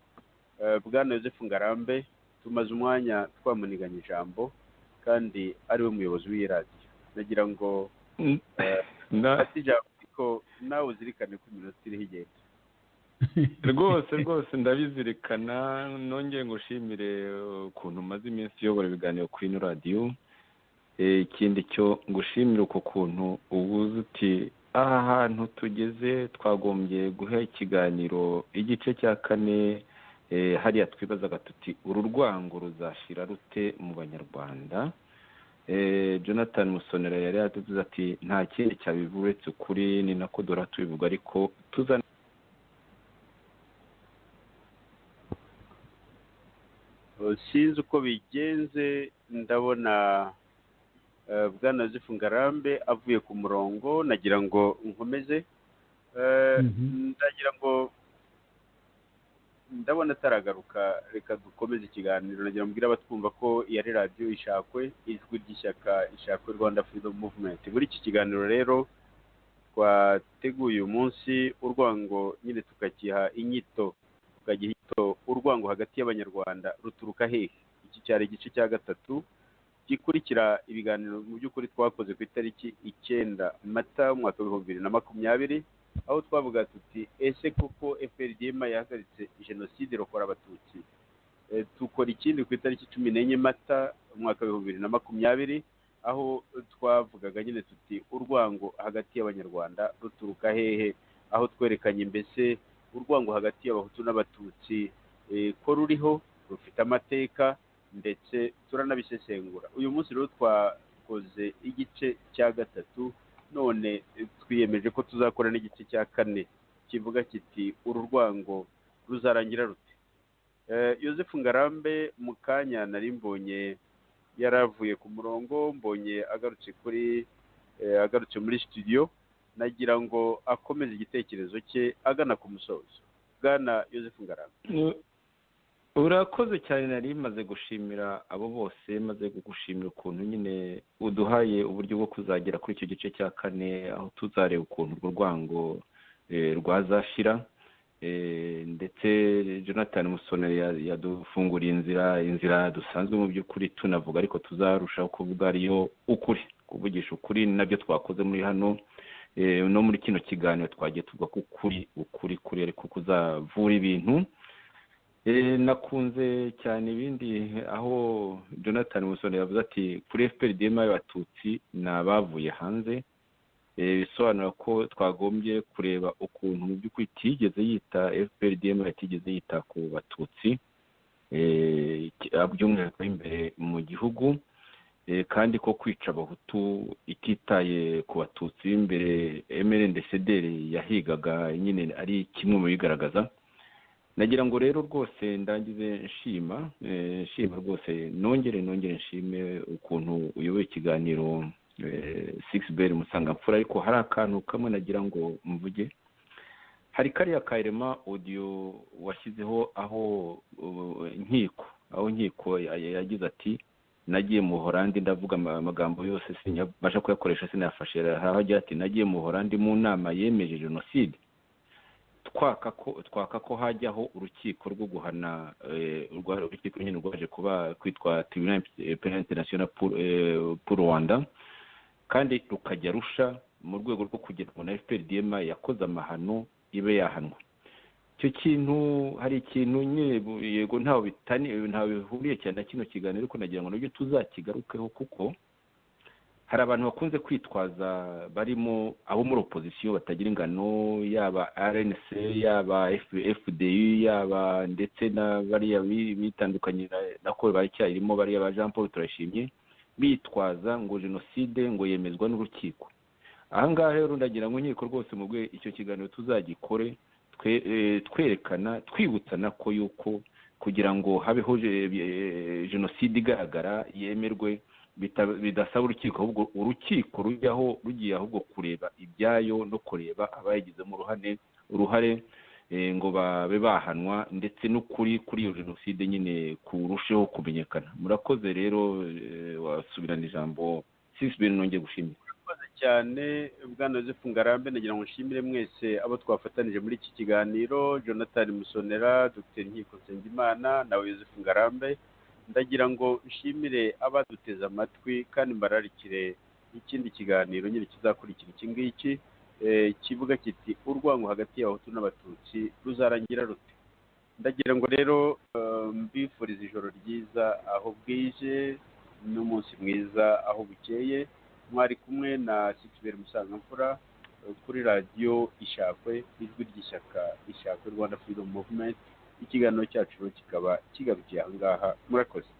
Bwana Joseph Ngarambe. Tumaze umwanya twamuniganya ijambo kandi ari we muyobozi w'iyi radiyo. Nagira ngo ati ijambo ko nawe uzirikane ko iminota iriho igenda. rwose ndabizirikana. Nongeye ngushimire ukuntu umaze iminsi uyobora ibiganiro kuri ino radiyo. Ikindi cyo ngushimire uko kuntu ubuze uti aha hantu tugeze twagombye guha ikiganiro igice cya kane hariya twibazaga tuti uru rwango ruzashira rute mu banyarwanda. Jonathan Musonera yari yatuvuze ati nta kindi cyabivuga uretse ukuri, ni nako dora tubivuga, ariko tuzana sinzi uko bigenze. Ndabona bwana Yozefu Ngarambe avuye ku murongo, nagira ngo nkomeze. Ndagira ngo ndabona ataragaruka, reka dukomeze ikiganiro. nagira mbwira abatwumva ko yari radiyo Ishakwe, ijwi ry'ishyaka Ishakwe Rwanda Freedom Movement. muri iki kiganiro rero twateguye uyu munsi urwango nyine tukakiha inyito, tukagiha inyito urwango hagati y'abanyarwanda ruturuka hehe. iki cyari igice cya gatatu gikurikira ibiganiro mu by'ukuri twakoze ku itariki 9 Mata umwaka wa 2020, aho twavuga tuti ese koko FPRDM yahagaritse jenoside rokora abatutsi. Tukora ikindi ku itariki 14 Mata umwaka wa 2020, aho twavugaga nyine tuti urwango hagati y'abanyarwanda ruturuka hehe, aho twerekanye mbese urwango hagati y'abahutu n'abatutsi ko ruriho, rufite amateka ndetse turanabisesengura. uyu munsi rero twakoze igice cya gatatu, none twiyemeje ko tuzakora n'igice cya 4 kivuga kiti uru rwango ruzarangira rute. Yozefu Ngarambe mu kanya nari mbonye yaravuye ku murongo, mbonye agarutse muri studio, nagira ngo akomeze igitekerezo cye agana ku musozo. Bwana Yozefu Ngarambe. urakoze cyane, nari maze gushimira abo bose, maze gushimira ukuntu nyine uduhaye uburyo bwo kuzagera kuri icyo gice cya 4, aho tuzareba ukuntu urwo rwango rwazashira. Ndetse Jonathan Musonera yadufunguriye inzira dusanzwe mu by'ukuri tunavuga, ariko tuzarushaho kuvuga ariyo ukuri, kuvugisha ukuri. nabyo twakoze muri hano no muri kino kiganiro twagiye tuvuga ko ukuri ariko kuzavura ibintu. Nakunze cyane ibindi aho Jonathan Musonera yavuze ati kuri FPRDM y'abatutsi ni abavuye hanze. Bisobanura ko twagombye kureba ukuntu mu by'ukuri itigeze yita FPRDM itigeze yita ku batutsi by'umwihariko imbere mu gihugu, kandi ko kwica abahutu ititaye ku batutsi imbere MRND-CDR yahigaga nyine ari kimwe mu bigaragaza. nagira ngo rero rwose ndangize nshima rwose, nongere nshime ukuntu uyoboye ikiganiro 6BR Musangamfura. ariko hari akantu kamwe nagira ngo mvuge. hari kariya kairema audio washyizeho aho inkiko yagize ati nagiye mu Buholandi, ndavuga amagambo yose sinyabasha kuyakoresha, sinayafashe. aho agira ati nagiye mu Buholandi mu nama yemeje jenoside, twaka ko hajyaho urukiko rwo guhana urukiko nyine rwaje kuba kwitwa Tribunal Penal International pour Rwanda, kandi rukajya rusha mu rwego rwo kugira ngo na FPRDM yakoze amahano ibe yahanwa. icyo kintu hari ikintu nyine yego ntawe bihuriye cyane na kino kiganiro, ariko nagira ngo nabyo tuzakigarukeho, kuko hari abantu bakunze kwitwaza barimo abo muri opposition batagira ingano, yaba RNC, yaba FDU, yaba ndetse na bariya bitandukanye nako baracyarimo bariya ba Jean Paul Turashimye, bitwaza ngo jenoside ngo yemezwa n'urukiko. ahangaha rero ndagira ngo inkiko rwose mu bwe icyo kiganiro tuzagikore twerekana twibutsana ko yuko kugira ngo habeho jenoside igaragara yemerwe bidasaba urukiko, ahubwo urukiko rugiye ahubwo kureba ibyayo no kureba abayigizemo uruhare ngo babe bahanwa, ndetse n'ukuri kuri iyo jenoside nyine kurusheho kumenyekana. murakoze rero, wasubirana ijambo 6BR. nongeye gushimira. murakoze cyane bwana Yozefu Ngarambe. nagira ngo nshimire mwese abo twafatanije muri iki kiganiro, Jonathan Musonera, Dr. Nkiko Nsengimana, nawe Yozefu Ngarambe. ndagira ngo nshimire abaduteze amatwi, kandi mbararikire ikindi kiganiro nyine kizakurikira iki ngiki kivuga kiti urwango hagati y'abahutu n'abatutsi ruzarangira rute. ndagira ngo rero mbifurize ijoro ryiza aho bwije n'umunsi mwiza aho bukeye. mwari kumwe na 6BR Musangamfura kuri radiyo Ishakwe, ijwi ry'ishyaka Ishakwe Rwanda Freedom Movement. ikiganiro cyacu kikaba kigarukiye aha ngaha murakoze